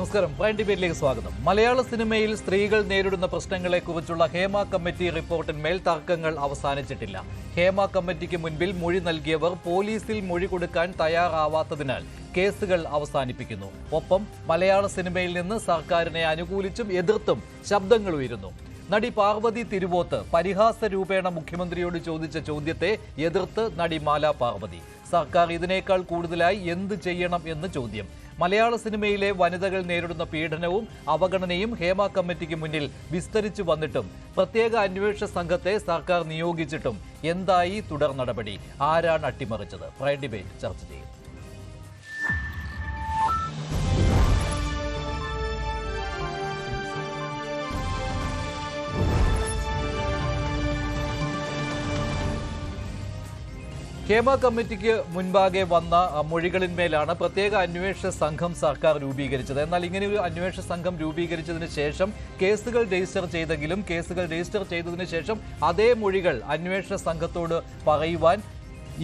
നമസ്കാരം. പ്രൈം ഡിബേറ്റിലേക്ക് സ്വാഗതം. മലയാള സിനിമയിൽ സ്ത്രീകൾ നേരിടുന്ന പ്രശ്നങ്ങളെക്കുറിച്ചുള്ള ഹേമ കമ്മിറ്റി റിപ്പോർട്ടിന്മേൽ തർക്കങ്ങൾ അവസാനിച്ചിട്ടില്ല. ഹേമ കമ്മിറ്റിക്ക് മുൻപിൽ മൊഴി നൽകിയവർ പോലീസിൽ മൊഴി കൊടുക്കാൻ തയ്യാറാവാത്തതിനാൽ കേസുകൾ അവസാനിപ്പിക്കുന്നു. ഒപ്പം മലയാള സിനിമയിൽ നിന്ന് സർക്കാരിനെ അനുകൂലിച്ചും എതിർത്തും ശബ്ദങ്ങൾ ഉയരുന്നു. നടി പാർവതി തിരുവോത്ത് പരിഹാസ രൂപേണ മുഖ്യമന്ത്രിയോട് ചോദിച്ച ചോദ്യത്തെ എതിർത്ത് നടി മാലാ പാർവതി. സർക്കാർ ഇതിനേക്കാൾ കൂടുതലായി എന്ത് ചെയ്യണം എന്ന് ചോദ്യം. മലയാള സിനിമയിലെ വനിതകൾ നേരിടുന്ന പീഡനവും അവഗണനയും ഹേമ കമ്മിറ്റിക്ക് മുന്നിൽ വിസ്തരിച്ചു വന്നിട്ടും പ്രത്യേക അന്വേഷണ സംഘത്തെ സർക്കാർ നിയോഗിച്ചിട്ടും എന്തായി തുടർ നടപടി? ആരാണ് അട്ടിമറിച്ചത്? പ്രൈം ഡിബേറ്റ് ചർച്ച ചെയ്യും. ഹേമ കമ്മിറ്റിക്ക് മുൻപാകെ വന്ന മൊഴികളിന്മേലാണ് പ്രത്യേക അന്വേഷണ സംഘം സർക്കാർ രൂപീകരിച്ചത്. എന്നാൽ ഇങ്ങനെ ഒരു അന്വേഷണ സംഘം രൂപീകരിച്ചതിന് ശേഷം കേസുകൾ രജിസ്റ്റർ ചെയ്തെങ്കിലും കേസുകൾ രജിസ്റ്റർ ചെയ്തതിനു ശേഷം അതേ മൊഴികൾ അന്വേഷണ സംഘത്തോട് പറയുവാൻ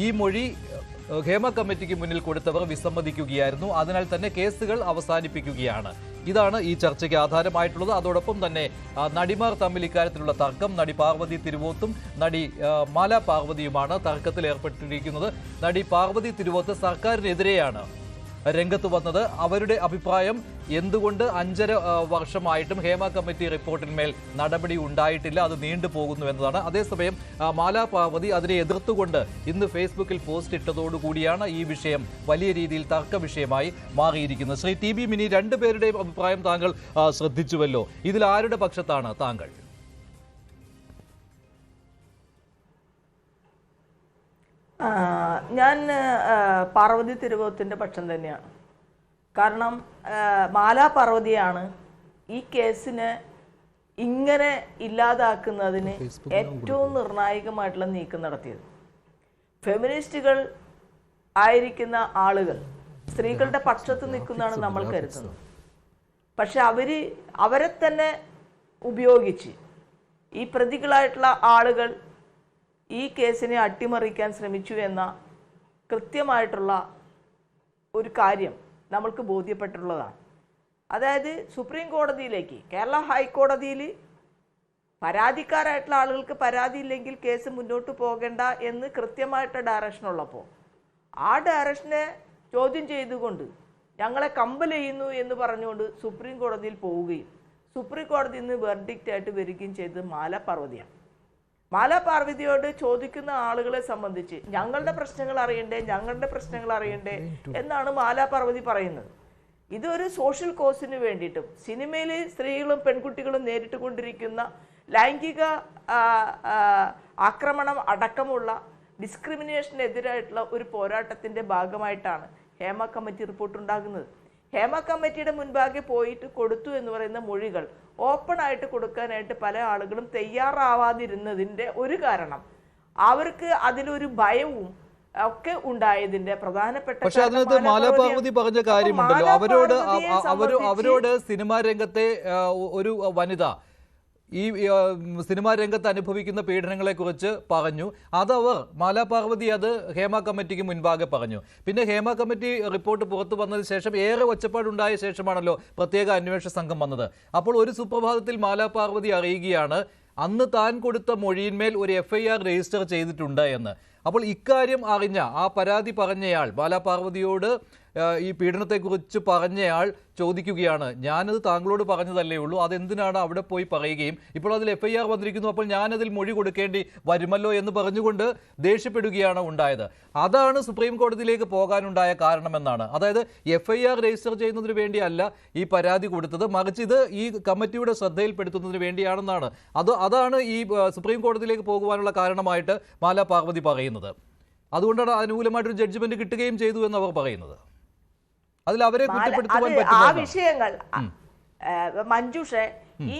ഈ മൊഴി ഹേമ കമ്മിറ്റിക്ക് മുന്നിൽ കൊടുത്തവർ വിസമ്മതിക്കുകയായിരുന്നു. അതിനാൽ തന്നെ കേസുകൾ അവസാനിപ്പിക്കുകയാണ്. ഇതാണ് ഈ ചർച്ചയ്ക്ക് ആധാരമായിട്ടുള്ളത്. അതോടൊപ്പം തന്നെ നടിമാർ തമ്മിൽ ഇക്കാര്യത്തിലുള്ള തർക്കം. നടി പാർവതി തിരുവോത്തും നടി മാലാ പാർവതിയുമാണ് തർക്കത്തിൽ ഏർപ്പെട്ടിരിക്കുന്നത്. നടി പാർവതി തിരുവോത്ത് സർക്കാരിനെതിരെയാണ് രംഗത്ത് വന്നത്. അവരുടെ അഭിപ്രായം എന്തുകൊണ്ട് 5.5 വർഷമായിട്ടും ഹേമ കമ്മിറ്റി റിപ്പോർട്ടിന്മേൽ നടപടി ഉണ്ടായിട്ടില്ല, അത് നീണ്ടുപോകുന്നു എന്നതാണ്. അതേസമയം മാലാ പാർവതി അതിനെ എതിർത്തുകൊണ്ട് ഇന്ന് ഫേസ്ബുക്കിൽ പോസ്റ്റ് ഇട്ടതോടുകൂടിയാണ് ഈ വിഷയം വലിയ രീതിയിൽ തർക്ക വിഷയമായി മാറിയിരിക്കുന്നത്. ശ്രീ ടി ബി മിനി, രണ്ടുപേരുടെയും അഭിപ്രായം താങ്കൾ ശ്രദ്ധിച്ചുവല്ലോ. ഇതിൽ ആരുടെ പക്ഷത്താണ് താങ്കൾ? ഞാൻ പാർവതി തിരുവോത്തിന്റെ പക്ഷം തന്നെയാണ്. കാരണം മാലാ പാർവതിയാണ് ഈ കേസിനെ ഇങ്ങനെ ഇല്ലാതാക്കുന്നതിന് ഏറ്റവും നിർണായകമായിട്ടുള്ള നീക്കം നടത്തിയത്. ഫെമിനിസ്റ്റുകൾ ആയിരിക്കുന്ന ആളുകൾ സ്ത്രീകളുടെ പക്ഷത്ത് നിൽക്കുന്നതാണ് നമ്മൾ കരുതുന്നത്. പക്ഷെ അവരെ തന്നെ ഉപയോഗിച്ച് ഈ പ്രതികളായിട്ടുള്ള ആളുകൾ ഈ കേസിനെ അട്ടിമറിക്കാൻ ശ്രമിച്ചു എന്ന കൃത്യമായിട്ടുള്ള ഒരു കാര്യം നമ്മൾക്ക് ബോധ്യപ്പെട്ടിട്ടുള്ളതാണ്. അതായത് സുപ്രീം കോടതിയിലേക്ക്, കേരള ഹൈക്കോടതിയിൽ പരാതിക്കാരായിട്ടുള്ള ആളുകൾക്ക് പരാതി ഇല്ലെങ്കിൽ കേസ് മുന്നോട്ട് പോകേണ്ട എന്ന് കൃത്യമായിട്ട് ഡയറക്ഷൻ ഉള്ളപ്പോൾ ആ ഡയറക്ഷനെ ചോദ്യം ചെയ്തുകൊണ്ട് ഞങ്ങളെ കമ്പൽ ചെയ്യുന്നു എന്ന് പറഞ്ഞുകൊണ്ട് സുപ്രീം കോടതിയിൽ പോവുകയും സുപ്രീം കോടതിയിൽ നിന്ന് വെർഡിക്റ്റ് ആയിട്ട് വരികയും ചെയ്തത് മാലാ പാർവതിയാണ്. മാലാ പാർവതിയോട് ചോദിക്കുന്ന ആളുകളെ സംബന്ധിച്ച് ഞങ്ങളുടെ പ്രശ്നങ്ങൾ അറിയണ്ടേ എന്നാണ് മാലാ പാർവതി പറയുന്നത്. ഇതൊരു സോഷ്യൽ കോസിന് വേണ്ടിയിട്ടും സിനിമയിൽ സ്ത്രീകളും പെൺകുട്ടികളും നേരിട്ട് കൊണ്ടിരിക്കുന്ന ലൈംഗിക ആക്രമണം അടക്കമുള്ള ഡിസ്ക്രിമിനേഷനെതിരായിട്ടുള്ള ഒരു പോരാട്ടത്തിന്റെ ഭാഗമായിട്ടാണ് ഹേമ കമ്മിറ്റി റിപ്പോർട്ട് ഉണ്ടാകുന്നത്. ഹേമ കമ്മിറ്റിയുടെ മുൻപാകെ പോയിട്ട് കൊടുത്തു എന്ന് പറയുന്ന മൊഴികൾ ഓപ്പൺ ആയിട്ട് കൊടുക്കാനായിട്ട് പല ആളുകളും തയ്യാറാവാതിരുന്നതിന്റെ ഒരു കാരണം അവർക്ക് അതിലൊരു ഭയവും ഒക്കെ ഉണ്ടായതിന്റെ പ്രധാനപ്പെട്ട. പക്ഷെ അതിനകത്ത് മാലാ പാർവതി പറഞ്ഞ കാര്യമുണ്ടല്ലോ, അവരോട് സിനിമാ രംഗത്തെ ഒരു വനിത ഈ സിനിമാ രംഗത്ത് അനുഭവിക്കുന്ന പീഡനങ്ങളെക്കുറിച്ച് പറഞ്ഞു. അതവർ മാലാ പാർവതി അത് ഹേമ കമ്മിറ്റിക്ക് മുൻപാകെ പറഞ്ഞു. പിന്നെ ഹേമ കമ്മിറ്റി റിപ്പോർട്ട് പുറത്തു വന്നതിന് ശേഷം ഏറെ ഒച്ചപ്പാടുണ്ടായ ശേഷമാണല്ലോ പ്രത്യേക അന്വേഷണ സംഘം വന്നത്. അപ്പോൾ ഒരു സുപ്രഭാതത്തിൽ മാലാ പാർവതി അറിയുകയാണ് അന്ന് താൻ കൊടുത്ത മൊഴിയിന്മേൽ ഒരു FIR രജിസ്റ്റർ ചെയ്തിട്ടുണ്ട് എന്ന്. അപ്പോൾ ഇക്കാര്യം അറിഞ്ഞ ആ പരാതി പറഞ്ഞയാൾ, മാലാ പാർവതിയോട് ഈ പീഡനത്തെക്കുറിച്ച് പറഞ്ഞയാൾ ചോദിക്കുകയാണ്, ഞാനത് താങ്കളോട് പറഞ്ഞതല്ലേ ഉള്ളൂ, അതെന്തിനാണ് അവിടെ പോയി പറയുകയും ഇപ്പോൾ അതിൽ FIR വന്നിരിക്കുന്നു, അപ്പോൾ ഞാനതിൽ മൊഴി കൊടുക്കേണ്ടി വരുമല്ലോ എന്ന് പറഞ്ഞുകൊണ്ട് ദേഷ്യപ്പെടുകയാണ് ഉണ്ടായത്. അതാണ് സുപ്രീം കോടതിയിലേക്ക് പോകാനുണ്ടായ കാരണമെന്നാണ്. അതായത് FIR രജിസ്റ്റർ ചെയ്യുന്നതിന് വേണ്ടിയല്ല ഈ പരാതി കൊടുത്തത്, മറിച്ച് ഇത് ഈ കമ്മിറ്റിയുടെ ശ്രദ്ധയിൽപ്പെടുത്തുന്നതിന് വേണ്ടിയാണെന്നാണ്. അതാണ് ഈ സുപ്രീം കോടതിയിലേക്ക് പോകുവാനുള്ള കാരണമായിട്ട് മാലാ പാർവതി പറയുന്നത്. അതുകൊണ്ടാണ് അനുകൂലമായിട്ടൊരു ജഡ്ജ്മെന്റ് കിട്ടുകയും ചെയ്തു എന്ന് അവർ പറയുന്നത്. അതിൽ അവരെ കുറ്റപ്പെടുത്തുവാൻ പറ്റില്ല. ആ വിഷയങ്ങൾ മഞ്ജുഷെ ഈ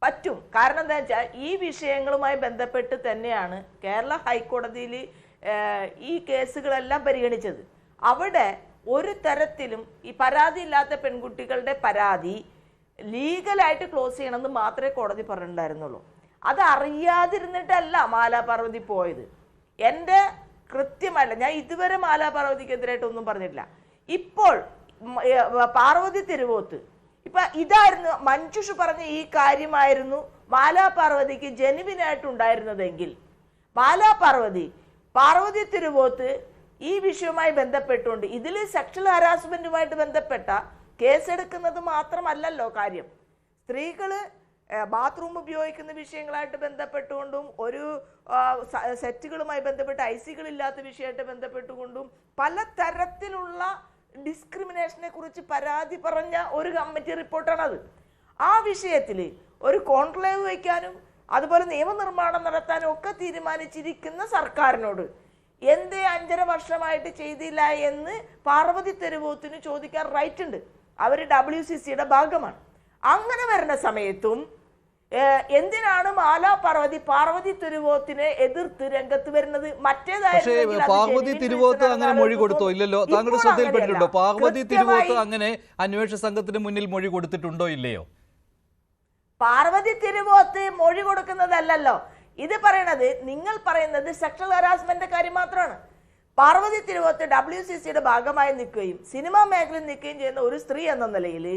പറ്റും. കാരണം എന്താ വെച്ചാൽ ഈ വിഷയങ്ങളുമായി ബന്ധപ്പെട്ട് തന്നെയാണ് കേരള ഹൈക്കോടതിയിൽ ഈ കേസുകളെല്ലാം പരിഗണിച്ചത്. അവിടെ ഒരു തരത്തിലും ഈ പരാതി ഇല്ലാത്ത പെൺകുട്ടികളുടെ പരാതി ലീഗലായിട്ട് ക്ലോസ് ചെയ്യണമെന്ന് മാത്രമേ കോടതി പറഞ്ഞിട്ടുണ്ടായിരുന്നുള്ളൂ. അത് അറിയാതിരുന്നിട്ടല്ല മാലാ പാർവതി പോയത്. എൻ്റെ കൃത്യമല്ല, ഞാൻ ഇതുവരെ മാലാ പാർവതിക്കെതിരായിട്ടൊന്നും പറഞ്ഞിട്ടില്ല. ഇപ്പോൾ പാർവതി തിരുവോത്ത് ഇപ്പൊ ഇതായിരുന്നു മഞ്ജുഷ് പറഞ്ഞ ഈ കാര്യമായിരുന്നു മാലാ പാർവതിക്ക് ജെനുവിനായിട്ടുണ്ടായിരുന്നതെങ്കിൽ പാർവതി തിരുവോത്ത് ഈ വിഷയവുമായി ബന്ധപ്പെട്ടുകൊണ്ട് ഇതിൽ സെക്ഷൽ ഹരാസ്മെന്റുമായിട്ട് ബന്ധപ്പെട്ട കേസെടുക്കുന്നത് മാത്രമല്ലല്ലോ കാര്യം. സ്ത്രീകള് ബാത്റൂം ഉപയോഗിക്കുന്ന വിഷയങ്ങളായിട്ട് ബന്ധപ്പെട്ടുകൊണ്ടും ഒരു സെറ്റുകളുമായി ബന്ധപ്പെട്ട് ഐസികളില്ലാത്ത വിഷയമായിട്ട് ബന്ധപ്പെട്ടുകൊണ്ടും പല തരത്തിലുള്ള ഡിസ്ക്രിമിനേഷനെ കുറിച്ച് പരാതി പറഞ്ഞ ഒരു കമ്മിറ്റി റിപ്പോർട്ടാണത്. ആ വിഷയത്തിൽ ഒരു കോൺക്ലേവ് വയ്ക്കാനും അതുപോലെ നിയമനിർമ്മാണം നടത്താനും ഒക്കെ തീരുമാനിച്ചിരിക്കുന്ന സർക്കാരിനോട് എന്തേ 5.5 വർഷമായിട്ട് ചെയ്തില്ല എന്ന് പാർവതി തിരുവോത്തിന് ചോദിക്കാൻ റൈറ്റ് ഉണ്ട്. അവർ WCCയുടെ ഭാഗമാണ്. അങ്ങനെ വരുന്ന സമയത്തും എന്തിനാണ് പാർവതി തിരുവോത്തിനെ എതിർത്ത് രംഗത്ത് വരുന്നത്? പാർവതി തിരുവോത്ത് അങ്ങനെ മൊഴി കൊടുത്തോ? ഇല്ലല്ലോ. താങ്കളുടെ ശ്രദ്ധയിൽപ്പെട്ടിട്ടുണ്ടോ? പാർവതി തിരുവോത്ത് അങ്ങനെ അന്വേഷണ സംഘത്തിന് മുന്നിൽ മൊഴി കൊടുത്തിട്ടുണ്ടോ ഇല്ലയോ? പാർവതി തിരുവോത്ത് മൊഴി കൊടുക്കുന്നതല്ലല്ലോ ഇത് പറയണത്. നിങ്ങൾ പറയുന്നത് സെക്ഷൽ ഹരാസ്മെന്റ് കാര്യം മാത്രമാണ്. പാർവതി തിരുവോത്ത് WCCയുടെ ഭാഗമായി നിൽക്കുകയും സിനിമാ മേഖലയിൽ നിൽക്കുകയും ചെയ്യുന്ന ഒരു സ്ത്രീ എന്ന നിലയിൽ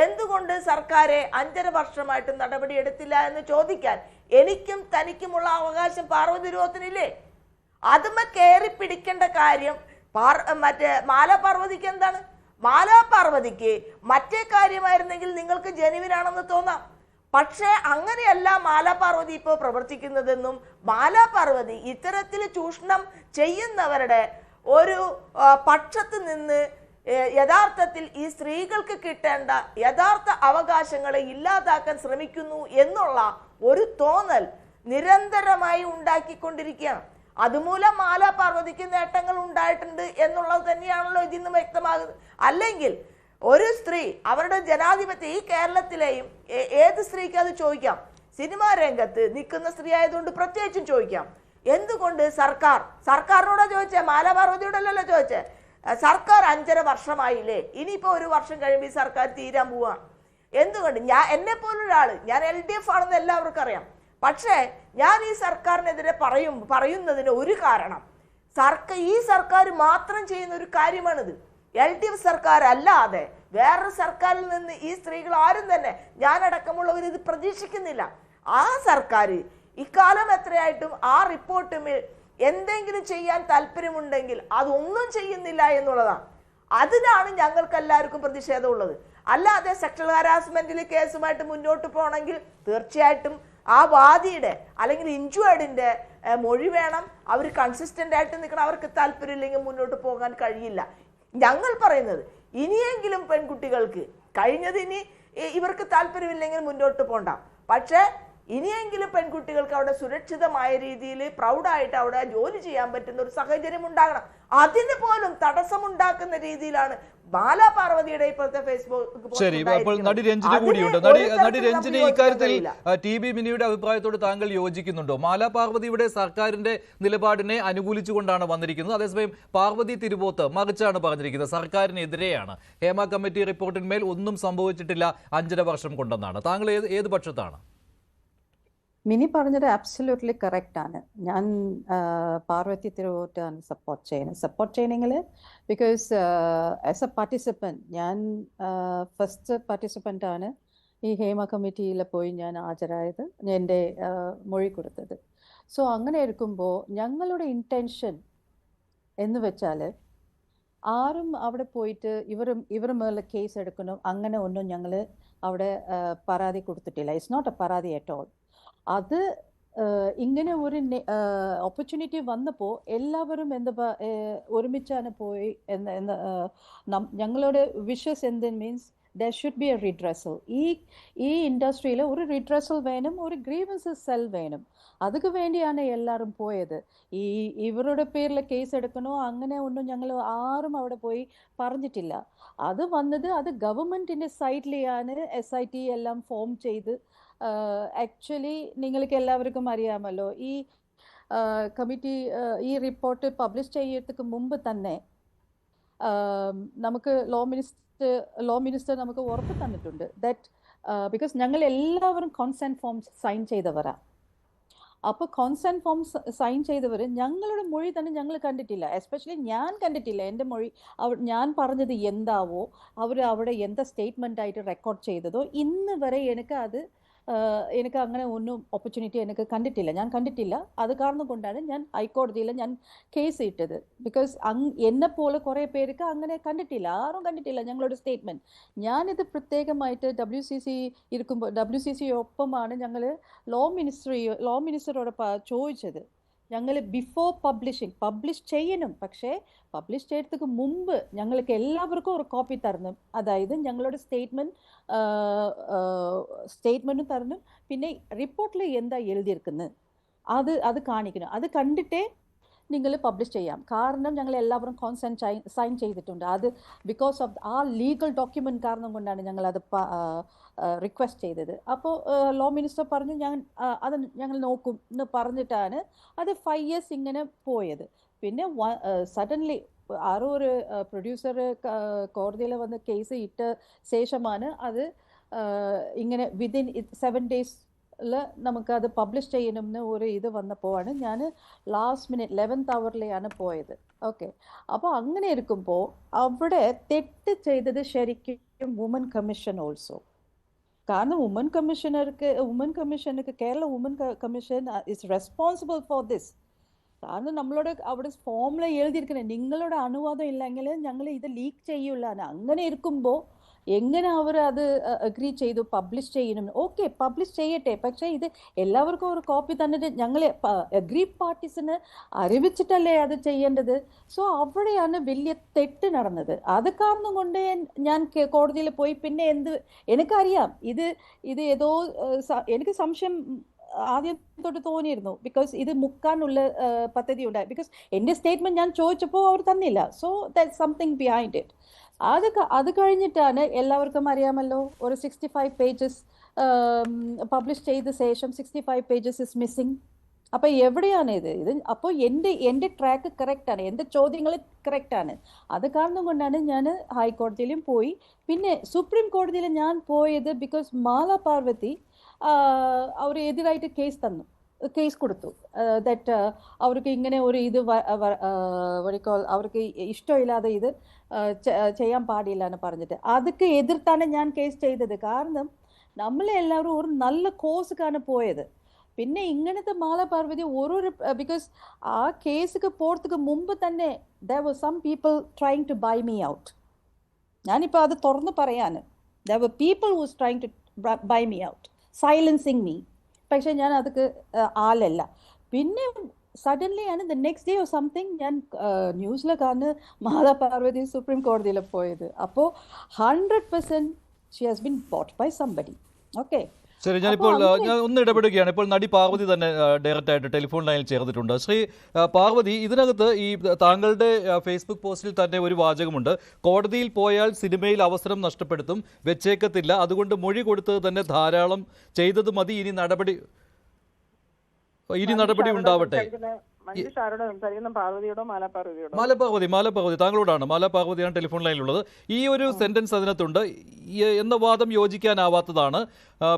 എന്തുകൊണ്ട് സർക്കാരെ 5.5 വർഷമായിട്ട് നടപടി എടുത്തില്ല എന്ന് ചോദിക്കാൻ എനിക്കും തനിക്കുമുള്ള അവകാശം പാർവതി തിരുവോത്തിനില്ലേ? അതുമ്മ കയറി പിടിക്കേണ്ട കാര്യം മാലാ പാർവതിക്ക് എന്താണ്? മാലാ പാർവതിക്ക് മറ്റേ കാര്യമായിരുന്നെങ്കിൽ നിങ്ങൾക്ക് ജെനുവിനാണെന്ന് തോന്നാം. പക്ഷേ അങ്ങനെയല്ല മാലാ പാർവതി ഇപ്പോൾ പ്രവർത്തിക്കുന്നതെന്നും മാലാ പാർവതി ഇത്തരത്തിൽ ചൂഷണം ചെയ്യുന്നവരുടെ ഒരു പക്ഷത്ത് നിന്ന് യഥാർത്ഥത്തിൽ ഈ സ്ത്രീകൾക്ക് കിട്ടേണ്ട യഥാർത്ഥ അവകാശങ്ങളെ ഇല്ലാതാക്കാൻ ശ്രമിക്കുന്നു എന്നുള്ള ഒരു തോന്നൽ നിരന്തരമായി ഉണ്ടാക്കിക്കൊണ്ടിരിക്കുകയാണ്. അതുമൂലം മാലാ പാർവതിക്ക് നേട്ടങ്ങൾ ഉണ്ടായിട്ടുണ്ട് എന്നുള്ളത് തന്നെയാണല്ലോ ഇതിൽ നിന്ന് വ്യക്തമാകുന്നത്. അല്ലെങ്കിൽ ഒരു സ്ത്രീ അവരുടെ ജനാധിപത്യം ഈ കേരളത്തിലെയും ഏത് സ്ത്രീക്ക് അത് ചോദിക്കാം. സിനിമാ രംഗത്ത് നിൽക്കുന്ന സ്ത്രീ ആയതുകൊണ്ട് പ്രത്യേകിച്ചും ചോദിക്കാം. എന്തുകൊണ്ട് സർക്കാരിനോടാ ചോദിച്ചേ? മാലാ പാർവതിയോടല്ലോ ചോദിച്ചേ. സർക്കാർ 5.5 വർഷമായില്ലേ, ഇനിയിപ്പോ 1 വർഷം കഴിയുമ്പോൾ ഈ സർക്കാർ തീരാൻ പോവാണ്. എന്തുകൊണ്ട് എന്നെ പോലൊരാള്, ഞാൻ LDF ആണെന്ന് എല്ലാവർക്കും അറിയാം. പക്ഷേ ഞാൻ ഈ സർക്കാരിനെതിരെ പറയുന്നതിന് ഒരു കാരണം ഈ സർക്കാർ മാത്രം ചെയ്യുന്ന ഒരു കാര്യമാണിത്. LDF സർക്കാർ അല്ലാതെ വേറൊരു സർക്കാരിൽ നിന്ന് ഈ സ്ത്രീകൾ ആരും തന്നെ ഞാനടക്കമുള്ളവർ ഇത് പ്രതീക്ഷിക്കുന്നില്ല. ആ സർക്കാർ ഇക്കാലം എത്രയായിട്ടും ആ റിപ്പോർട്ട് എന്തെങ്കിലും ചെയ്യാൻ താല്പര്യമുണ്ടെങ്കിൽ അതൊന്നും ചെയ്യുന്നില്ല എന്നുള്ളതാണ്. അതിനാണ് ഞങ്ങൾക്ക് എല്ലാവർക്കും പ്രതിഷേധമുള്ളത്. അല്ലാതെ സെക്ഷൽ ഹരാസ്മെന്റിൽ കേസുമായിട്ട് മുന്നോട്ട് പോകണമെങ്കിൽ തീർച്ചയായിട്ടും ആ വാദിയുടെ അല്ലെങ്കിൽ ഇൻജുവേർഡിന്റെ മൊഴി വേണം. അവർ കൺസിസ്റ്റന്റ് ആയിട്ട് നിൽക്കണം. അവർക്ക് താല്പര്യമില്ലെങ്കിൽ മുന്നോട്ട് പോകാൻ കഴിയില്ല. ഞങ്ങൾ പറയുന്നത് ഇനിയെങ്കിലും പെൺകുട്ടികൾക്ക് കഴിഞ്ഞത് ഇവർക്ക് താല്പര്യമില്ലെങ്കിൽ മുന്നോട്ട് പോകണ്ട. പക്ഷേ ഇനിയെങ്കിലും പെൺകുട്ടികൾക്ക് അവിടെ സുരക്ഷിതമായ രീതിയിൽ പ്രൗഡായിട്ട് അവിടെ ജോലി ചെയ്യാൻ പറ്റുന്ന ഒരു സാഹചര്യം ഉണ്ടാകണം. അതിന് പോലും തടസ്സമുണ്ടാക്കുന്ന രീതിയിലാണ് മാലാ പാർവതിയുടെ ഇപ്പോഴത്തെ ഫേസ്ബുക്ക്. ശരി, അപ്പോൾ നടി രഞ്ജിനി കൂടിയുണ്ട്. നടി രഞ്ജിനി, ഇക്കാര്യത്തിൽ TB മിനിയുടെ അഭിപ്രായത്തോട് താങ്കൾ യോജിക്കുന്നുണ്ടോ? മാലാ പാർവതിയുടെ സർക്കാരിന്റെ നിലപാടിനെ അനുകൂലിച്ചുകൊണ്ടാണ് വന്നിരിക്കുന്നത്. അതേസമയം പാർവതി തിരുവോത്ത് മറിച്ചാണ് പറഞ്ഞിരിക്കുന്നത്, സർക്കാരിനെതിരെയാണ്. ഹേമ കമ്മിറ്റി റിപ്പോർട്ടിന്മേൽ ഒന്നും സംഭവിച്ചിട്ടില്ല 5.5 വർഷം കൊണ്ടെന്നാണ്. താങ്കൾ ഏത് പക്ഷത്താണ്? മിനി പറഞ്ഞത് അബ്സല്യൂട്ട്ലി കറക്റ്റ് ആണ്. ഞാൻ പാർവതി തിരുവോറ്റാണ് സപ്പോർട്ട് ചെയ്യണമെങ്കിൽ ബിക്കോസ് ആസ് എ പാർട്ടിസിപ്പൻറ്റ് ഞാൻ ഫസ്റ്റ് പാർട്ടിസിപ്പൻ്റ് ആണ് ഈ ഹേമ കമ്മിറ്റിയിൽ പോയി ഞാൻ ഹാജരായത്, എൻ്റെ മൊഴി കൊടുത്തത്. സോ അങ്ങനെ ഇരിക്കുമ്പോൾ ഞങ്ങളുടെ ഇൻറ്റൻഷൻ എന്ന് വെച്ചാൽ ആരും അവിടെ പോയിട്ട് ഇവർ മേലെ കേസ് എടുക്കണം അങ്ങനെ ഒന്നും ഞങ്ങൾ അവിടെ പരാതി കൊടുത്തിട്ടില്ല. ഇറ്റ്സ് നോട്ട് എ പരാതി അറ്റ് ഓൾ. അത് ഇങ്ങനെ ഒരു ഓപ്പർച്യൂണിറ്റി വന്നപ്പോൾ എല്ലാവരും ഒരുമിച്ചാണ് പോയി ഞങ്ങളുടെ വിഷസ് എന്ത് means there should be A redressal. ഈ ഇൻഡസ്ട്രിയിൽ ഒരു റിഡ്രസൽ വേണം, ഒരു ഗ്രീവൻസസ് സെൽ വേണം. അതുക്ക് വേണ്ടിയാണ് എല്ലാവരും പോയത്. ഇവരുടെ പേരിൽ കേസ് എടുക്കണോ അങ്ങനെ ഒന്നും ഞങ്ങൾ ആരും അവിടെ പോയി പറഞ്ഞിട്ടില്ല. അത് വന്നത് അത് ഗവൺമെൻറ്റിൻ്റെ സൈഡിലെയാണ് SIT എല്ലാം ഫോം ചെയ്ത്. ആക്ച്വലി നിങ്ങൾക്ക് എല്ലാവർക്കും അറിയാമല്ലോ, ഈ കമ്മിറ്റി ഈ റിപ്പോർട്ട് പബ്ലിഷ് ചെയ്യുന്നതിന് മുമ്പ് തന്നെ നമുക്ക് ലോ മിനിസ്റ്റർ നമുക്ക് ഉറപ്പ് തന്നിട്ടുണ്ട് ദാറ്റ് ബിക്കോസ് ഞങ്ങൾ എല്ലാവരും കോൺസെൻറ്റ് ഫോം സൈൻ ചെയ്തവരാണ്. അപ്പോൾ കോൺസെന്റ് ഫോം സൈൻ ചെയ്തവർ ഞങ്ങളുടെ മൊഴി തന്നെ ഞങ്ങൾ കണ്ടിട്ടില്ല. എസ്പെഷ്യലി ഞാൻ കണ്ടിട്ടില്ല. എൻ്റെ മൊഴി ഞാൻ പറഞ്ഞത് എന്താവോ അവർ അവിടെ എന്താ സ്റ്റേറ്റ്മെൻ്റ് ആയിട്ട് റെക്കോർഡ് ചെയ്തതോ ഇന്ന് വരെ എനിക്ക് അങ്ങനെ ഒന്നും ഓപ്പർച്യൂണിറ്റി എനിക്ക് ഞാൻ കണ്ടിട്ടില്ല. അത് കാരണം കൊണ്ടാണ് ഞാൻ ഹൈക്കോടതിയിൽ ഞാൻ കേസ് ഇട്ടത്. ബിക്കോസ് എന്നെ പോലെ കുറേ പേർക്ക് അങ്ങനെ കണ്ടിട്ടില്ല, ആരും കണ്ടിട്ടില്ല ഞങ്ങളുടെ സ്റ്റേറ്റ്മെൻറ്റ്. ഞാനിത് പ്രത്യേകമായിട്ട് WCC ഒപ്പമാണ് ഞങ്ങൾ ലോ മിനിസ്റ്ററോട് ചോദിച്ചത്. ഞങ്ങൾ ബിഫോർ പബ്ലിഷ് ചെയ്യണം, പക്ഷേ പബ്ലിഷ് ചെയ്തതിന് മുമ്പ് ഞങ്ങൾക്ക് എല്ലാവർക്കും ഒരു കോപ്പി തരണം. അതായത് ഞങ്ങളുടെ സ്റ്റേറ്റ്മെൻറ്റും തരണം, പിന്നെ റിപ്പോർട്ടിൽ എന്താ എഴുതിയിരിക്കുന്നത് അത് കാണിക്കണം. അത് കണ്ടിട്ടേ നിങ്ങൾ പബ്ലിഷ് ചെയ്യാം. കാരണം ഞങ്ങൾ എല്ലാവരും കോൺസെൻറ്റ് സൈൻ ചെയ്തിട്ടുണ്ട്. അത് ബിക്കോസ് ഓഫ് ആ ലീഗൽ ഡോക്യുമെൻ്റ് കാരണം കൊണ്ടാണ് ഞങ്ങളത് റിക്വസ്റ്റ് ചെയ്തത്. അപ്പോൾ ലോ മിനിസ്റ്റർ പറഞ്ഞു അത് ഞങ്ങൾ നോക്കും എന്ന് പറഞ്ഞിട്ടാണ് അത് 5 years ഇങ്ങനെ പോയത്. പിന്നെ സഡൻലി ആരോ ഒരു പ്രൊഡ്യൂസർ കോടതിയിൽ വന്ന് കേസ് ഇട്ട ശേഷമാണ് അത് ഇങ്ങനെ വിതിൻ 7 days നമുക്കത് പബ്ലിഷ് ചെയ്യണമെന്ന് ഒരു ഇത് വന്നപ്പോഴാണ് ഞാൻ ലാസ്റ്റ് മിനിറ്റ് 11th hourലാണ് പോയത്. ഓക്കെ, അപ്പോൾ അങ്ങനെ ഇരിക്കുമ്പോൾ അവിടെ തെറ്റ് ചെയ്തത് ശരിക്കും വുമൻ കമ്മീഷൻ ഓൾസോ. കാരണം വുമൻ കമ്മീഷനർക്ക് Kerala woman commission is responsible for this. കാരണം നമ്മളോട് അവിടെ ഫോമിൽ എഴുതിയിരിക്കുന്നത് നിങ്ങളുടെ അനുവാദം ഇല്ലെങ്കിൽ ഞങ്ങൾ ഇത് ലീക്ക് ചെയ്യൂല. അങ്ങനെ ഇരിക്കുമ്പോൾ എങ്ങനെ അവർ അത് അഗ്രി ചെയ്തു പബ്ലിഷ് ചെയ്യണം? ഓക്കെ, പബ്ലിഷ് ചെയ്യട്ടെ, പക്ഷേ ഇത് എല്ലാവർക്കും ഒരു കോപ്പി തന്നിട്ട് ഞങ്ങൾ അഗ്രി പാർട്ടീസിന് അറിയിച്ചിട്ടല്ലേ അത് ചെയ്യേണ്ടത്. സോ അവിടെയാണ് വലിയ തെറ്റ് നടന്നത്. അത് കാരണം കൊണ്ട് ഞാൻ കോടതിയിൽ പോയി. പിന്നെ എനിക്കറിയാം ഇത് ഏതോ എനിക്ക് സംശയം ആദ്യം തൊട്ട് തോന്നിയിരുന്നു. ബിക്കോസ് ഇത് മുക്കാനുള്ള പദ്ധതി ഉണ്ടായി. ബിക്കോസ് എൻ്റെ സ്റ്റേറ്റ്മെൻറ്റ് ഞാൻ ചോദിച്ചപ്പോൾ അവർ തന്നില്ല. So that something behind it. അത് കഴിഞ്ഞിട്ടാണ് എല്ലാവർക്കും അറിയാമല്ലോ ഒരു 65 pages പബ്ലിഷ് ചെയ്ത ശേഷം 65 pages ഇസ് മിസ്സിങ്. അപ്പോൾ എവിടെയാണ് ഇത്? അപ്പോൾ എൻ്റെ ട്രാക്ക് കറക്റ്റാണ്, എൻ്റെ ചോദ്യങ്ങൾ കറക്റ്റാണ്. അത് കാരണം കൊണ്ടാണ് ഞാൻ ഹൈക്കോടതിയിലും പോയി. പിന്നെ സുപ്രീം കോടതിയിൽ ഞാൻ പോയത് ബിക്കോസ് മാല പാർവതി അവർ എതിരായിട്ട് കേസ് കൊടുത്തു. ദാറ്റ് അവർക്ക് ഇങ്ങനെ ഒരു ഇത് അവർക്ക് ഇഷ്ടമില്ലാതെ ഇത് ചെയ്യാൻ പാടില്ല എന്ന് പറഞ്ഞിട്ട് അതൊക്കെ എതിർത്താണ് ഞാൻ കേസ് ചെയ്തത്. കാരണം നമ്മളെല്ലാവരും ഒരു നല്ല കോഴ്സിലാണ് പോയത്. പിന്നെ ഇങ്ങനത്തെ മാല പാർവതി ബിക്കോസ് ആ കേസിക്ക് പോറതുക്ക് മുമ്പ് തന്നെ there were some people trying to buy me out. ഞാനിപ്പോൾ അത് തുറന്ന് പറയാണ്. there were people who was trying to buy me out, silencing me. പക്ഷേ ഞാൻ അതൊക്കെ ആളല്ല. പിന്നെ സഡൻലി ആണ് the next day or something ഞാൻ ന്യൂസിൽ കാണുന്ന മാല പാർവതി സുപ്രീം കോടതിയിൽ പോയത്. അപ്പോൾ 100% she has been bought by somebody. Okay, ശരി, ഞാൻ ഒന്ന് ഇടപെടുകയാണ്. ഇപ്പോൾ നടി പാർവതി തന്നെ ഡയറക്റ്റ് ആയിട്ട് ടെലിഫോൺ ലൈനിൽ ചേർന്നിട്ടുണ്ട്. ശ്രീ പാർവതി, ഇതിനകത്ത് ഈ താങ്കളുടെ ഫേസ്ബുക്ക് പോസ്റ്റിൽ തന്നെ ഒരു വാചകമുണ്ട്: കോടതിയിൽ പോയാൽ സിനിമയിൽ അവസരം നഷ്ടപ്പെടുത്തും, വെച്ചേക്കത്തില്ല, അതുകൊണ്ട് മൊഴി കൊടുത്തത് തന്നെ ധാരാളം, ചെയ്തത് മതി, ഇനി നടപടി ഉണ്ടാവട്ടെ. മാലപാർവതി താങ്കളോടാണ്. മാലപാർവതിയാണ് ടെലിഫോൺ ലൈനിലുള്ളത്. ഈ ഒരു സെന്റൻസ് അതിനകത്തുണ്ട് എന്ന വാദം യോജിക്കാനാവാത്തതാണ്.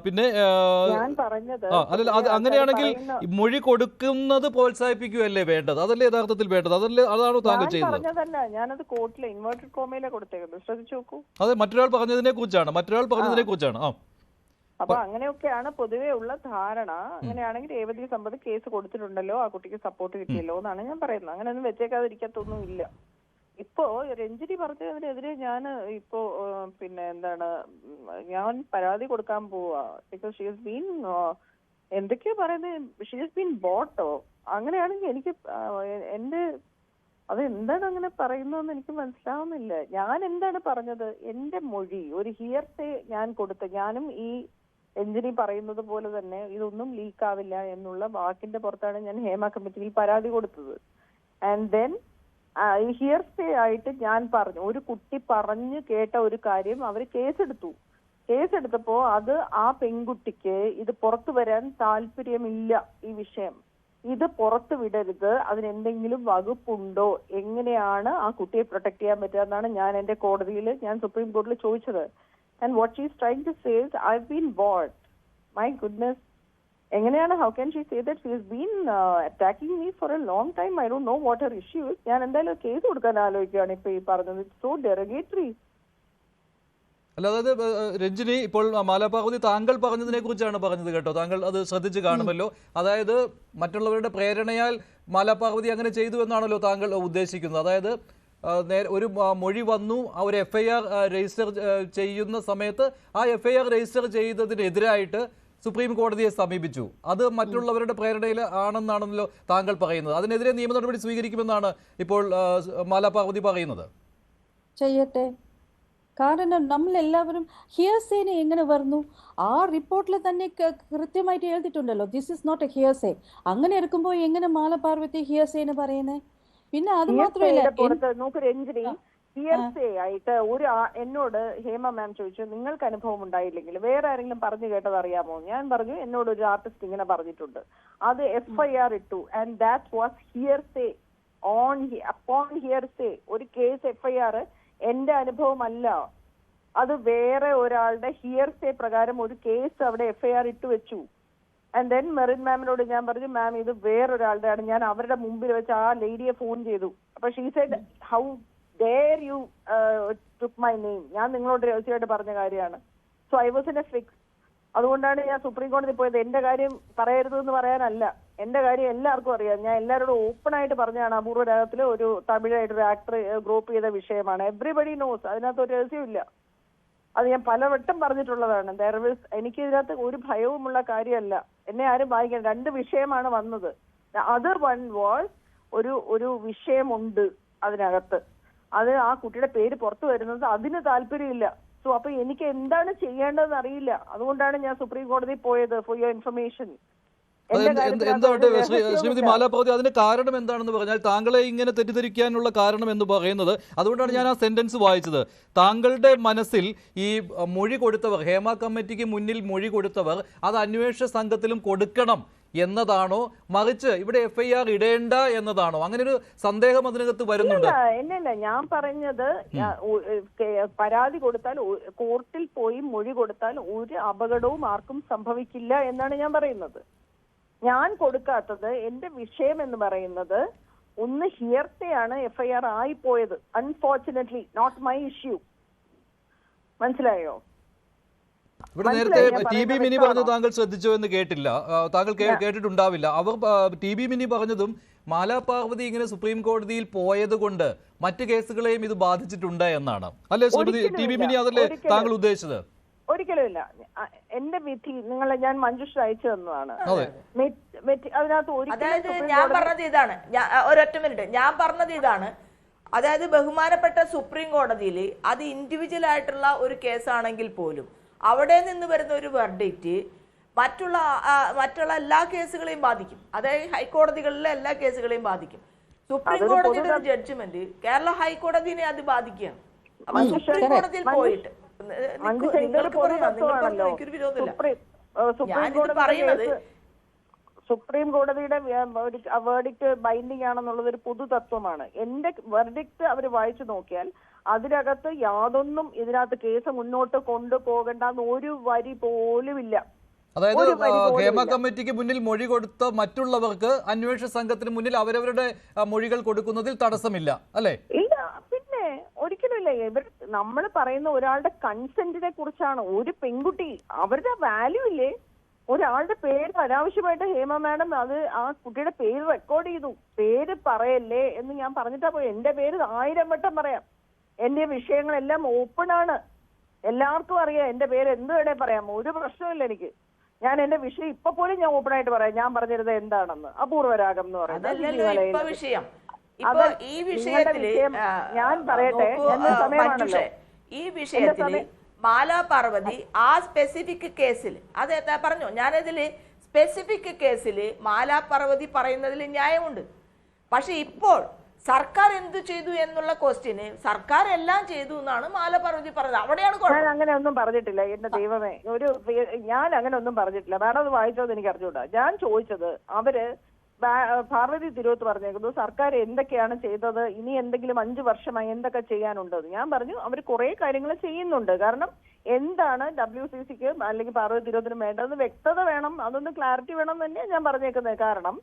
പിന്നെ അല്ല, അങ്ങനെയാണെങ്കിൽ മൊഴി കൊടുക്കുന്നത് പ്രോത്സാഹിപ്പിക്കുകയല്ലേ വേണ്ടത്? അതല്ലേ യഥാർത്ഥത്തിൽ വേണ്ടത്? അതാണോ താങ്കൾ ചെയ്യുന്നത്? അതെ, മറ്റൊരാൾ പറഞ്ഞതിനെ കുറിച്ചാണ്. അപ്പൊ അങ്ങനെയൊക്കെയാണ് പൊതുവെ ഉള്ള ധാരണ. അങ്ങനെയാണെങ്കിൽ രേവതി സമ്പത്ത് കേസ് കൊടുത്തിട്ടുണ്ടല്ലോ, ആ കുട്ടിക്ക് സപ്പോർട്ട് കിട്ടിയല്ലോ എന്നാണ് ഞാൻ പറയുന്നത്. അങ്ങനെയൊന്നും വെച്ചേക്കാതിരിക്കത്തൊന്നും ഇല്ല. ഇപ്പോ രഞ്ജിനി പറഞ്ഞതിനെതിരെ ഞാൻ ഇപ്പോ ഞാൻ പരാതി കൊടുക്കാൻ പോവാ. ബിക്കോസ് ഷീ ഹസ് ബീൻ എന്തൊക്കെയോ പറയുന്നത്, ഷീ ഹസ് ബീൻ ബോട്ടോ. അങ്ങനെയാണെങ്കിൽ എനിക്ക് അത് എന്താണ് അങ്ങനെ പറയുന്നതെന്ന് എനിക്ക് മനസ്സിലാവുന്നില്ല. ഞാൻ എന്താണ് പറഞ്ഞത്? എന്റെ മൊഴി ഒരു ഹിയർസേ ഞാൻ ഞാനും ഈ രഞ്ജിനി പറയുന്നത് പോലെ തന്നെ ഇതൊന്നും ലീക്ക് ആവില്ല എന്നുള്ള വാക്കിന്റെ പുറത്താണ് ഞാൻ ഹേമ കമ്മിറ്റിയിൽ പരാതി കൊടുത്തത്. ആൻഡ് ദെൻ ഹിയർസേ ആയിട്ട് ഞാൻ പറഞ്ഞു, ഒരു കുട്ടി പറഞ്ഞു കേട്ട ഒരു കാര്യം അവർ കേസെടുത്തപ്പോ അത് ആ പെൺകുട്ടിക്ക് ഇത് പുറത്തു വരാൻ താല്പര്യമില്ല. ഈ വിഷയം ഇത് പുറത്തു വിടരുത്, അതിനെന്തെങ്കിലും വകുപ്പുണ്ടോ, എങ്ങനെയാണ് ആ കുട്ടിയെ പ്രൊട്ടക്ട് ചെയ്യാൻ പറ്റുക എന്നാണ് ഞാൻ സുപ്രീം കോടതിയിൽ ചോദിച്ചത്. And what she's trying to say is, I've been bought. My goodness, എങ്ങനെയാണ്, how can she say that she is been attacking me for a long time? I don't know what her issue is. ഞാൻ എന്തായാലും case കൊടുക്കാൻ ആലോചിക്കുകയാണ് ഇപ്പൊ ഈ പറഞ്ഞത്. It's so derogatory. അല്ല, അതായത് രഞ്ജിനി, ഇപ്പോൾ മാലാപാർവതി താങ്കൾ പറഞ്ഞതിനെ കുറിച്ചാണ് പറഞ്ഞത് കേട്ടോ. താങ്കൾ അത് ശ്രദ്ധിച്ച് കാണുമല്ലോ. അതായത് മറ്റുള്ളവരുടെ പ്രേരണയാൽ മാലാപാർവതി അങ്ങനെ ചെയ്തു എന്നാണല്ലോ താങ്കൾ ഉദ്ദേശിക്കുന്നത്. അതായത് ഒരു മൊഴി വന്നു, ഒരു FIR രജിസ്റ്റർ ചെയ്യുന്ന സമയത്ത് ആ FIR രജിസ്റ്റർ ചെയ്തതിനെതിരായിട്ട് സുപ്രീം കോടതിയെ സമീപിച്ചു. അത് മറ്റുള്ളവരുടെ പ്രേരണയിൽ ആണെന്നാണല്ലോ താങ്കൾ പറയുന്നത്. അതിനെതിരെ നിയമ നടപടി സ്വീകരിക്കുമെന്നാണ് ഇപ്പോൾ മാലാപാർവതി പറയുന്നത്. ചെയ്യട്ടെ. കാരണം നമ്മളെല്ലാവരും ഹിയർസേനെ എങ്ങനെ വരുന്നു? ആ റിപ്പോർട്ടിൽ തന്നെ കൃത്യമായിട്ട് എഴുതിയിട്ടുണ്ടല്ലോ, this is not a hearsay. അങ്ങനെ എടുക്കുമ്പോൾ എങ്ങനെ മാലാപാർവതി ഹിയർസേന്ന് പറയുന്നത്? പിന്നെ അത് മാത്രമല്ല, നോക്ക് രഞ്ജിനി, ഹിയർസേ ആയിട്ട് എന്നോട് ഹേമ മാം ചോദിച്ചു, നിങ്ങൾക്ക് അനുഭവം ഉണ്ടായില്ലെങ്കിൽ വേറെ ആരെങ്കിലും പറഞ്ഞു കേട്ടത് അറിയാമോ? ഞാൻ പറഞ്ഞു, എന്നോട് ഒരു ആർട്ടിസ്റ്റ് ഇങ്ങനെ പറഞ്ഞിട്ടുണ്ട്, അത് FIR ഇട്ടു, ആൻഡ് ദാറ്റ് വാസ് ഹിയർസേ അപ്പോൺ ഹിയർസേ. ഒരു കേസ് FIR എന്റെ അനുഭവമല്ല, അത് വേറെ ഒരാളുടെ ഹിയർസേ പ്രകാരം ഒരു കേസ് അവിടെ FIR ഇട്ട് വെച്ചു. ആൻഡ് ദെൻ മെറിൻ മാമിനോട് ഞാൻ പറഞ്ഞു, മാം ഇത് വേറൊരാളുടെ ആണ്, ഞാൻ അവരുടെ മുമ്പിൽ വെച്ച് ആ ലേഡിയെ ഫോൺ ചെയ്തു. അപ്പൊ she said, how dare you took my name. ഞാൻ നിങ്ങളോട് രഹസ്യമായിട്ട് പറഞ്ഞ കാര്യമാണ്. So I was in A fix. അതുകൊണ്ടാണ് ഞാൻ സുപ്രീം കോടതി പോയത്. എന്റെ കാര്യം പറയരുതെന്ന് പറയാനല്ല, എന്റെ കാര്യം എല്ലാവർക്കും അറിയാം. ഞാൻ എല്ലാവരോടും ഓപ്പൺ ആയിട്ട് പറഞ്ഞാണ്. അപൂർവ രാഗത്തില് ഒരു തമിഴായിട്ടൊരു ആക്ടർ ഗ്രൂപ്പ് ചെയ്ത വിഷയമാണ്. എവ്രിബഡി നോസ്, അതിനകത്ത് ഒരു രഹസ്യമില്ല. അത് ഞാൻ പലവട്ടം പറഞ്ഞിട്ടുള്ളതാണ്. എനിക്ക് ഇതിനകത്ത് ഒരു ഭയവുമുള്ള കാര്യമല്ല. എന്നെ ആരും വായിക്കണം. 2 വിഷയമാണ് വന്നത്. അതർ വൺ വാസ് ഒരു വിഷയമുണ്ട് അതിനകത്ത്. അത് ആ കുട്ടിയുടെ പേര് പുറത്തു വരുന്നത് അതിന് താല്പര്യമില്ല. സോ അപ്പൊ എനിക്ക് എന്താണ് ചെയ്യേണ്ടതെന്ന് അറിയില്ല. അതുകൊണ്ടാണ് ഞാൻ സുപ്രീം കോടതിയിൽ പോയത്. For your information. എന്താവട്ടെ Shrimati Maala Parvathi, അതിന്റെ കാരണം എന്താണെന്ന് പറഞ്ഞാൽ, താങ്കളെ ഇങ്ങനെ തെറ്റിദ്ധരിക്കാനുള്ള കാരണം എന്ന് പറയുന്നത്, അതുകൊണ്ടാണ് ഞാൻ ആ സെന്റൻസ് വായിച്ചത്. താങ്കളുടെ മനസ്സിൽ ഈ മൊഴി കൊടുത്തവർ, ഹേമ കമ്മിറ്റിക്ക് മുന്നിൽ മൊഴി കൊടുത്തവർ അത് അന്വേഷണ സംഘത്തിലും കൊടുക്കണം എന്നതാണോ, മറിച്ച് ഇവിടെ FIR ഇടേണ്ട എന്നതാണോ? അങ്ങനെ ഒരു സന്ദേഹം അതിനകത്ത് വരുന്നുണ്ട്. ഇല്ല, ഞാൻ പറഞ്ഞത് പരാതി കൊടുത്താൽ, കോർട്ടിൽ പോയി മൊഴി കൊടുത്താൽ ഒരു അപകടവും ആർക്കും സംഭവിക്കില്ല എന്നാണ് ഞാൻ പറയുന്നത്. ഞാൻ കൊടുക്കാത്തത്, എന്റെ വിഷയം എന്ന് പറയുന്നത് ഒന്ന് ഹിയർസേ ആണ് FIR ആയിപ്പോയത്. Unfortunately not my issue. മനസ്സിലായോ? ഇവിടെ നേരത്തെ TB മിനി പറഞ്ഞത് താങ്കൾ ശ്രദ്ധിച്ചോ എന്ന് കേട്ടില്ല. താങ്കൾ കേട്ടിട്ടുണ്ടാവില്ല. അവർ TB മിനി പറഞ്ഞതും മാലാപാർവതി ഇങ്ങനെ സുപ്രീം കോടതിയിൽ പോയത് കൊണ്ട് മറ്റു കേസുകളെയും ഇത് ബാധിച്ചിട്ടുണ്ട് എന്നാണ്. അല്ലേ ശ്രീമതി TB മിനി? അതല്ലേ താങ്കൾ ഉദ്ദേശിച്ചത്? ഒരിക്കലുമില്ല. എന്റെ വിധി ഞാൻ മഞ്ജുഷ അയച്ചു തന്നതാണ്. അതായത് ഞാൻ പറഞ്ഞത് ഇതാണ്, ഒരൊറ്റ മിനിറ്റ്, ഞാൻ പറഞ്ഞത് ഇതാണ്. അതായത് ബഹുമാനപ്പെട്ട സുപ്രീം കോടതിയിൽ അത് ഇൻഡിവിജ്വൽ ആയിട്ടുള്ള ഒരു കേസാണെങ്കിൽ പോലും അവിടെ നിന്ന് വരുന്ന ഒരു വെർഡിക്റ്റ് മറ്റുള്ള എല്ലാ കേസുകളെയും ബാധിക്കും. അതായത് ഹൈക്കോടതികളിലെ എല്ലാ കേസുകളെയും ബാധിക്കും. സുപ്രീം കോടതിയുടെ ഒരു ജഡ്ജ്മെന്റ് കേരള ഹൈക്കോടതിനെ അത് ബാധിക്കുകയാണ്. അപ്പൊ സുപ്രീം കോടതിയിൽ പോയിട്ട് സുപ്രീം കോടതിയുടെ വേർഡിക്റ്റ് ബൈൻഡിങ് ആണെന്നുള്ളത് ഒരു പൊതു തത്വമാണ്. എന്റെ വെർഡിക്റ്റ് അവർ വായിച്ചു നോക്കിയാൽ അതിനകത്ത് യാതൊന്നും ഇതിനകത്ത് കേസ് മുന്നോട്ട് കൊണ്ടുപോകണ്ടെന്ന് ഒരു വരി പോലും ഇല്ല. അതായത് ഹേമ കമ്മിറ്റിക്ക് മുന്നിൽ മൊഴി കൊടുത്ത മറ്റുള്ളവർക്ക് അന്വേഷണ സംഘത്തിന് മുന്നിൽ അവരവരുടെ മൊഴികൾ കൊടുക്കുന്നതിൽ തടസ്സമില്ല, അല്ലേ? ഇല്ല, പിന്നെ ഒരിക്കലുമില്ല. നമ്മൾ പറയുന്ന ഒരാളുടെ കൺസെന്റിനെ കുറിച്ചാണ്. ഒരു പെൺകുട്ടി, അവരുടെ വാല്യൂ ഇല്ലേ? ഒരാളുടെ പേര് അനാവശ്യമായിട്ട് ഹേമ മാഡം അത് ആ കുട്ടിയുടെ പേര് റെക്കോർഡ് ചെയ്തു. പേര് പറയല്ലേ എന്ന് ഞാൻ പറഞ്ഞിട്ടാ പോയി. എന്റെ പേര് 1000 വട്ടം പറയാം. എന്റെ വിഷയങ്ങളെല്ലാം ഓപ്പൺ ആണ്, എല്ലാവർക്കും അറിയാം. എന്റെ പേര് എന്ത് വേണേ പറയാം, ഒരു പ്രശ്നമില്ല എനിക്ക്. ഞാൻ എന്റെ വിഷയം ഇപ്പൊ പോലും ഞാൻ ഓപ്പൺ ആയിട്ട് പറയാം. ഞാൻ പറഞ്ഞിരുന്നത് എന്താണെന്ന്. അപൂർവരാഗം എന്ന് പറയുന്നത് ഈ വിഷയത്തില് ഞാൻ പറയട്ടെ, സമയമാണല്ലോ. ഈ വിഷയത്തില് മാലാപാർവതി ആ സ്പെസിഫിക് കേസിൽ അത് പറഞ്ഞു. ഞാനതില് സ്പെസിഫിക് കേസിൽ മാലാപാർവതി പറയുന്നതിൽ ന്യായമുണ്ട്. പക്ഷെ ഇപ്പോൾ സർക്കാർ എന്ത് ചെയ്തു എന്നുള്ള ക്വസ്റ്റ്യന് സർക്കാർ എല്ലാം ചെയ്തു എന്നാണ് മാലാപാർവതി പറഞ്ഞത്. അവിടെയാണ് ഞാൻ അങ്ങനെ ഒന്നും പറഞ്ഞിട്ടില്ല. എന്റെ ദൈവമേ, ഞാൻ അങ്ങനെ ഒന്നും പറഞ്ഞിട്ടില്ല. മാഡം അത് വായിച്ചോന്ന് എനിക്ക് അറിഞ്ഞൂടാ. ഞാൻ ചോദിച്ചത് അവര് പാർവതി തിരുവോത്ത് പറഞ്ഞേക്കുന്നു സർക്കാർ എന്തൊക്കെയാണ് ചെയ്തത്, ഇനി എന്തെങ്കിലും 5 വർഷമായി എന്തൊക്കെ ചെയ്യാനുണ്ടെന്ന്. ഞാൻ പറഞ്ഞു അവർ കുറെ കാര്യങ്ങൾ ചെയ്യുന്നുണ്ട്. കാരണം എന്താണ് WCCക്ക് അല്ലെങ്കിൽ പാർവതി തിരുവോത്തിനും വേണ്ടതെന്ന് വ്യക്തത വേണം, അതൊന്ന് ക്ലാരിറ്റി വേണം എന്ന് തന്നെയാണ് ഞാൻ പറഞ്ഞേക്കുന്നത്. കാരണം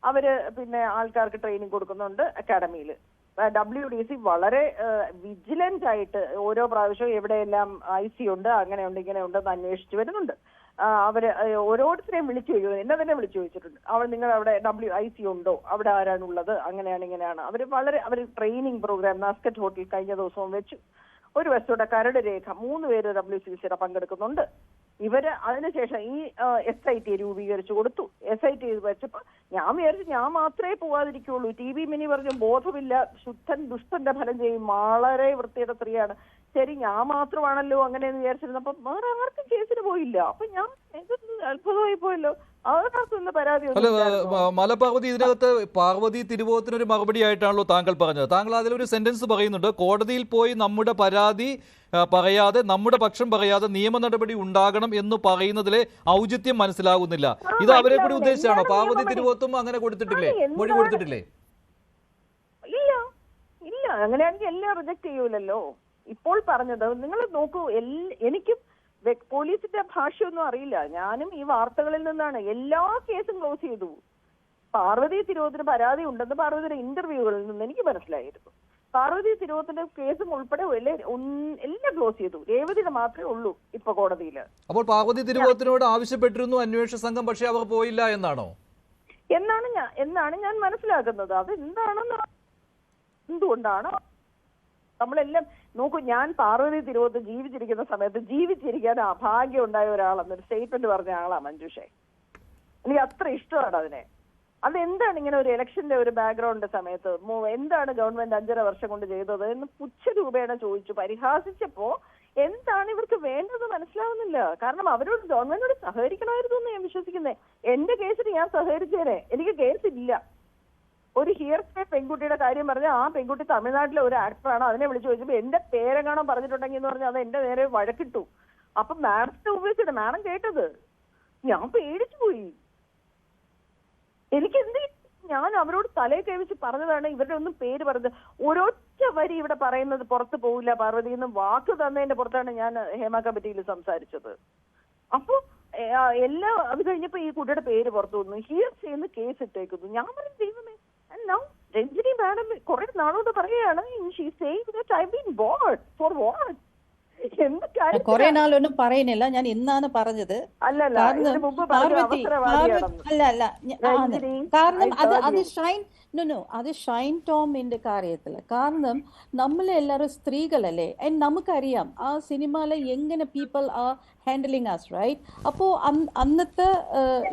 അവര് പിന്നെ ആൾക്കാർക്ക് ട്രെയിനിങ് കൊടുക്കുന്നുണ്ട് അക്കാഡമിയിൽ. WDC വളരെ വിജിലന്റ് ആയിട്ട് ഓരോ പ്രാവശ്യവും എവിടെയെല്ലാം IC ഉണ്ട്, അങ്ങനെയുണ്ട് ഇങ്ങനെയുണ്ടെന്ന് അന്വേഷിച്ചു വരുന്നുണ്ട്. അവര് ഓരോരുത്തരെയും വിളിച്ചു ചോദിക്കും, എന്നെ തന്നെ വിളിച്ചു ചോദിച്ചിട്ടുണ്ട്. നിങ്ങൾ അവിടെ IC ഉണ്ടോ, അവിടെ ആരാണുള്ളത്, അങ്ങനെയാണ് ഇങ്ങനെയാണ്. അവർ ട്രെയിനിങ് പ്രോഗ്രാം നാസ്കറ്റ് ഹോട്ടൽ കഴിഞ്ഞ ദിവസവും വെച്ചു. ഒരു വശത്തോടെ കരട് രേഖ 3 പേര് WCCയുടെ പങ്കെടുക്കുന്നുണ്ട്. ഇവര് അതിനുശേഷം ഈ SIT രൂപീകരിച്ചു കൊടുത്തു. SIT വെച്ചപ്പോ ഞാൻ വിചാരിച്ചു ഞാൻ മാത്രമേ പോവാതിരിക്കുള്ളൂ. TV മിനി പറഞ്ഞു ബോധമില്ല, ശുദ്ധൻ ദുഷ്ടന്റെ ഫലം ചെയ്യും, വളരെ വൃത്തിയുടെ സ്ത്രീയാണ്. ശരി, ഞാൻ മാത്രമാണല്ലോ അങ്ങനെയെന്ന് വിചാരിച്ചിരുന്നപ്പോ വേറെ ആർക്കും കേസിന് പോയില്ല. അപ്പൊ ഞാൻ അത്ഭുതമായി പോയല്ലോ. അവർക്കൊന്നും പരാതി മലപാർവതി, ഇതിനകത്ത് പാർവതി തിരുവോത്തിനൊരു മറുപടി ആയിട്ടാണല്ലോ താങ്കൾ പറഞ്ഞത്. താങ്കൾ അതിലൊരു സെന്റൻസ് പറയുന്നുണ്ട്, കോടതിയിൽ പോയി നമ്മുടെ പരാതി പറയാതെ, നമ്മുടെ പക്ഷം പറയാതെ നിയമ നടപടി ഉണ്ടാകണം എന്ന് പറയുന്നതിലെ ഔചിത്യം മനസ്സിലാകുന്നില്ല. ഇത് അവരെ കൂടി ഉദ്ദേശിച്ചാണോ? പാർവതി തിരുവോത്തും അങ്ങനെ കൊടുത്തിട്ടില്ലേ, മൊഴി കൊടുത്തിട്ടില്ലേ? ഇല്ല ഇല്ല, അങ്ങനെയാണെങ്കിൽ എല്ലാം റിജക്ട് ചെയ്യൂലല്ലോ. ഇപ്പോൾ പറഞ്ഞത് നിങ്ങൾ നോക്കൂ, എനിക്കും പോലീസിന്റെ ഭാഷയൊന്നും അറിയില്ല. ഞാനും ഈ വാർത്തകളിൽ നിന്നാണ് എല്ലാ കേസും ക്ലോസ് ചെയ്തു. പാർവതി തിരുവോത്തിന് പരാതി ഉണ്ടെന്ന് പാർവതിയുടെ ഇന്റർവ്യൂകളിൽ നിന്ന് എനിക്ക് മനസ്സിലായിരുന്നു. പാർവതി തിരുവോത്തിന്റെ കേസും ഉൾപ്പെടെ എല്ലാം ക്ലോസ് ചെയ്തു. രേവതിയുടെ മാത്രമേ ഉള്ളൂ ഇപ്പൊ കോടതിയിൽ. അപ്പോൾ പാർവതി തിരുവോത്തിനോട് ആവശ്യപ്പെട്ടിരുന്നു അന്വേഷണ സംഘം, പക്ഷെ അവർ പോയില്ല എന്നാണോ? എന്നാണ് ഞാൻ മനസ്സിലാക്കുന്നത്. അത് എന്തുകൊണ്ടാണ് നമ്മളെല്ലാം നോക്കൂ. ഞാൻ പാർവതി തിരുവോത്ത് ജീവിച്ചിരിക്കുന്ന സമയത്ത് ജീവിച്ചിരിക്കാൻ ഭാഗ്യം ഉണ്ടായ ഒരാളെന്നൊരു സ്റ്റേറ്റ്മെന്റ് പറഞ്ഞ ആളാണ് മഞ്ജുഷേ. എനിക്ക് അത്ര ഇഷ്ടമാണ് അതിനെ. അതെന്താണ് ഇങ്ങനെ ഒരു ഇലക്ഷന്റെ ഒരു ബാക്ക്ഗ്രൗണ്ട് സമയത്ത് എന്താണ് ഗവൺമെന്റ് 5.5 വർഷം കൊണ്ട് ചെയ്തത് എന്ന് പുച്ഛരൂപേണ ചോദിച്ചു, പരിഹാസിച്ചപ്പോ എന്താണ് ഇവർക്ക് വേണ്ടത് മനസ്സിലാവുന്നില്ല. കാരണം അവരോട് ഗവൺമെന്റിനോട് സഹകരിക്കണമായിരുന്നു എന്ന് ഞാൻ വിശ്വസിക്കുന്നത്. എന്റെ കേസിന് ഞാൻ സഹകരിച്ചേനെ, എനിക്ക് കേസില്ല. ഒരു ഹിയർസ്റ്റേ പെൺകുട്ടിയുടെ കാര്യം പറഞ്ഞാൽ ആ പെൺകുട്ടി തമിഴ്നാട്ടിലെ ഒരു ആക്ടറാണ്, അതിനെ വിളിച്ചു ചോദിച്ചപ്പോ എന്റെ പേരെങ്ങാണോ പറഞ്ഞിട്ടുണ്ടെങ്കിൽ എന്ന് പറഞ്ഞാൽ അത് എന്റെ നേരെ വഴക്കിട്ടു. അപ്പൊ മാഡത്തെ ഉപയോഗിച്ചിട്ട് മാഡം കേട്ടത് ഞാൻ പേടിച്ചു പോയി. എനിക്ക് ഞാൻ അവരോട് തലയെ കൈവച്ച് പറഞ്ഞതാണ്, ഇവരുടെ ഒന്നും പേര് പറഞ്ഞത് ഒരൊറ്റ വരി ഇവിടെ പറയുന്നത് പുറത്ത് പോവില്ല പാർവതി എന്ന് വാക്ക് തന്നതിന്റെ പുറത്താണ് ഞാൻ ഹേമ കമ്മിറ്റിയിൽ സംസാരിച്ചത്. അപ്പൊ എല്ലാം അത് കഴിഞ്ഞപ്പോ ഈ കുട്ടിയുടെ പേര് പുറത്തു വന്നു, ഹിയർസ്റ്റേ ചെയ്യുന്ന കേസ് ഇട്ടേക്കുന്നു. ഞാൻ പറഞ്ഞു ദൈവമേ. രഞ്ജിനി മാഡം കുറെ നാളോട് പറയുകയാണ്, കുറെ നാളൊന്നും പറയുന്നില്ല, ഞാൻ ഇന്നാണ് പറഞ്ഞത്. കാരണം അത് ഷൈൻ ടോമിന്റെ കാര്യത്തില്. കാരണം നമ്മളെല്ലാരും സ്ത്രീകളല്ലേ, നമുക്കറിയാം ആ സിനിമയിലെ എങ്ങനെ people are handling us, right? അപ്പോ അന്നത്തെ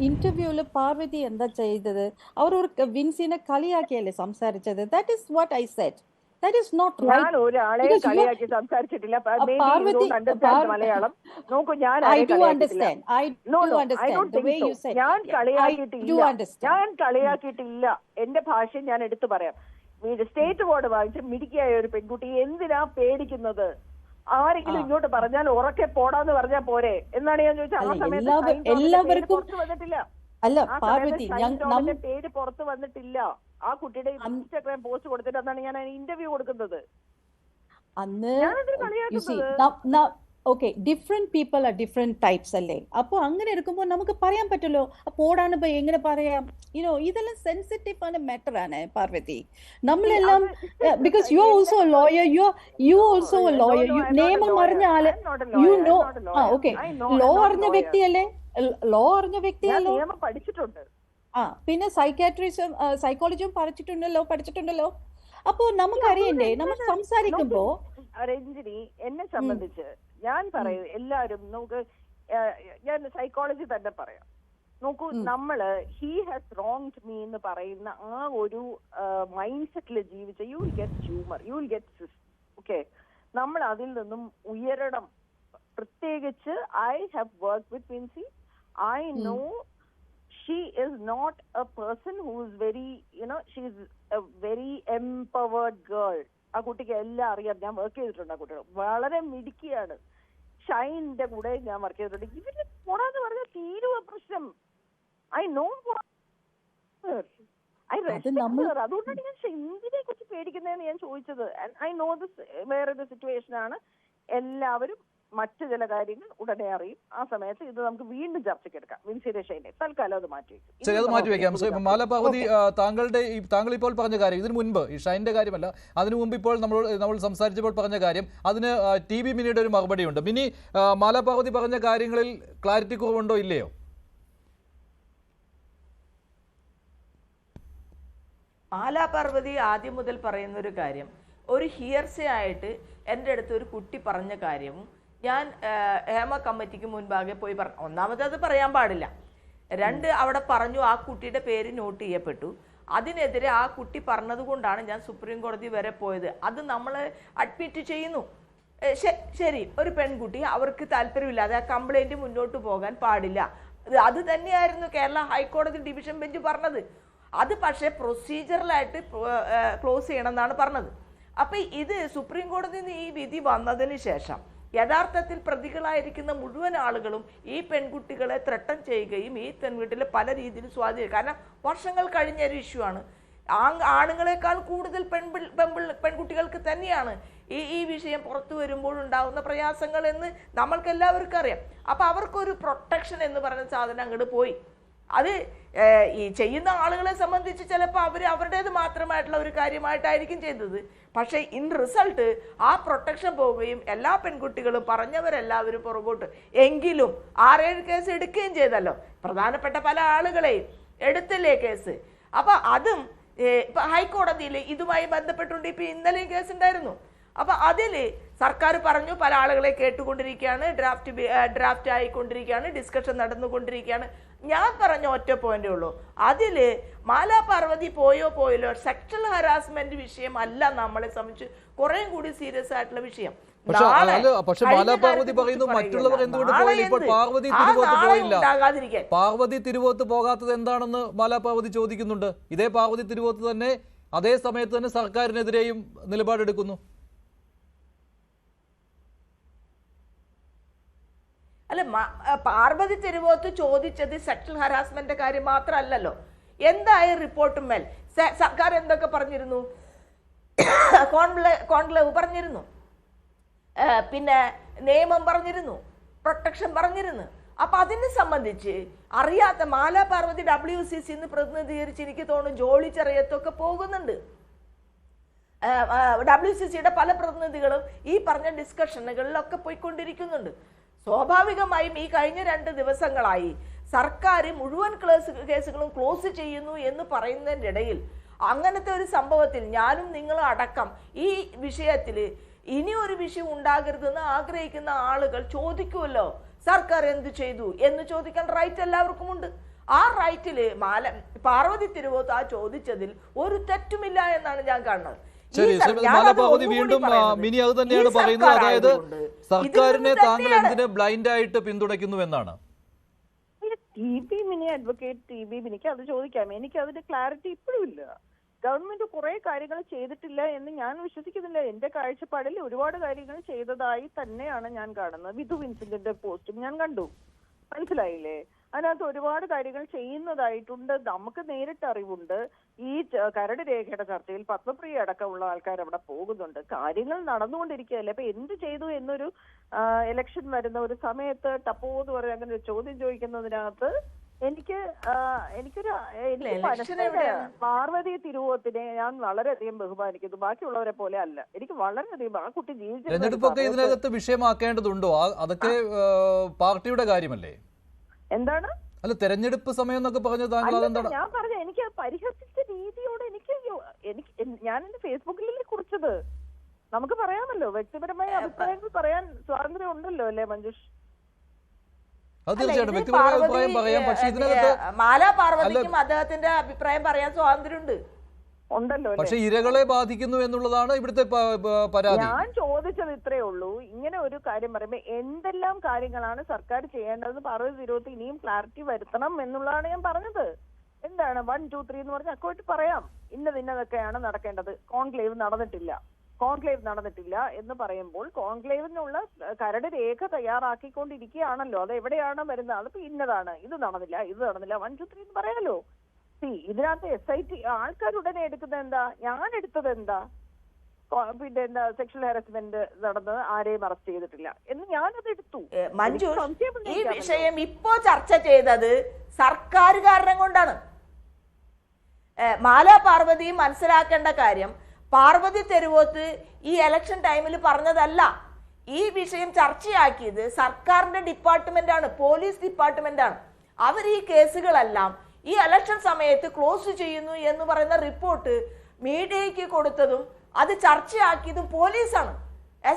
ഇന്റർവ്യൂല് പാർവതി എന്താ ചെയ്തത്? അവർ ഒരു വിൻസിനെ കളിയാക്കിയല്ലേ സംസാരിച്ചത്. That is what I said. That is not right. ഞാൻ ഒരാളെ കളിയാക്കി സംസാരിച്ചിട്ടില്ല. മലയാളം നോക്കൂ, ഞാൻ കളിയാക്കിയിട്ടില്ല. എന്റെ ഭാഷ ഞാൻ എടുത്തു പറയാം. സ്റ്റേറ്റ് ബോർഡ് വാങ്ങിച്ച് മിടുക്കിയായ ഒരു പെൺകുട്ടി എന്തിനാ പേടിക്കുന്നത്? ആരെങ്കിലും ഇങ്ങോട്ട് പറഞ്ഞാൽ ഉറക്കെ പോടാന്ന് പറഞ്ഞാൽ പോരെ എന്നാണ് ഞാൻ ചോദിച്ചത്. ആ സമയത്ത് എല്ലാവർക്കും വന്നിട്ടില്ല. അല്ല പാർവതി, പേര് പുറത്തു വന്നിട്ടില്ല. ആ കുട്ടിയുടെ ഇൻസ്റ്റാഗ്രാം പോസ്റ്റ് കൊടുത്തിട്ട് അതാണ് ഞാൻ ഇന്റർവ്യൂ കൊടുക്കുന്നത്. അന്ന് okay, different people are different types അല്ലേ? അപ്പൊ അങ്ങനെ എടുക്കുമ്പോൾ നമുക്ക് പറയാൻ പറ്റുമല്ലോ. പോടാണ് എങ്ങനെ പറയാം? ഇതെല്ലാം സെൻസിറ്റീവ് ആണ്, മാറ്റർ ആണ് പാർവതി. നമ്മളെല്ലാം because you also lawyer, you also lawyer, നിയമം അറിഞ്ഞ ആള്, യു നോ. ഓക്കെ, ലോ അറിഞ്ഞ വ്യക്തിയല്ലേ? ലോ അറിഞ്ഞ വ്യക്തിയല്ലോ, പഠിച്ചിട്ടുണ്ട്. പിന്നെ സൈക്കോളജിയും പഠിച്ചിട്ടുണ്ടല്ലോ. അപ്പൊ നമുക്കറിയണ്ടേ നമ്മൾ സംസാരിക്കുമ്പോ. രഞ്ജിനി, എന്നെ സംബന്ധിച്ച് ഞാൻ പറയും, എല്ലാരും നമുക്ക്, ഞാൻ സൈക്കോളജി തന്നെ പറയാം. നോക്കൂ, നമ്മള് ഹി ഹാസ് റോങ്ഡ് മീ എന്ന് പറയുന്ന ആ ഒരു മൈൻഡ് സെറ്റിൽ ജീവിച്ച you will get humour, you will get okay. നമ്മൾ അതിൽ നിന്നും ഉയരണം. പ്രത്യേകിച്ച് I have work with Vincy. I know she is not a person who is very, she is a very empowered girl. ആ കുട്ടിക്ക് എല്ലാം അറിയാം. ഞാൻ വർക്ക് ചെയ്തിട്ടുണ്ട് ആ കുട്ടികൾ. വളരെ മിടുക്കിയാണ്. ഷൈനിന്റെ കൂടെ ഞാൻ വർക്ക് ചെയ്തിട്ടുണ്ട്. ഇവര് പോടാന്ന് പറഞ്ഞാൽ തീരുവ പ്രശ്നം. I know അതുകൊണ്ടാണ് ഞാൻ എന്തിനെ കുറിച്ച് പേടിക്കുന്നതെന്ന് ഞാൻ ചോദിച്ചത്. ഐ നോ ദിസ് വേറൊരു സിറ്റുവേഷൻ ആണ്. എല്ലാവരും മറ്റു ചില കാര്യങ്ങൾ ഉടനെ അറിയും. ആ സമയത്ത് ഇത് നമുക്ക് വീണ്ടും ചർച്ചയ്ക്ക് എടുക്കാം. വിൻസി ഷൈനെ തൽക്കാലം അത് ശരി, അത് മാറ്റിവെക്കാം. മാല പാർവതി, താങ്കൾ ഇപ്പോൾ പറഞ്ഞ കാര്യം, ഇതിനു മുൻപ് ഈ ഷൈൻ്റെ കാര്യമല്ല, അതിനു മുമ്പ് ഇപ്പോൾ നമ്മൾ സംസാരിച്ചപ്പോൾ പറഞ്ഞ കാര്യം, അതിന് ടി ബി മിനിയുടെ ഒരു മറുപടിയുണ്ട്. മിനി, മാല പാർവതി പറഞ്ഞ കാര്യങ്ങളിൽ ക്ലാരിറ്റി കുറവുണ്ടോ ഇല്ലയോ? മാലാ പാർവതി ആദ്യം മുതൽ പറയുന്ന ഒരു കാര്യം, ഒരു ഹിയർസേ ആയിട്ട് എൻ്റെ അടുത്ത് ഒരു കുട്ടി പറഞ്ഞ കാര്യവും ഞാൻ ഹേമ കമ്മിറ്റിക്ക് മുൻപാകെ പോയി പറഞ്ഞു. ഒന്നാമത് അത് പറയാൻ പാടില്ല. രണ്ട്, അവിടെ പറഞ്ഞു ആ കുട്ടിയുടെ പേര് നോട്ട് ചെയ്യപ്പെട്ടു. അതിനെതിരെ ആ കുട്ടി പറഞ്ഞതുകൊണ്ടാണ് ഞാൻ സുപ്രീം കോടതി വരെ പോയത്. അത് നമ്മൾ അഡ്മിറ്റ് ചെയ്യുന്നു. ശരി, ഒരു പെൺകുട്ടി അവർക്ക് താല്പര്യമില്ലാതെ ആ കംപ്ലൈൻറ്റ് മുന്നോട്ട് പോകാൻ പാടില്ല. അത് തന്നെയായിരുന്നു കേരള ഹൈക്കോടതി ഡിവിഷൻ ബെഞ്ച് പറഞ്ഞത്. അത് പക്ഷേ പ്രൊസീജിയറലായിട്ട് ക്ലോസ് ചെയ്യണമെന്നാണ് പറഞ്ഞത്. അപ്പം ഇത് സുപ്രീം കോടതിയിൽ നിന്ന് ഈ വിധി വന്നതിന് ശേഷം യഥാർത്ഥത്തിൽ പ്രതികളായിരിക്കുന്ന മുഴുവൻ ആളുകളും ഈ പെൺകുട്ടികളെ ത്രട്ടൻ ചെയ്യുകയും ഈ പെൺകുട്ടികളെ പല രീതിയിൽ സ്വാധീനിക്കും. കാരണം വർഷങ്ങൾ കഴിഞ്ഞൊരു ഇഷ്യൂ ആണ്. ആണുങ്ങളെക്കാൾ കൂടുതൽ പെൺകുട്ടികൾക്ക് തന്നെയാണ് ഈ വിഷയം പുറത്തു വരുമ്പോഴുണ്ടാകുന്ന പ്രയാസങ്ങൾ എന്ന് നമ്മൾക്ക് എല്ലാവർക്കും അറിയാം. അപ്പം അവർക്കൊരു പ്രൊട്ടക്ഷൻ എന്ന് പറയുന്ന സാധനം അങ്ങോട്ട് പോയി. അത് ഈ ചെയ്യുന്ന ആളുകളെ സംബന്ധിച്ച് ചിലപ്പോൾ അവരുടേത് മാത്രമായിട്ടുള്ള ഒരു കാര്യമായിട്ടായിരിക്കും ചെയ്തത്. പക്ഷേ ഇൻ റിസൾട്ട് ആ പ്രൊട്ടക്ഷൻ പോവുകയും എല്ലാ പെൺകുട്ടികളും പറഞ്ഞവരെല്ലാവരും പുറകോട്ട്. എങ്കിലും 6-7 കേസ് എടുക്കുകയും ചെയ്തല്ലോ, പ്രധാനപ്പെട്ട പല ആളുകളെയും എടുത്തില്ലേ കേസ്. അപ്പം അതും ഹൈക്കോടതിയിൽ ഇതുമായി ബന്ധപ്പെട്ടുകൊണ്ട് ഇപ്പം ഇന്നലെയും കേസ് ഉണ്ടായിരുന്നു. അപ്പം അതിൽ സർക്കാർ പറഞ്ഞു പല ആളുകളെ കേട്ടുകൊണ്ടിരിക്കുകയാണ്, ഡ്രാഫ്റ്റ് ആയിക്കൊണ്ടിരിക്കുകയാണ്, ഡിസ്കഷൻ നടന്നുകൊണ്ടിരിക്കുകയാണ്. ഞാൻ പറഞ്ഞ ഒറ്റ പോയിന്റേ ഉള്ളൂ, അതിൽ മാലാ പാർവതി പോയല്ലോ സെക്ഷൽ ഹരാസ്മെന്റ് വിഷയം അല്ല നമ്മളെ സംബന്ധിച്ച് കുറേയും കൂടി സീരിയസ് ആയിട്ടുള്ള വിഷയം. പക്ഷെ മാലാ പാർവതി പറയുന്നു മറ്റുള്ളവർ എന്തുകൊണ്ട് പോയില്ല. ഇപ്പോൾ പാർവതി തിരുവോത്ത് പോയില്ല. പാർവതി തിരുവോത്ത് പോകാത്തത് എന്താണെന്ന് മാലാ പാർവതി ചോദിക്കുന്നുണ്ട്. ഇതേ പാർവതി തിരുവോത്ത് തന്നെ അതേ സമയത്ത് തന്നെ സർക്കാരിനെതിരെയും നിലപാടെടുക്കുന്നു. അല്ല, പാർവതി തിരുവോത്ത് ചോദിച്ചത് സെക്ഷൽ ഹരാസ്മെന്റ് കാര്യം മാത്രമല്ലല്ലോ. എന്തായ റിപ്പോർട്ടുമേൽ സർക്കാർ എന്തൊക്കെ പറഞ്ഞിരുന്നു? കോൺക്ലേവ് പറഞ്ഞിരുന്നു, പിന്നെ നിയമം പറഞ്ഞിരുന്നു, പ്രൊട്ടക്ഷൻ പറഞ്ഞിരുന്നു. അപ്പൊ അതിനെ സംബന്ധിച്ച് അറിയാത്ത മാലാ പാർവതി WCC പ്രതിനിധീകരിച്ച് എനിക്ക് തോന്നുന്നു ജോളി ചെറിയത്തൊക്കെ പോകുന്നുണ്ട്. WCCയുടെ പല പ്രതിനിധികളും ഈ പറഞ്ഞ ഡിസ്കഷനുകളിലൊക്കെ പോയിക്കൊണ്ടിരിക്കുന്നുണ്ട്. സ്വാഭാവികമായും ഈ കഴിഞ്ഞ 2 ദിവസങ്ങളായി സർക്കാർ മുഴുവൻ കേസുകളും ക്ലോസ് ചെയ്യുന്നു എന്ന് പറയുന്നതിൻ്റെ ഇടയിൽ അങ്ങനത്തെ ഒരു സംഭവത്തിൽ ഞാനും നിങ്ങളും അടക്കം ഈ വിഷയത്തിൽ ഇനി ഒരു വിഷയം ഉണ്ടാകരുതെന്ന് ആഗ്രഹിക്കുന്ന ആളുകൾ ചോദിക്കുമല്ലോ, സർക്കാർ എന്ത് ചെയ്തു എന്ന് ചോദിക്കാൻ റൈറ്റ് എല്ലാവർക്കും ഉണ്ട്. ആ റൈറ്റിൽ പാർവതി തിരുവോത്ത് ആ ചോദിച്ചതിൽ ഒരു തെറ്റുമില്ല എന്നാണ് ഞാൻ കാണുന്നത്. ശരി, മാലാ പാർവതി വീണ്ടും മിനി അത് തന്നെയാണ് പറയുന്നത്. അതായത് സർക്കാരിനെ താങ്കൾ എന്തിന് ബ്ലൈൻഡ് ആയിട്ട് പിന്തുണയ്ക്കുന്നു എന്നാണ്. അഡ്വക്കേറ്റ് ടി ബി മിനിക്ക് അത് ചോദിക്കാം. എനിക്ക് അതിന്റെ ക്ലാരിറ്റി ഇപ്പോഴും ഇല്ല. ഗവൺമെന്റ് കുറെ കാര്യങ്ങൾ ചെയ്തിട്ടില്ല എന്ന് ഞാൻ വിശ്വസിക്കുന്നില്ല. എന്റെ കാഴ്ചപ്പാടിൽ ഒരുപാട് കാര്യങ്ങൾ ചെയ്തതായി തന്നെയാണ് ഞാൻ കാണുന്നത്. വിധു വിൻസെന്റിന്റെ പോസ്റ്റും ഞാൻ കണ്ടു, മനസ്സിലായില്ലേ? അതിനകത്ത് ഒരുപാട് കാര്യങ്ങൾ ചെയ്യുന്നതായിട്ടുണ്ട്. നമുക്ക് നേരിട്ട് അറിവുണ്ട്. ഈ കരട് രേഖയുടെ ചർച്ചയിൽ പത്മപ്രിയ അടക്കമുള്ള ആൾക്കാർ അവിടെ പോകുന്നുണ്ട്. കാര്യങ്ങൾ നടന്നുകൊണ്ടിരിക്കുകയല്ലേ. അപ്പൊ എന്ത് ചെയ്തു എന്നൊരു ഇലക്ഷൻ വരുന്ന ഒരു സമയത്ത് ടപ്പോ എന്ന് പറയാൻ അങ്ങനെ ഒരു ചോദ്യം ചോദിക്കുന്നതിനകത്ത് എനിക്കൊരു പാർവതി തിരുവോത്തിനെ ഞാൻ വളരെയധികം ബഹുമാനിക്കുന്നു. ബാക്കിയുള്ളവരെ പോലെ അല്ല. എനിക്ക് വളരെയധികം ആ കുട്ടി തെരഞ്ഞെടുപ്പൊക്കെ ഇതിനകത്ത് വിഷയമാക്കേണ്ടതുണ്ടോ? അതൊക്കെ പാർട്ടിയുടെ കാര്യമല്ലേ? എന്താണ് അല്ല, തെരഞ്ഞെടുപ്പ് സമയം എന്നൊക്കെ പറഞ്ഞത് താങ്കൾ അതെന്താണ്? ഞാൻ പറഞ്ഞ എനിക്ക് പരിഹസിച്ച രീതിയോട് ഞാൻ എന്റെ ഫേസ്ബുക്കിൽ കുറിച്ചത് നമുക്ക് പറയാമല്ലോ. വ്യക്തിപരമായ അഭിപ്രായങ്ങൾ പറയാൻ സ്വാതന്ത്ര്യം ഉണ്ടല്ലോ, അല്ലേ മഞ്ജുഷ്? അത് തീർച്ചയായിട്ടും വ്യക്തിപരമായ അഭിപ്രായം പറയാം. പക്ഷെ ഇതിനകത്ത് മാലാ പാർവതിക്കും അദ്ദേഹത്തിന്റെ അഭിപ്രായം പറയാൻ സ്വാതന്ത്ര്യമുണ്ട് ഉണ്ടല്ലോ. പക്ഷെ ഇരകളെ ബാധിക്കുന്നു എന്നുള്ളതാണ് ഇവിടുത്തെ പരാതി. ഞാൻ ചോദിച്ചത് ഇത്രയേ ഉള്ളൂ. ഇങ്ങനെ ഒരു കാര്യം പറയുമ്പോ എന്തെല്ലാം കാര്യങ്ങളാണ് സർക്കാർ ചെയ്യേണ്ടതെന്ന് പാർവതി തിരുവോത്ത് ഇനിയും ക്ലാരിറ്റി വരുത്തണം എന്നുള്ളതാണ് ഞാൻ പറഞ്ഞത്. എന്താണ് 1, 2, 3 എന്ന് പറഞ്ഞാൽ അക്കോട്ട് പറയാം. ഇന്നതൊക്കെയാണ് നടക്കേണ്ടത്. കോൺക്ലേവ് നടന്നിട്ടില്ല എന്ന് പറയുമ്പോൾ കോൺക്ലേവിനുള്ള കരട് രേഖ തയ്യാറാക്കിക്കൊണ്ടിരിക്കുകയാണല്ലോ. അത് എവിടെയാണ് വരുന്നത്? അതിപ്പോ ഇന്നതാണ്, ഇത് നടന്നില്ല, 1, 2, 3 എന്ന് പറയാലോ. ഇതിനകത്ത് SIT ആൾക്കാർ ഉടനെ എടുക്കുന്നത് എന്താ, ഞാൻ എടുത്തത് എന്താ, പിന്നെ എന്താ സെക്ഷൽ ഹാരസ്മെന്റ് നടന്നത്, ആരെയും അറസ്റ്റ് ചെയ്തിട്ടില്ല എന്ന് ഞാനത് എടുത്തു. മഞ്ജു, ഈ വിഷയം ഇപ്പോ ചർച്ച ചെയ്തത് സർക്കാർ കാരണം കൊണ്ടാണ്. മാല പാർവതി മനസ്സിലാക്കേണ്ട കാര്യം, പാർവതി തെരുവോത്ത് ഈ ഇലക്ഷൻ ടൈമിൽ പറഞ്ഞതല്ല. ഈ വിഷയം ചർച്ചയാക്കിയത് സർക്കാരിന്റെ ഡിപ്പാർട്ട്മെന്റ് ആണ്, പോലീസ് ഡിപ്പാർട്ട്മെന്റ് ആണ്. അവർ ഈ കേസുകളെല്ലാം ഈ ഇലക്ഷൻ സമയത്ത് ക്ലോസ് ചെയ്യുന്നു എന്ന് പറയുന്ന റിപ്പോർട്ട് മീഡിയയ്ക്ക് കൊടുത്തതും അത് ചർച്ചയാക്കിയതും പോലീസാണ്,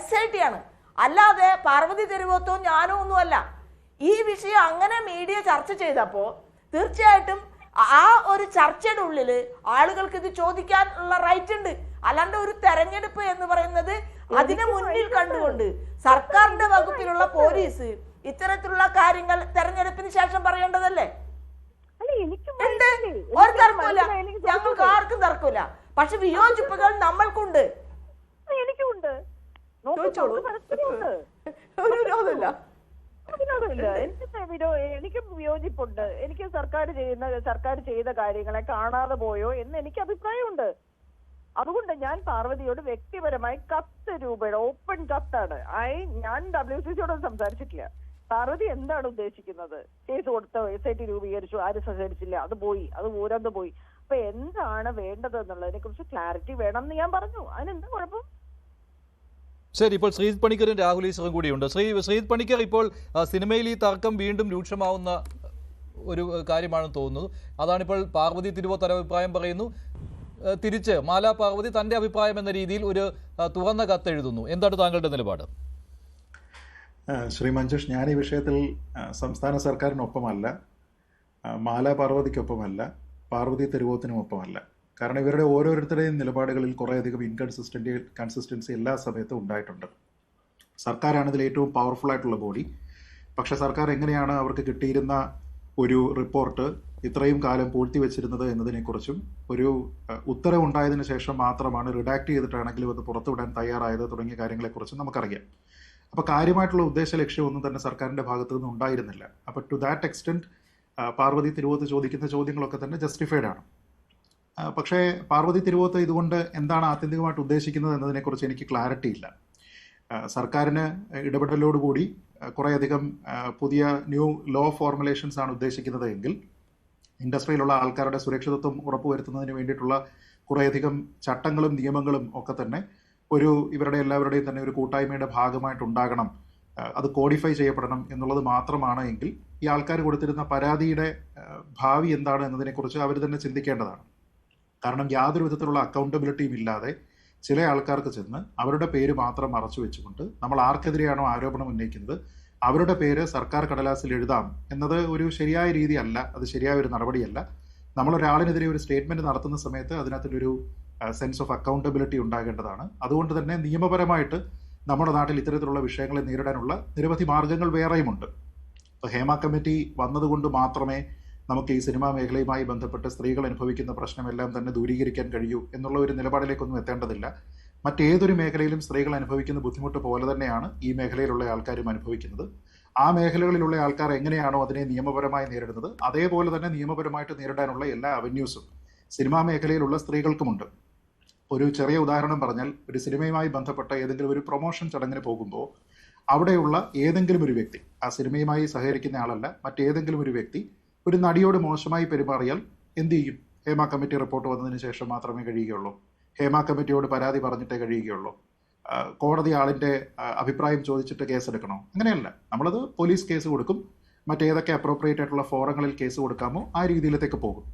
SIT ആണ്. അല്ലാതെ പാർവതി തെരുവോത്തോ ഞാനോ ഒന്നുമല്ല. ഈ വിഷയം അങ്ങനെ മീഡിയ ചർച്ച ചെയ്തപ്പോ തീർച്ചയായിട്ടും ആ ഒരു ചർച്ചയുടെ ഉള്ളിൽ ആളുകൾക്ക് ഇത് ചോദിക്കാനുള്ള റൈറ്റ് ഉണ്ട്. അല്ലാണ്ട് ഒരു തെരഞ്ഞെടുപ്പ് എന്ന് പറയുന്നത് അതിനെ മുന്നിൽ കണ്ടുകൊണ്ട് സർക്കാരിന്റെ വകുപ്പിലുള്ള പോലീസ് ഇത്തരത്തിലുള്ള കാര്യങ്ങൾ തെരഞ്ഞെടുപ്പിന് ശേഷം പറയേണ്ടതല്ലേ? ഒരു തർക്കമില്ല, ഞങ്ങൾക്ക് ആർക്കും തർക്കമില്ല. പക്ഷെ വിയോജിപ്പുകൾ നമ്മൾക്കുണ്ട്. എനിക്കുണ്ട്, ഒരു വിരോധമില്ല. എനിക്ക് വിയോജിപ്പുണ്ട്. എനിക്ക് സർക്കാർ ചെയ്ത കാര്യങ്ങളെ കാണാതെ പോയോ എന്ന് എനിക്ക് അഭിപ്രായമുണ്ട്. അതുകൊണ്ട് ഞാൻ പാർവതിയോട് വ്യക്തിപരമായി 10 രൂപയുടെ ഓപ്പൺ കത്താണ്. ഞാൻ WCCയോടൊന്നും സംസാരിച്ചിട്ടില്ല. പാർവതി എന്താണ് ഉദ്ദേശിക്കുന്നത്? കേസ് കൊടുത്തോ, SIT രൂപീകരിച്ചു, ആരും സഹകരിച്ചില്ല, അത് പോയി, അത് ഊരന്ന് പോയി. അപ്പൊ എന്താണ് വേണ്ടത് എന്നുള്ളതിനെ കുറിച്ച് ക്ലാരിറ്റി വേണം എന്ന് ഞാൻ പറഞ്ഞു. അതിനെന്താ കുഴപ്പം? ശരി, ഇപ്പോൾ ശ്രീജിത് പണിക്കരും രാഹുൽ ഈശ്വറും കൂടിയുണ്ട്. ശ്രീജിത് പണിക്കർ, ഇപ്പോൾ സിനിമയിൽ ഈ തർക്കം വീണ്ടും രൂക്ഷമാവുന്ന ഒരു കാര്യമാണെന്ന് തോന്നുന്നു. അതാണിപ്പോൾ പാർവതി തിരുവോത്ത് അഭിപ്രായം പറയുന്നു, തിരിച്ച് മാലാ പാർവതി തന്റെ അഭിപ്രായം എന്ന രീതിയിൽ ഒരു തുറന്ന കത്ത് എഴുതുന്നു. എന്താണ് താങ്കളുടെ നിലപാട്? ശ്രീ മഞ്ജുഷ്, ഞാൻ ഈ വിഷയത്തിൽ സംസ്ഥാന സർക്കാരിനൊപ്പമല്ല, മാലാ പാർവതിക്കൊപ്പമല്ല, പാർവതി തിരുവോത്തിനുമൊപ്പമല്ല. കാരണം ഇവരുടെ ഓരോരുത്തരുടെയും നിലപാടുകളിൽ കുറേയധികം കൺസിസ്റ്റൻസി എല്ലാ സമയത്തും ഉണ്ടായിട്ടുണ്ട്. സർക്കാരാണ് ഇതിൽ ഏറ്റവും പവർഫുൾ ആയിട്ടുള്ള ബോഡി. പക്ഷെ സർക്കാർ എങ്ങനെയാണ് അവർക്ക് കിട്ടിയിരുന്ന ഒരു റിപ്പോർട്ട് ഇത്രയും കാലം പൂഴ്ത്തി വെച്ചിരുന്നത് എന്നതിനെക്കുറിച്ചും ഒരു ഉത്തരവുണ്ടായതിനു ശേഷം മാത്രമാണ് റിഡാക്ട് ചെയ്തിട്ടാണെങ്കിലും അത് പുറത്തുവിടാൻ തയ്യാറായത് തുടങ്ങിയ കാര്യങ്ങളെക്കുറിച്ചും നമുക്കറിയാം. അപ്പോൾ കാര്യമായിട്ടുള്ള ഉദ്ദേശ ലക്ഷ്യമൊന്നും തന്നെ സർക്കാരിൻ്റെ ഭാഗത്തു നിന്ന് ഉണ്ടായിരുന്നില്ല. അപ്പോൾ to that extent Parvathy Thiruvothu ചോദിക്കുന്ന ചോദ്യങ്ങളൊക്കെ തന്നെ ജസ്റ്റിഫൈഡ് ആണ്. പക്ഷേ പാർവതി തിരുവോത്ത് ഇതുകൊണ്ട് എന്താണ് ആത്യന്തികമായിട്ട് ഉദ്ദേശിക്കുന്നത് എന്നതിനെക്കുറിച്ച് എനിക്ക് ക്ലാരിറ്റി ഇല്ല. സർക്കാരിന് ഇടപെടലോടുകൂടി കുറേയധികം പുതിയ ന്യൂ ലോ ഫോർമുലേഷൻസ് ആണ് ഉദ്ദേശിക്കുന്നത് എങ്കിൽ ഇൻഡസ്ട്രിയിലുള്ള ആൾക്കാരുടെ സുരക്ഷിതത്വം ഉറപ്പുവരുത്തുന്നതിന് വേണ്ടിയിട്ടുള്ള കുറേയധികം ചട്ടങ്ങളും നിയമങ്ങളും ഒക്കെ തന്നെ ഇവരുടെ എല്ലാവരുടെയും തന്നെ ഒരു കൂട്ടായ്മയുടെ ഭാഗമായിട്ടുണ്ടാകണം, അത് കോഡിഫൈ ചെയ്യപ്പെടണം എന്നുള്ളത് മാത്രമാണ് എങ്കിൽ ഈ ആൾക്കാർ കൊടുത്തിരുന്ന പരാതിയുടെ ഭാവി എന്താണ് എന്നതിനെക്കുറിച്ച് അവർ തന്നെ ചിന്തിക്കേണ്ടതാണ്. കാരണം യാതൊരു വിധത്തിലുള്ള അക്കൗണ്ടബിലിറ്റിയും ഇല്ലാതെ ചില ആൾക്കാർക്ക് ചെന്ന് അവരുടെ പേര് മാത്രം മറച്ചു വെച്ചുകൊണ്ട് നമ്മൾ ആർക്കെതിരെയാണോ ആരോപണം ഉന്നയിക്കുന്നത് അവരുടെ പേര് സർക്കാർ കടലാസിൽ എഴുതാം എന്നത് ഒരു ശരിയായ രീതിയല്ല, അത് ശരിയായ ഒരു നടപടിയല്ല. നമ്മളൊരാളിനെതിരെ ഒരു സ്റ്റേറ്റ്മെന്റ് നടത്തുന്ന സമയത്ത് അതിനകത്തൊരു സെൻസ് ഓഫ് അക്കൗണ്ടബിലിറ്റി ഉണ്ടാകേണ്ടതാണ്. അതുകൊണ്ട് തന്നെ നിയമപരമായിട്ട് നമ്മുടെ നാട്ടിൽ ഇത്തരത്തിലുള്ള വിഷയങ്ങളെ നേരിടാനുള്ള നിരവധി മാർഗങ്ങൾ വേറെയുമുണ്ട്. ഇപ്പോൾ ഹേമ കമ്മിറ്റി വന്നതുകൊണ്ട് മാത്രമേ നമുക്ക് ഈ സിനിമാ മേഖലയുമായി ബന്ധപ്പെട്ട് സ്ത്രീകൾ അനുഭവിക്കുന്ന പ്രശ്നമെല്ലാം തന്നെ ദൂരീകരിക്കാൻ കഴിയൂ എന്നുള്ള ഒരു നിലപാടിലേക്കൊന്നും എത്തേണ്ടതില്ല. മറ്റേതൊരു മേഖലയിലും സ്ത്രീകൾ അനുഭവിക്കുന്ന ബുദ്ധിമുട്ട് പോലെ തന്നെയാണ് ഈ മേഖലയിലുള്ള ആൾക്കാരും അനുഭവിക്കുന്നത്. ആ മേഖലകളിലുള്ള ആൾക്കാർ എങ്ങനെയാണോ അതിനെ നിയമപരമായി നേരിടുന്നത് അതേപോലെ തന്നെ നിയമപരമായിട്ട് നേരിടാനുള്ള എല്ലാ അവന്യൂസും സിനിമാ മേഖലയിലുള്ള സ്ത്രീകൾക്കുമുണ്ട്. ഒരു ചെറിയ ഉദാഹരണം പറഞ്ഞാൽ, ഒരു സിനിമയുമായി ബന്ധപ്പെട്ട ഏതെങ്കിലും ഒരു പ്രൊമോഷൻ ചടങ്ങിന് പോകുമ്പോൾ അവിടെയുള്ള ഏതെങ്കിലും ഒരു വ്യക്തി, ആ സിനിമയുമായി സഹകരിക്കുന്ന ആളല്ല മറ്റേതെങ്കിലും ഒരു വ്യക്തി ഒരു നടിയോട് മോശമായി പെരുമാറിയാൽ എന്ത് ചെയ്യും? ഹേമ കമ്മിറ്റി റിപ്പോർട്ട് വന്നതിന് ശേഷം മാത്രമേ കഴിയുകയുള്ളൂ. ഹേമ കമ്മിറ്റിയോട് പരാതി പറഞ്ഞിട്ടേ കഴിയുകയുള്ളൂ. കോടതി ആളിൻ്റെ അഭിപ്രായം ചോദിച്ചിട്ട് കേസെടുക്കണോ? അങ്ങനെയല്ല. നമ്മളത് പോലീസ് കേസ് കൊടുക്കും, മറ്റേതൊക്കെ അപ്രോപ്രിയേറ്റ് ആയിട്ടുള്ള ഫോറങ്ങളിൽ കേസ് കൊടുക്കാമോ ആ രീതിയിലത്തേക്ക് പോകും.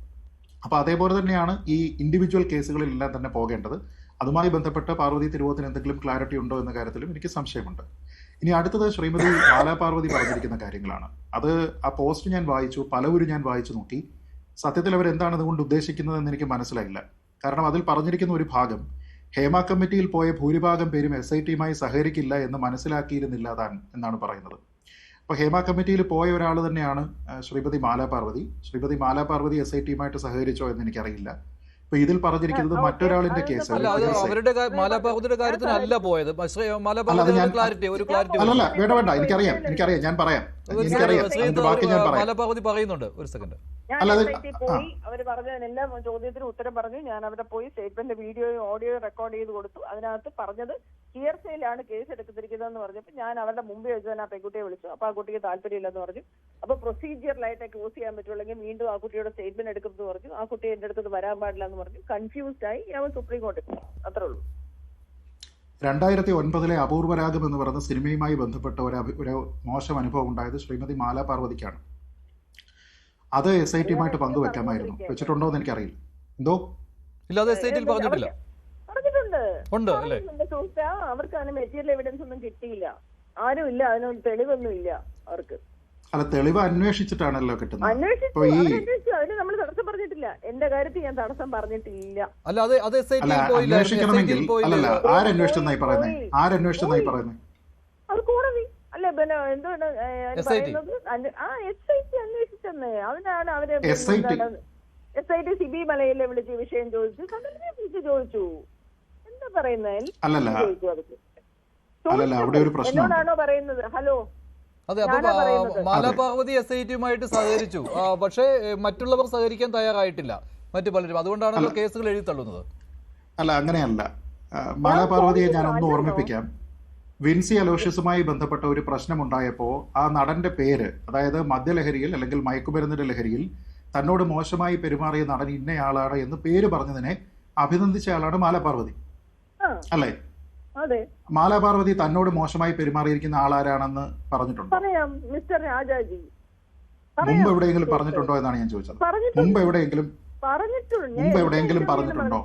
അപ്പോൾ അതേപോലെ തന്നെയാണ് ഈ ഇൻഡിവിജ്വൽ കേസുകളിലെല്ലാം തന്നെ പോകേണ്ടത്. അതുമായി ബന്ധപ്പെട്ട് പാർവതി തിരുവോത്തിന് എന്തെങ്കിലും ക്ലാരിറ്റി ഉണ്ടോ എന്ന കാര്യത്തിലും എനിക്ക് സംശയമുണ്ട്. ഇനി അടുത്തത് ശ്രീമതി മാലാ പാർവതി പറഞ്ഞിരിക്കുന്ന കാര്യങ്ങളാണ്. അത് ആ പോസ്റ്റ് ഞാൻ വായിച്ചു, പലവരും ഞാൻ വായിച്ചു നോക്കി. സത്യത്തിൽ അവരെന്താണ് അതുകൊണ്ട് ഉദ്ദേശിക്കുന്നതെന്ന് എനിക്ക് മനസ്സിലായില്ല. കാരണം അതിൽ പറഞ്ഞിരിക്കുന്ന ഒരു ഭാഗം ഹേമ കമ്മിറ്റിയിൽ പോയ ഭൂരിഭാഗം പേരും SITയുമായി സഹകരിക്കില്ല എന്ന് മനസ്സിലാക്കിയിരുന്നില്ല എന്നാണ് പറയുന്നത്. അപ്പോൾ ഹേമ കമ്മിറ്റിയിൽ പോയ ഒരാൾ തന്നെയാണ് ശ്രീമതി മാലാ പാർവതി. ശ്രീമതി മാലാ പാർവതി SITയുമായിട്ട് സഹകരിച്ചോ എന്ന് എനിക്കറിയില്ല. ഇപ്പൊ ഇതിൽ പറഞ്ഞിരിക്കുന്നത് മറ്റൊരാളിന്റെ കേസ് അവരുടെ മാലാപാർവതിയുടെ കാര്യത്തിനല്ല പോയത്. അല്ലല്ല, വേണ്ട, എനിക്കറിയാം, ഞാൻ പറയാം. മാലാപാർവതി പറയുന്നുണ്ട്. ഒരു സെക്കൻഡ്. ഞാൻ SIT പോയി, അവർ പറഞ്ഞതിനെല്ലാം ചോദ്യത്തിന് ഉത്തരം പറഞ്ഞു. ഞാൻ അവിടെ പോയി സ്റ്റേറ്റ്മെന്റ് വീഡിയോയും ഓഡിയോയും റെക്കോർഡ് ചെയ്ത് കൊടുത്തു. അതിനകത്ത് പറഞ്ഞത് ഹിയർസേയിലാണ് കേസ് എടുത്തിരിക്കുന്നതെന്ന് പറഞ്ഞപ്പോൾ ഞാൻ അവരുടെ മുമ്പ് വെച്ച് തന്നെ ആ പെൺകുട്ടിയെ വിളിച്ചു. അപ്പൊ ആ കുട്ടിക്ക് താല്പര്യമില്ലെന്ന് പറഞ്ഞു. അപ്പൊ പ്രൊസീജിയറിലായിട്ട് ക്ലോസ് ചെയ്യാൻ പറ്റുള്ളെങ്കിൽ വീണ്ടും ആ കുട്ടിയുടെ സ്റ്റേറ്റ്മെന്റ് എടുക്കുമെന്ന് പറഞ്ഞു. ആ കുട്ടി എന്റെ അടുത്ത് വരാൻ പാടില്ല എന്ന് പറഞ്ഞു. കൺഫ്യൂസ്ഡ് ആയി ഞാൻ സുപ്രീം കോടതി. അത്രേ ഉള്ളൂ. 2009 അപൂർവരാഗം എന്ന് പറയുന്ന സിനിമയുമായി ബന്ധപ്പെട്ട ഒരു മോശം അനുഭവം ഉണ്ടായത് ശ്രീമതി മാലാ പാർവതിക്കാണ്. അത് SIT-യുമായിട്ട് പങ്കുവെക്കാമായിരുന്നു. വെച്ചിട്ടുണ്ടോ എന്ന് എനിക്കറിയില്ല. എന്തോ ഇല്ലാതെ SIT-യിൽ പറഞ്ഞിട്ടില്ല. പറഞ്ഞിട്ടുണ്ട്. ഉണ്ട് അല്ലേ? അവർക്ക് അതിന് മെറ്റീരിയൽ എവിഡൻസ് ഒന്നും കിട്ടിയില്ല. ആരും ഇല്ല, അതിനൊന്നും തെളിവൊന്നും ഇല്ല അവർക്ക്. അല്ല, തെളിവ് അന്വേഷിച്ചിട്ടാണല്ലോ കിട്ടുന്നത്. അന്വേഷിച്ചു, അതിന് നമ്മൾ തടസ്സം പറഞ്ഞിട്ടില്ല. എന്റെ കാര്യത്തിൽ ഞാൻ തടസ്സം പറഞ്ഞിട്ടില്ല. അല്ല, അത് അന്വേഷിക്കണമെങ്കിൽ അല്ലല്ല, ആരന്വേഷിച്ചെന്നായി പറയുന്നത്? അത് കോടതി അല്ല, പിന്നെ എന്തുകൊണ്ട് പറയുന്നത്? SIT അന്വേഷിച്ചെന്നേ. അതിനാണ് അവര് SIT സിബി മലയിലെ വിളിച്ച് വിഷയം ചോദിച്ചു, കണ്ടലിനെ വിളിച്ച് ചോദിച്ചു. എന്താ പറയുന്നത്? എന്നോടാണോ പറയുന്നത്? ഹലോ, അതെ. അപ്പൊ മാലാ പാർവതി SIT-യുമായിട്ട് സഹകരിച്ചു, പക്ഷേ മറ്റുള്ളവർ സഹകരിക്കാൻ തയ്യാറായിട്ടില്ല, മറ്റു പലരും. അതുകൊണ്ടാണല്ലോ കേസുകൾ എഴുതി തള്ളുന്നത്. അല്ല, അങ്ങനെയല്ല. മാലാ പാർവതിയെ ഞാൻ ഒന്ന് ഓർമ്മിപ്പിക്കാം. വിൻസി അലോഷ്യസുമായി ബന്ധപ്പെട്ട ഒരു പ്രശ്നമുണ്ടായപ്പോൾ ആ നടന്റെ പേര്, അതായത് മദ്യലഹരിയിൽ അല്ലെങ്കിൽ മയക്കുമരുന്നിന്റെ ലഹരിയിൽ തന്നോട് മോശമായി പെരുമാറിയ നടൻ ഇന്നയാളാണ് എന്ന് പേര് പറഞ്ഞതിനെ അഭിനന്ദിച്ച ആളാണ് മാലാ പാർവതി, അല്ലേ? മാലാ പാർവതി തന്നോട് മോശമായി പെരുമാറിയിരിക്കുന്ന ആളാരാണെന്ന് പറഞ്ഞിട്ടുണ്ടോ? മിസ്റ്റർ രാജാജി മുമ്പ് എവിടെയെങ്കിലും പറഞ്ഞിട്ടുണ്ടോ എന്നാണ് ഞാൻ ചോദിച്ചത്. മുമ്പ് എവിടെയെങ്കിലും പറഞ്ഞിട്ടുണ്ടോ?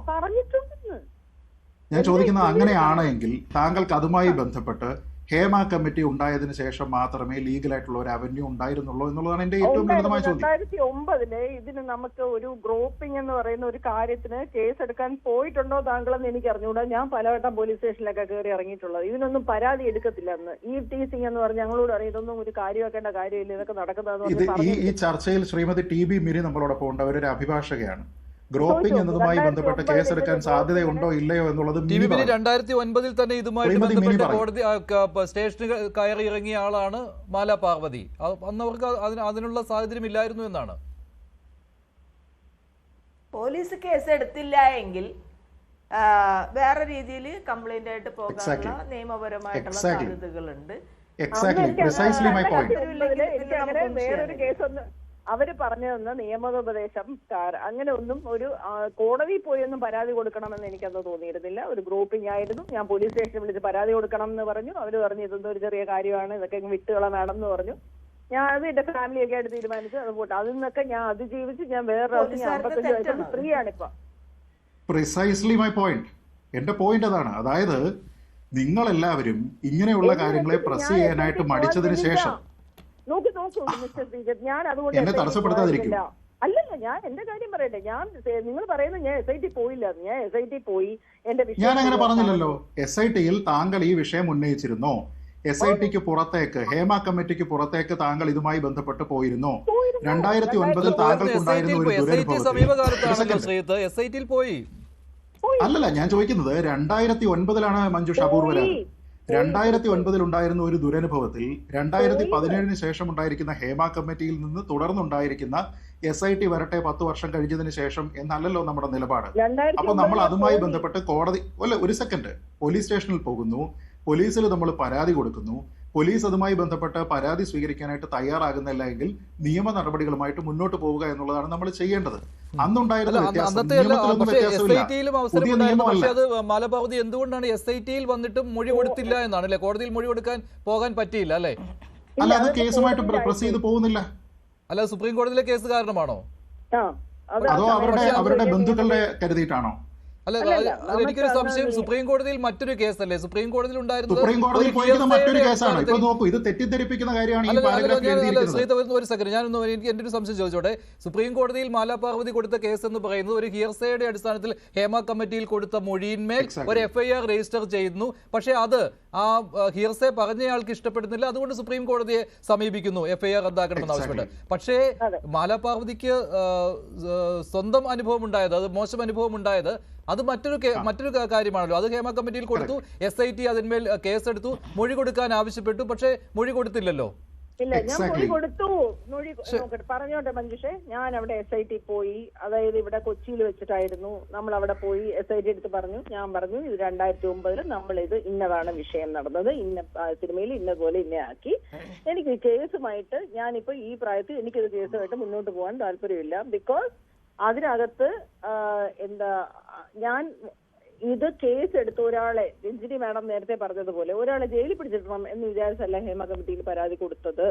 ഞാൻ ചോദിക്കുന്നത് അങ്ങനെയാണെങ്കിൽ താങ്കൾക്ക് അതുമായി ബന്ധപ്പെട്ട് ഹേമ കമ്മിറ്റി ഉണ്ടായതിനു ശേഷം മാത്രമേ ലീഗലായിട്ടുള്ള ഒരു അവന്യൂ ഉണ്ടായിരുന്നുള്ളൂ എന്നുള്ളതാണ് എന്റെ ഏറ്റവും ലളിതമായ ചോദ്യം. 2009 ഇതിന് നമുക്ക് ഒരു ഗ്രോപ്പിംഗ് എന്ന് പറയുന്ന ഒരു കാര്യത്തിന് കേസ് എടുക്കാൻ പോയിട്ടുണ്ടോ താങ്കളെന്ന് എനിക്ക് അറിഞ്ഞുകൂടാ. ഞാൻ പലവട്ടം പോലീസ് സ്റ്റേഷനിലൊക്കെ കയറി ഇറങ്ങിയിട്ടുള്ളത്. ഇതിനൊന്നും പരാതി എടുക്കത്തില്ല എന്ന് ടീസിംഗ് എന്ന് പറഞ്ഞ് ഞങ്ങളോട് അറിയാം. ഇതൊന്നും ഒരു കാര്യമാക്കേണ്ട കാര്യമില്ല, ഇതൊക്കെ നടക്കുന്നതെന്ന്. ഈ ചർച്ചയിൽ ശ്രീമതി TB മിനി നമ്മളോടൊപ്പം ഉണ്ട്. അവരൊരു അഭിഭാഷകയാണ്. ഗ്രോപ്പിംഗ് എന്നതുമായി ബന്ധപ്പെട്ട് കേസെടുക്കാൻ സാധ്യതയുണ്ടോ ഇല്ലയോ എന്നുള്ളത് 2009 തന്നെ ഇതുമായിട്ട് ബന്ധപ്പെട്ട് കോടതി സ്റ്റേഷനിൽ കയറി ഇറങ്ങിയ ആളാണ് മാലാ പാർവതി. അന്ന് അവർക്ക് അതിനുള്ള സാഹചര്യം ഇല്ലായിരുന്നു എന്നാണ്. പോലീസ് കേസ് എടുത്തില്ല എങ്കിൽ വേറെ രീതിയിൽ കംപ്ലൈന്റ് ആയിട്ട് പോകാനുള്ള നിയമപരമായിട്ടുള്ള സാധ്യതകളുണ്ട്. വേറൊരു കേസൊന്ന് അവര് പറഞ്ഞതെന്ന് നിയമോപദേശം അങ്ങനെ ഒന്നും ഒരു കോടതി പോയി ഒന്നും പരാതി കൊടുക്കണമെന്ന് എനിക്കന്ന് തോന്നിയിരുന്നില്ല. ഒരു ഗ്രൂപ്പിംഗ് ആയിരുന്നു. ഞാൻ പോലീസ് സ്റ്റേഷനിൽ വിളിച്ച് പരാതി കൊടുക്കണം എന്ന് പറഞ്ഞു. അവര് പറഞ്ഞു ഇതൊന്നും ഒരു ചെറിയ കാര്യമാണ്, ഇതൊക്കെ വിട്ടുകള മാഡം എന്ന് പറഞ്ഞു. ഞാൻ അത് എന്റെ ഫാമിലിയൊക്കെ ആയിട്ട് തീരുമാനിച്ചു. അതുപോലെ അതിൽ നിന്നൊക്കെ ഞാൻ അതിജീവിച്ച് ഞാൻ വേറെ 55 വയസ്സുള്ള സ്ത്രീയാണിപ്പോ. Precisely my point. എന്റെ പോയിന്റ് അതാണ്. അതായത് നിങ്ങളെല്ലാവരും ഇങ്ങനെയുള്ള കാര്യങ്ങളെ പ്രസ് ചെയ്യാനായിട്ട് മടിച്ചതിന് ശേഷം നോക്കൂ മിസ്റ്റർ ശ്രീജിത്ത്, ഞാൻ അതുകൊണ്ട് അല്ലല്ല, ഞാൻ എന്റെ കാര്യം പറയട്ടെ. ഞാൻ നിങ്ങൾ പറയുന്നത് ഞാൻ SIT പോയില്ല. ഞാൻ SIT പോയി എന്റെ വിഷയം. ഞാൻ അങ്ങനെ പറഞ്ഞില്ലല്ലോ. SIT-യിൽ താങ്കൾ ഈ വിഷയം ഉന്നയിച്ചിരുന്നോ? SIT-ക്ക് പുറത്തേക്ക്, ഹേമ കമ്മിറ്റിക്ക് പുറത്തേക്ക് താങ്കൾ ഇതുമായി ബന്ധപ്പെട്ട് പോയിരുന്നോ? 2009 താങ്കൾക്കുണ്ടായിരുന്ന ഒരു ദുരനുഭവത്തിൽ അല്ലല്ല, ഞാൻ ചോദിക്കുന്നത് 2009 മഞ്ജുഷ അപൂർവരാഗം. 2009 ഉണ്ടായിരുന്ന ഒരു ദുരനുഭവത്തിൽ 2017 ശേഷം ഉണ്ടായിരിക്കുന്ന ഹേമ കമ്മിറ്റിയിൽ നിന്ന് തുടർന്നുണ്ടായിരിക്കുന്ന SIT വരട്ടെ 10 വർഷം കഴിഞ്ഞതിന് ശേഷം എന്നല്ലല്ലോ നമ്മുടെ നിലപാട്. അപ്പൊ നമ്മൾ അതുമായി ബന്ധപ്പെട്ട് കോടതി ഒരു സെക്കൻഡ് പോലീസ് സ്റ്റേഷനിൽ പോകുന്നു, പോലീസിൽ നമ്മൾ പരാതി കൊടുക്കുന്നു, പോലീസ് അതുമായി ബന്ധപ്പെട്ട് പരാതി സ്വീകരിക്കാനായിട്ട് തയ്യാറാകുന്നില്ല എങ്കിൽ നിയമ നടപടികളുമായിട്ട് മുന്നോട്ട് പോവുക എന്നുള്ളതാണ് നമ്മൾ ചെയ്യേണ്ടത്. അന്നുണ്ടായിരുന്ന മാലാ പാർവതി എന്തുകൊണ്ടാണ് SIT-യിൽ വന്നിട്ടും മൊഴി കൊടുത്തില്ല എന്നാണ് അല്ലെ? കോടതിയിൽ മൊഴി കൊടുക്കാൻ പോകാൻ പറ്റിയില്ല അല്ലെ? അല്ല, അത് കേസുമായിട്ട് പ്രസ് ചെയ്ത് പോകുന്നില്ല. അല്ല, സുപ്രീം കോടതിയിലെ കേസ് കാരണമാണോ? അതോ അവരുടെ ബന്ധുക്കളുടെ കരുതിയിട്ടാണോ? അല്ല, എനിക്കൊരു സംശയം. സുപ്രീം കോടതിയിൽ മറ്റൊരു കേസല്ലേ? സുപ്രീം കോടതിയിൽ ഉണ്ടായിരുന്നത് മറ്റൊരു കേസാണ്. ഇപ്പൊ നോക്കൂ, ഇത് തെറ്റിദ്ധരിപ്പിക്കുന്ന കാര്യമാണ്. ഒരു സെക്കൻഡ്, ഞാനൊന്ന് എന്റെ ഒരു സംശയം ചോദിച്ചോട്ടെ. സുപ്രീം കോടതിയിൽ മാലാ പാർവതി കൊടുത്ത കേസ് എന്ന് പറയുന്നത് ഒരു ഹിയർസയുടെ അടിസ്ഥാനത്തിൽ ഹേമ കമ്മിറ്റിയിൽ കൊടുത്ത മൊഴിയിന്മേൽ ഒരു FIR രജിസ്റ്റർ ചെയ്യുന്നു. പക്ഷേ അത് ആ ഹിയർസെ പറഞ്ഞയാൾക്ക് ഇഷ്ടപ്പെടുന്നില്ല. അതുകൊണ്ട് സുപ്രീം കോടതിയെ സമീപിക്കുന്നു FIR റദ്ദാക്കണമെന്ന് ആവശ്യപ്പെട്ട്. പക്ഷേ മാലാ പാർവതിക്ക് സ്വന്തം അനുഭവം ഉണ്ടായത്, അത് മോശം അനുഭവം ഉണ്ടായത്, അത് മറ്റൊരു കാര്യമാണല്ലോ. അത് ഹേമ കമ്മിറ്റിയിൽ കൊടുത്തു, SIT അതിന്മേൽ കേസെടുത്തു, മൊഴി കൊടുക്കാൻ ആവശ്യപ്പെട്ടു, പക്ഷേ മൊഴി കൊടുത്തില്ലല്ലോ. ഇല്ല, ഞാൻ മൊഴി കൊടുത്തു. മൊഴി നോക്കട്ടെ, പറഞ്ഞോട്ടെ മഞ്ജുഷേ. ഞാൻ അവിടെ SIT പോയി, അതായത് ഇവിടെ കൊച്ചിയിൽ വെച്ചിട്ടായിരുന്നു. നമ്മൾ അവിടെ പോയി SIT എടുത്ത് പറഞ്ഞു. ഞാൻ പറഞ്ഞു ഇത് 2009 നമ്മളിത് ഇന്നതാണ് വിഷയം നടന്നത്, ഇന്ന സിനിമയിൽ ഇന്നതുപോലെ ഇന്നയാക്കി. എനിക്ക് കേസുമായിട്ട് ഞാനിപ്പോ ഈ പ്രായത്തിൽ എനിക്കിത് കേസുമായിട്ട് മുന്നോട്ട് പോകാൻ താല്പര്യമില്ല. ബിക്കോസ് അതിനകത്ത് ഞാൻ ഇത് കേസ് എടുത്ത് ഒരാളെ, രഞ്ജിനി മാഡം നേരത്തെ പറഞ്ഞതുപോലെ, ഒരാളെ ജയിലിൽ പിടിച്ചിടണം എന്ന് വിചാരിച്ചല്ല ഹേമ കമ്മിറ്റിയിൽ പരാതി കൊടുത്തത്.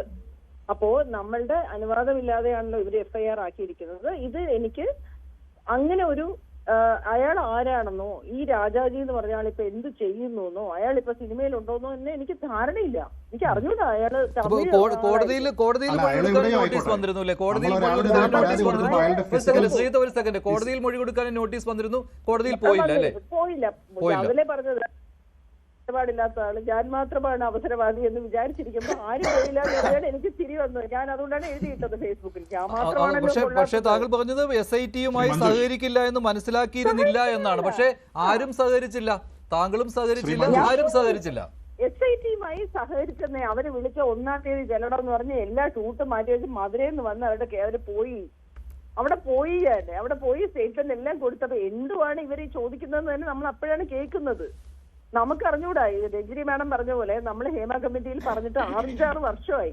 അപ്പോ നമ്മളുടെ അനുവാദമില്ലാതെയാണല്ലോ ഇവര് FIR ആക്കിയിരിക്കുന്നത്. ഇത് എനിക്ക് അങ്ങനെ ഒരു അയാൾ ആരാണെന്നോ ഈ രാജാജി എന്ന് പറഞ്ഞ ആൾ ഇപ്പൊ എന്ത് ചെയ്യുന്നോ, അയാൾ ഇപ്പൊ സിനിമയിലുണ്ടോന്നോ എന്ന് എനിക്ക് ധാരണയില്ല. എനിക്ക് അറിഞ്ഞൂടാ അയാള് കോടതിയിൽ നോട്ടീസ് വന്നിരുന്നു അല്ലേ? കോടതിയിൽ ഒരു സെക്കൻഡ്, കോടതിയിൽ മൊഴി കൊടുക്കാൻ നോട്ടീസ് വന്നിരുന്നു, കോടതിയിൽ പോയില്ല അല്ലേ? പോയില്ല. അതിലെ പറഞ്ഞത് പാടില്ലാത്ത ആള് ഞാൻ മാത്രമാണ് അവസരവാദി എന്ന് വിചാരിച്ചിരിക്കുമ്പോ ആരും പോയില്ല എന്ന് എനിക്ക് തിരി വന്നു. ഞാൻ അതുകൊണ്ടാണ് എഴുതിയിട്ടത് ഫേസ്ബുക്കിൽ. പക്ഷേ താങ്കൾ പറഞ്ഞത് SITയുമായി സഹകരിക്കില്ല എന്ന് മനസ്സിലാക്കിയിരുന്നില്ല എന്നാണ്. പക്ഷേ ആരും സഹകരിച്ചില്ല, താങ്കളും സഹകരിച്ചില്ല, ആരും സഹകരിച്ചില്ല. SITയുമായി സഹകരിച്ചെന്നേ അവര് വിളിച്ച 1-ാം തീയതി ചെല്ലണം എന്ന് പറഞ്ഞ് എല്ലാ ഷൂട്ടും മാറ്റി വെച്ച് മധുരയിൽ നിന്ന് വന്ന് അവര് പോയി. അവിടെ പോയി സ്റ്റേറ്റ്മെന്റ് എല്ലാം കൊടുത്തപ്പോ എന്തുവാണ് ഇവർ ചോദിക്കുന്നതെന്ന് തന്നെ നമ്മൾ അപ്പോഴാണ് കേൾക്കുന്നത്. നമുക്കറിഞ്ഞൂടാ. രഞ്ജിനി മാഡം പറഞ്ഞ പോലെ നമ്മൾ ഹേമ കമ്മിറ്റിയിൽ പറഞ്ഞിട്ട് 5-6 വർഷമായി.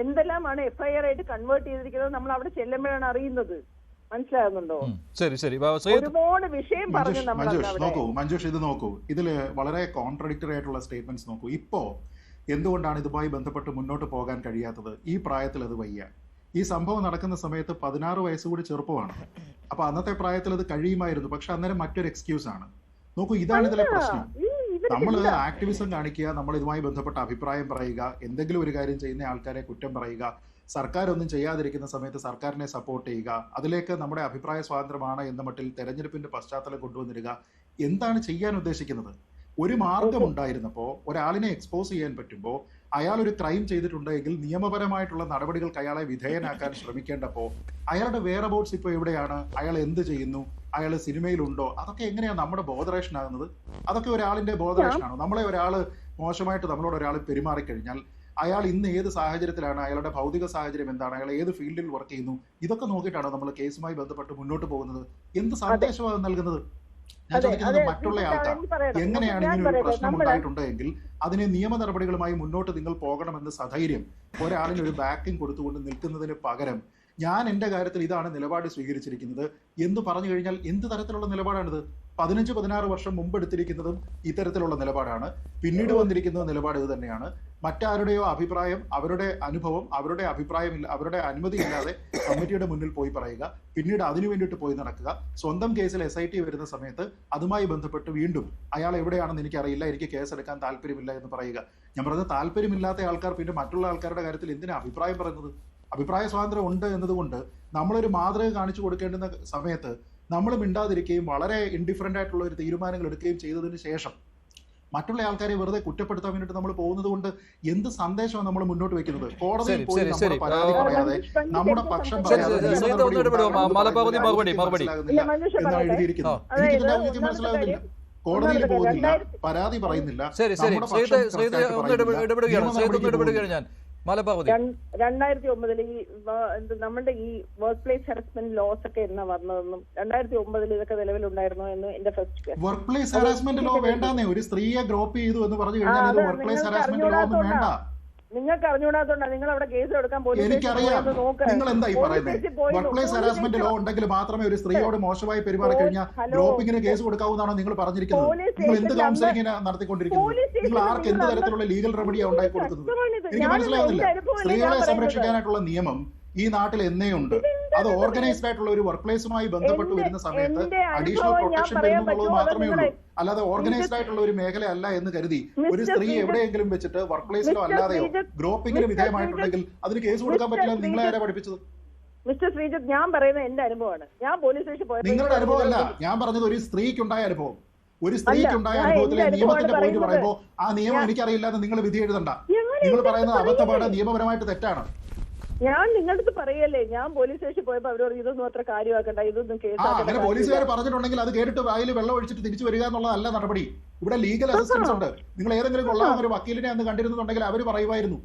എന്തെല്ലാമാണ് FIR ആയിട്ട് കൺവേർട്ട് ചെയ്തിരിക്കുന്നത് നമ്മൾ അവിടെ ചെല്ലുമ്പോഴാണ് അറിയുന്നത്. മനസ്സിലാകുന്നുണ്ടോ? ഒരുപാട് വിഷയം പറഞ്ഞു. മഞ്ജുഷ് ഇത് നോക്കൂ, ഇതില് വളരെ കോൺട്രഡിക്ടറി ആയിട്ടുള്ള സ്റ്റേറ്റ്മെന്റ്സ് നോക്കൂ. ഇപ്പോ എന്തുകൊണ്ടാണ് ഇതുമായി ബന്ധപ്പെട്ട് മുന്നോട്ട് പോകാൻ കഴിയാത്തത്? ഈ പ്രായത്തിൽ അത് വയ്യ. ഈ സംഭവം നടക്കുന്ന സമയത്ത് 16 വയസ്സുകൂടി ചെറുപ്പമാണ്. അപ്പൊ അന്നത്തെ പ്രായത്തിൽ അത് കഴിയുമായിരുന്നു. പക്ഷെ അന്നേരം മറ്റൊരു എക്സ്ക്യൂസ് ആണ്. നോക്കൂ, ഇതാണ് ഇതിലെ പ്രശ്നം. നമ്മൾ ആക്ടിവിസം കാണിക്കുക, നമ്മൾ ഇതുമായി ബന്ധപ്പെട്ട അഭിപ്രായം പറയുക, എന്തെങ്കിലും ഒരു കാര്യം ചെയ്യുന്ന ആൾക്കാരെ കുറ്റം പറയുക, സർക്കാർ ഒന്നും ചെയ്യാതിരിക്കുന്ന സമയത്ത് സർക്കാരിനെ സപ്പോർട്ട് ചെയ്യുക, അതിലേക്ക് നമ്മുടെ അഭിപ്രായ സ്വാതന്ത്ര്യമാണ് എന്ന മട്ടിൽ തെരഞ്ഞെടുപ്പിന്റെ പശ്ചാത്തലം കൊണ്ടുവന്നിരിക. എന്താണ് ചെയ്യാൻ ഉദ്ദേശിക്കുന്നത്? ഒരു മാർഗം ഉണ്ടായിരുന്നപ്പോൾ ഒരാളിനെ എക്സ്പോസ് ചെയ്യാൻ പറ്റുമ്പോൾ അയാൾ ഒരു ക്രൈം ചെയ്തിട്ടുണ്ടെങ്കിൽ നിയമപരമായിട്ടുള്ള നടപടികൾക്ക് അയാളെ വിധേയനാക്കാൻ ശ്രമിക്കേണ്ടപ്പോൾ അയാളുടെ വെയർഅബൌട്ട്സ് ഇപ്പോൾ എവിടെയാണ്, അയാൾ എന്ത് ചെയ്യുന്നു, അയാൾ സിനിമയിലുണ്ടോ, അതൊക്കെ എങ്ങനെയാണ് നമ്മുടെ ബോധറേഷൻ ആകുന്നത്? അതൊക്കെ ഒരാളിന്റെ ബോധറേഷൻ ആണോ? നമ്മളെ ഒരാൾ മോശമായിട്ട് നമ്മളോട് ഒരാൾ പെരുമാറിക്കഴിഞ്ഞാൽ അയാൾ ഇന്ന് ഏത് സാഹചര്യത്തിലാണ്, അയാളുടെ ഭൗതിക സാഹചര്യം എന്താണ്, അയാൾ ഏത് ഫീൽഡിൽ വർക്ക് ചെയ്യുന്നു, ഇതൊക്കെ നോക്കിയിട്ടാണോ നമ്മൾ കേസുമായി ബന്ധപ്പെട്ട് മുന്നോട്ട് പോകുന്നത്? എന്ത് സന്ദേശമാണ് നൽകുന്നത്? ഞാൻ ചോദിക്കുന്നത് മറ്റുള്ള ആൾക്കാർ എങ്ങനെയാണ് ഇങ്ങനെ ഒരു പ്രശ്നം ഉണ്ടായിട്ടുണ്ടെങ്കിൽ അതിനെ നിയമ നടപടികളുമായി മുന്നോട്ട് നിങ്ങൾ പോകണമെന്ന് സധൈര്യം ഒരാളിന് ഒരു ബാക്കിംഗ് കൊടുത്തുകൊണ്ട് നിൽക്കുന്നതിന് പകരം ഞാൻ എന്റെ കാര്യത്തിൽ ഇതാണ് നിലപാട് സ്വീകരിച്ചിരിക്കുന്നത് എന്ന് പറഞ്ഞു കഴിഞ്ഞാൽ എന്ത് തരത്തിലുള്ള നിലപാടാണിത്? 15-16 വർഷം മുമ്പ് എടുത്തിരിക്കുന്നതും ഇത്തരത്തിലുള്ള നിലപാടാണ്, പിന്നീട് വന്നിരിക്കുന്ന നിലപാട് ഇത് തന്നെയാണ്. മറ്റാരുടെയോ അഭിപ്രായം, അവരുടെ അനുഭവം, അവരുടെ അവരുടെ അനുമതി ഇല്ലാതെ കമ്മിറ്റിയുടെ മുന്നിൽ പോയി പറയുക, പിന്നീട് അതിനു വേണ്ടിയിട്ട് പോയി നടക്കുക. സ്വന്തം കേസിൽ SIT വരുന്ന സമയത്ത് അതുമായി ബന്ധപ്പെട്ട് വീണ്ടും അയാൾ എവിടെയാണെന്ന് എനിക്കറിയില്ല, എനിക്ക് കേസെടുക്കാൻ താല്പര്യമില്ല എന്ന് പറയുക. ഞാൻ പറഞ്ഞത് താല്പര്യമില്ലാത്ത ആൾക്കാർ പിന്നെ മറ്റുള്ള ആൾക്കാരുടെ കാര്യത്തിൽ എന്തിനാ അഭിപ്രായം പറയുന്നത്? അഭിപ്രായ സ്വാതന്ത്ര്യം ഉണ്ട് എന്നതുകൊണ്ട് നമ്മളൊരു മാതൃക കാണിച്ചു കൊടുക്കേണ്ടുന്ന സമയത്ത് നമ്മൾ മിണ്ടാതിരിക്കുകയും വളരെ ഇൻഡിഫറൻ്റ് ആയിട്ടുള്ള ഒരു തീരുമാനങ്ങൾ എടുക്കുകയും ചെയ്തതിന് ശേഷം മറ്റുള്ള ആൾക്കാരെ വെറുതെ കുറ്റപ്പെടുത്താൻ വേണ്ടിയിട്ട് നമ്മൾ പോകുന്നത് കൊണ്ട് എന്ത് സന്ദേശമാണ് നമ്മൾ മുന്നോട്ട് വെക്കുന്നത്? കോടതിയിൽ പോയി നമ്മുടെ പരാതി പറയാതെ, നമ്മുടെ പക്ഷം പറയാതെ എന്നാണ് എഴുതിയിരിക്കുന്നത്. എനിക്ക് ഇതിന്റെ ഔചിത്യം മനസ്സിലാകുന്നില്ല. കോടതിയിൽ പോകുന്നില്ല, പരാതി പറയുന്നില്ല, നമ്മുടെ പക്ഷം ഞാൻ 2009 ഈ നമ്മുടെ ഈ വർക്ക് പ്ലേസ് ഹറാസ്മെന്റ് ലോസ് ഒക്കെ എന്നാ വന്നതെന്നും 2009 ഇതൊക്കെ നിലവിലുണ്ടായിരുന്നോ എന്ന് എന്റെ first workplace harassment law വേണ്ടാന്നേ. ഒരു സ്ത്രീയെ ഗ്രോപ്പ് ചെയ്തു എന്ന് പറഞ്ഞു കഴിഞ്ഞാൽ വർക്ക് പ്ലേസ് ഹറാസ്മെന്റ് ലോ ഒന്നും വേണ്ട. നിങ്ങൾക്ക് അറിഞ്ഞൂടാത്തോണ്ടാണ് നിങ്ങൾ അവിടെ കേസ് എടുക്കാൻ പോകുന്നത്. എനിക്കറിയാം. നിങ്ങൾ എന്താ ഈ പറയുന്നത്? വർക്ക് പ്ലേസ് ഹറാസ്മെന്റ് ലോ ഉണ്ടെങ്കിൽ മാത്രമേ ഒരു സ്ത്രീയോട് മോശമായി പെരുമാറി കഴിഞ്ഞാൽ ഗ്രോപ്പിങ്ങിന് കേസ് കൊടുക്കാവുന്നതാണോ നിങ്ങൾ പറഞ്ഞിരിക്കുന്നത്? നിങ്ങൾ എന്ത് കൗൺസിലിംഗ് നടത്തിക്കൊണ്ടിരിക്കുന്നത്? നിങ്ങൾ ആർക്ക് എന്ത് തരത്തിലുള്ള ലീഗൽ റെമഡിയാണ് ഉണ്ടാക്കി കൊടുക്കുന്നത്? എനിക്ക് മനസ്സിലാവുന്നില്ല. സ്ത്രീകളെ സംരക്ഷിക്കാനായിട്ടുള്ള നിയമം ഈ നാട്ടിൽ എന്നേ ഉണ്ട്. അത് ഓർഗനൈസ്ഡ് ആയിട്ടുള്ള ഒരു വർക്ക് പ്ലേസുമായി ബന്ധപ്പെട്ട് വരുന്ന സമയത്ത് അഡീഷണൽ പ്രൊട്ടക്ഷൻ വരുന്നുള്ളത് മാത്രമേ ഉള്ളൂ. അല്ലാതെ ഓർഗനൈസ്ഡ് ആയിട്ടുള്ള ഒരു മേഖല അല്ല എന്ന് കരുതി ഒരു സ്ത്രീ എവിടെയെങ്കിലും വെച്ചിട്ട് വർക്ക് പ്ലേസിലോ അല്ലാതെയോ ഗ്രോപ്പിങ്ങിന് വിധേയമായിട്ടുണ്ടെങ്കിൽ അതിന് കേസ് കൊടുക്കാൻ പറ്റില്ല. നിങ്ങളെ ആരാ പഠിപ്പിച്ചത്? മിസ്റ്റർ ശ്രീജിത്ത്, ഞാൻ പറയുന്നത് എന്റെ അനുഭവമാണ്. ഞാൻ പോലീസ് സ്റ്റേഷനിൽ പോയത് നിങ്ങളുടെ അനുഭവമല്ല, ഞാൻ പറഞ്ഞത് ഒരു സ്ത്രീക്കുണ്ടായ അനുഭവം. ഒരു സ്ത്രീക്കുണ്ടായ അനുഭവത്തിലെ നിയമത്തിന്റെ പോയിന്റ് പറയുമ്പോൾ ആ നിയമം എനിക്കറിയില്ല എന്ന് നിങ്ങൾ വിധി എഴുതണ്ട. നിങ്ങൾ പറയുന്നത് അബദ്ധമാണ്, നിയമപരമായിട്ട് തെറ്റാണ്. ഞാൻ നിങ്ങളുടെ അടുത്ത് പറയല്ലേ, ഞാൻ പോലീസ് സ്റ്റേഷനിൽ പോയപ്പോ അവരോട് ഇതൊന്നും അത്ര കാര്യമാക്കണ്ട, ഇതൊന്നും അങ്ങനെ പോലീസുകാർ പറഞ്ഞിട്ടുണ്ടെങ്കിൽ അത് കേട്ടിട്ട് വായിൽ വെള്ളം ഒഴിച്ചിട്ട് തിരിച്ചു വരിക എന്നുള്ളതല്ല നടപടി. ഇവിടെ ലീഗൽ അസിസ്റ്റൻസ് ഉണ്ട്. നിങ്ങൾ ഏതെങ്കിലും കൊള്ളാവുന്ന ഒരു വക്കീലിനെ അന്ന് കണ്ടിരുന്നുണ്ടെങ്കിൽ അവർ പറയുമായിരുന്നു.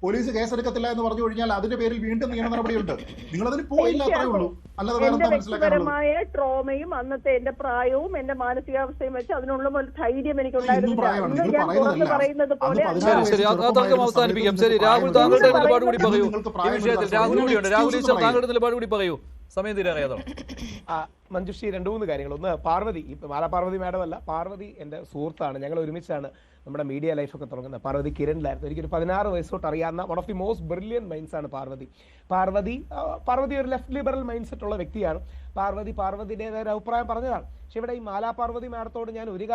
പോലീസ് കേസെടുക്കത്തില്ല എന്ന് പറഞ്ഞു കഴിഞ്ഞാൽ അതിന്റെ പേരിൽ വീണ്ടും നിയമ നടപടിയുണ്ട്. നിങ്ങളതിന് പോയില്ല, അത്രേ ഉള്ളൂ. അല്ലാതെ വേറെ എന്റെ എന്താ മനസ്സിലാക്കാനുള്ളത്? വ്യക്തിപരമായ ട്രോമയും അന്നത്തെ എന്റെ പ്രായവും എന്റെ മാനസികാവസ്ഥയും വെച്ച് അതിനുള്ള ഒരു ധൈര്യം ഇന്നും എനിക്കുണ്ടായിരുന്നില്ല. പ്രായമാണ്. ഇന്ന് നിങ്ങൾ ഞാൻ തുറന്ന് പറയുന്നതല്ല. പറയുന്നത് അന്ന് പോലെ 16 ശരി, ആ തർക്കം അവസാനിപ്പിക്കാം. ശരി, രാഹുൽ താങ്കളുടെ നിലപാട് കൂടി പറയൂ ഈ വിഷയത്തിൽ. രാഹുൽ കൂടിയുണ്ട്. രാഹുൽ ഈശ്വർ താങ്കളുടെ നിലപാട് കൂടി പറയൂ, സമയം തീരെ അറിയാതാണ്. മഞ്ജുശ്രീ, 2-3 കാര്യങ്ങൾ. ഒന്ന്, പാർവതി, മാലാ പാർവതി മാഡം അല്ല, പാർവതി എൻ്റെ സുഹൃത്താണ്. ഞങ്ങൾ ഒരുമിച്ചാണ് നമ്മുടെ മീഡിയ ലൈഫൊക്കെ തുടങ്ങുന്നത്. പാർവതി കിരണിലായിരുന്നു. എനിക്കൊരു 16 വയസ്സോട്ട് അറിയാവുന്ന one of the most brilliant minds ആണ് പാർവതി ഒരു ലെഫ്റ്റ് ലിബറൽ മൈൻഡ് സെറ്റ് ഉള്ള വ്യക്തിയാണ്. പാർവതിയുടേതായ ഒരു അഭിപ്രായം പറഞ്ഞതാണ്. പക്ഷെ ഇവിടെ ഈ മാലാ പാർവതി മാഡത്തോട് ഞാൻ ഒരു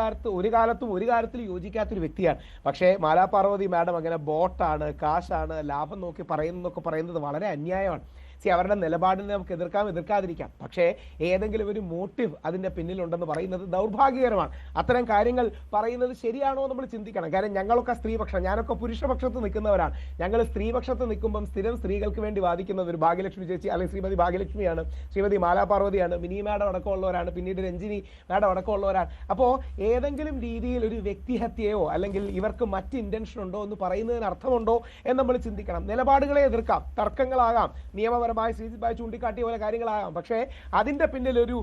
കാര്യത്തിൽ യോജിക്കാത്തൊരു വ്യക്തിയാണ്. പക്ഷേ മാലാ പാർവതി മാഡം അങ്ങനെ ബോട്ടാണ്, കാശാണ്, ലാഭം നോക്കി പറയുന്നത് വളരെ അന്യായമാണ്. അവരുടെ നിലപാടിനെ നമുക്ക് എതിർക്കാതിരിക്കാം. പക്ഷേ ഏതെങ്കിലും ഒരു മോട്ടീവ് അതിൻ്റെ പിന്നിലുണ്ടെന്ന് പറയുന്നത് ദൗർഭാഗ്യകരമാണ്. അത്തരം കാര്യങ്ങൾ പറയുന്നത് ശരിയാണോ നമ്മൾ ചിന്തിക്കണം. കാരണം ഞങ്ങളൊക്കെ സ്ത്രീപക്ഷം, ഞാനൊക്കെ പുരുഷപക്ഷത്ത് നിൽക്കുന്നവരാണ്. ഞങ്ങൾ സ്ത്രീപക്ഷത്ത് നിൽക്കുമ്പം സ്ഥിരം സ്ത്രീകൾക്ക് വേണ്ടി വാദിക്കുന്നത് ഒരു ഭാഗ്യലക്ഷ്മി ചേച്ചി അല്ലെങ്കിൽ ശ്രീമതി ഭാഗ്യലക്ഷ്മിയാണ്, ശ്രീമതി മാലാ പാർവതിയാണ്, മിനി മാഡം അടക്കമുള്ളവരാണ്, പിന്നീട് രഞ്ജിനി മാഡം അടക്കമുള്ളവരാണ്. അപ്പോൾ ഏതെങ്കിലും രീതിയിൽ ഒരു വ്യക്തിഹത്യയോ അല്ലെങ്കിൽ ഇവർക്ക് മറ്റ് ഇൻറ്റൻഷൻ ഉണ്ടോ എന്ന് പറയുന്നതിന് അർത്ഥമുണ്ടോ എന്ന് നമ്മൾ ചിന്തിക്കണം. നിലപാടുകളെ എതിർക്കാം, തർക്കങ്ങളാകാം, നിയമപരമായി ശ്രീജിത്ത് ചൂണ്ടിക്കാട്ടിയ പോലെ കാര്യങ്ങളാകാം. പക്ഷേ അതിൻ്റെ പിന്നിൽ ഒരു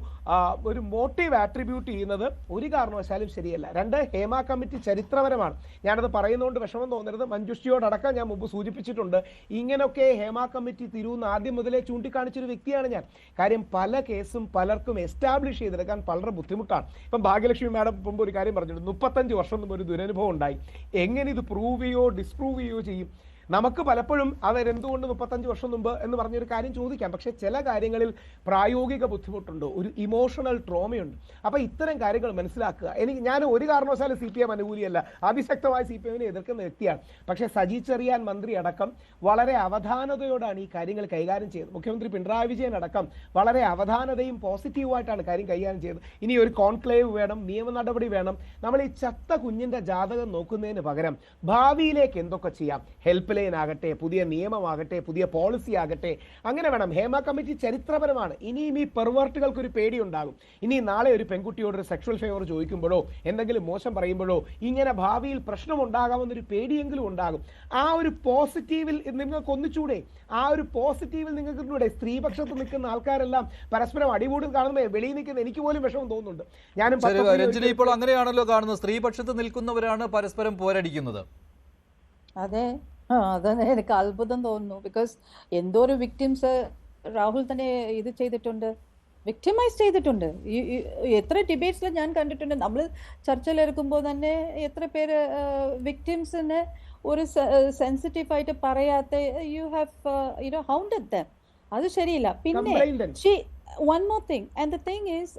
മോട്ടീവ് ആട്രിബ്യൂട്ട് ചെയ്യുന്നത് ഒരു കാരണവശാലും ശരിയല്ല. 2, ഹേമ കമ്മിറ്റി ചരിത്രപരമാണ്. ഞാനത് പറയുന്നതുകൊണ്ട് വിഷമം തോന്നരുത്. മഞ്ജുഷ്ടിയോടക്കം ഞാൻ മുമ്പ് സൂചിപ്പിച്ചിട്ടുണ്ട്, ഇങ്ങനെയൊക്കെ ഹേമ കമ്മിറ്റി തിരൂന്ന് ആദ്യം മുതലേ ചൂണ്ടിക്കാണിച്ചൊരു വ്യക്തിയാണ് ഞാൻ. കാര്യം പല കേസും പലർക്കും എസ്റ്റാബ്ലിഷ് ചെയ്തെടുക്കാൻ വളരെ ബുദ്ധിമുട്ടാണ്. ഇപ്പം ഭാഗ്യലക്ഷ്മി മാഡം മുമ്പ് ഒരു കാര്യം പറഞ്ഞിട്ടുണ്ട്, 35 വർഷം മുമ്പ് ഒരു ദുരനുഭവം ഉണ്ടായി. എങ്ങനെ ഇത് പ്രൂവ് ചെയ്യോ ഡിസ്പ്രൂവ് ചെയ്യോ ചെയ്യും? നമുക്ക് പലപ്പോഴും അവരെന്തുകൊണ്ട് 35 വർഷം മുമ്പ് എന്ന് പറഞ്ഞൊരു കാര്യം ചോദിക്കാം. പക്ഷേ ചില കാര്യങ്ങളിൽ പ്രായോഗിക ബുദ്ധിമുട്ടുണ്ട്, ഒരു ഇമോഷണൽ ട്രോമയുണ്ട്. അപ്പോൾ ഇത്തരം കാര്യങ്ങൾ മനസ്സിലാക്കുക. ഞാൻ ഒരു കാരണവശാലും CPM അനുകൂലിയല്ല, അതിശക്തമായി CPM-നെ എതിർക്കുന്ന വ്യക്തിയാണ്. പക്ഷേ സജി ചെറിയാൻ മന്ത്രി അടക്കം വളരെ അവധാനതയോടാണ് ഈ കാര്യങ്ങൾ കൈകാര്യം ചെയ്തത്. മുഖ്യമന്ത്രി പിണറായി വിജയൻ അടക്കം വളരെ അവധാനതയും പോസിറ്റീവായിട്ടാണ് കാര്യം കൈകാര്യം ചെയ്തത്. ഇനി ഒരു കോൺക്ലേവ് വേണം, നിയമ നടപടി വേണം. നമ്മൾ ഈ ചത്ത കുഞ്ഞിൻ്റെ ജാതകം നോക്കുന്നതിന് പകരം ഭാവിയിലേക്ക് എന്തൊക്കെ ചെയ്യാം, ഹെൽപ്പ് ലൈൻ ആകട്ടെ, പുതിയ നിയമമാകട്ടെ, പുതിയ പോളിസി ആകട്ടെ, അങ്ങനെ വേണം. ഹേമ കമ്മിറ്റി ചരിത്രപരമാണ്. ഇനിയും ഈ പെർവേർട്ടുകൾക്ക് ഒരു പേടിയുണ്ടാകും. ഇനി നാളെ ഒരു പെൺകുട്ടിയോട് ഒരു സെക്ഷൽ ഫേവർ ചോദിക്കുമ്പോഴോ എന്തെങ്കിലും മോശം പറയുമ്പോഴോ ഇങ്ങനെ ഭാവിയിൽ പ്രശ്നം ഉണ്ടാകാമെന്നൊരു പേടിയെങ്കിലും ഉണ്ടാകും. ആ ഒരു പോസിറ്റീവിൽ നിങ്ങൾക്ക് ഒന്നിച്ചൂടെ, നിങ്ങൾക്ക് സ്ത്രീപക്ഷത്ത് നിൽക്കുന്ന ആൾക്കാരെല്ലാം പരസ്പരം അടികൂടി കാണുമ്പോൾ വെളിയിൽ നിൽക്കുന്ന എനിക്ക് പോലും വിഷമം തോന്നുന്നുണ്ട്. രഞ്ജിനി, ഇപ്പോൾ അങ്ങനെയാണല്ലോ കാണുന്നത്, സ്ത്രീപക്ഷത്ത് നിൽക്കുന്നവരാണ് പരസ്പരം പോരടിക്കുന്നത്. അതെ, അതാണ് എനിക്ക് അത്ഭുതം തോന്നുന്നു. ബിക്കോസ് എന്തോ ഒരു വിക്ടിംസ് രാഹുൽ തന്നെ ഇത് ചെയ്തിട്ടുണ്ട്, വിക്ടിമൈസ് ചെയ്തിട്ടുണ്ട്. എത്ര ഡിബേറ്റ്സിൽ ഞാൻ കണ്ടിട്ടുണ്ട്. നമ്മൾ ചർച്ചയിലെടുക്കുമ്പോൾ തന്നെ എത്ര പേര് വിക്ടിംസിന് ഒരു സെൻസിറ്റീവായിട്ട് പറയാത്ത യു ഹാവ് ഹൗണ്ടഡ് ദം. അത് ശരിയില്ല. പിന്നെ one more thing, and the thing is,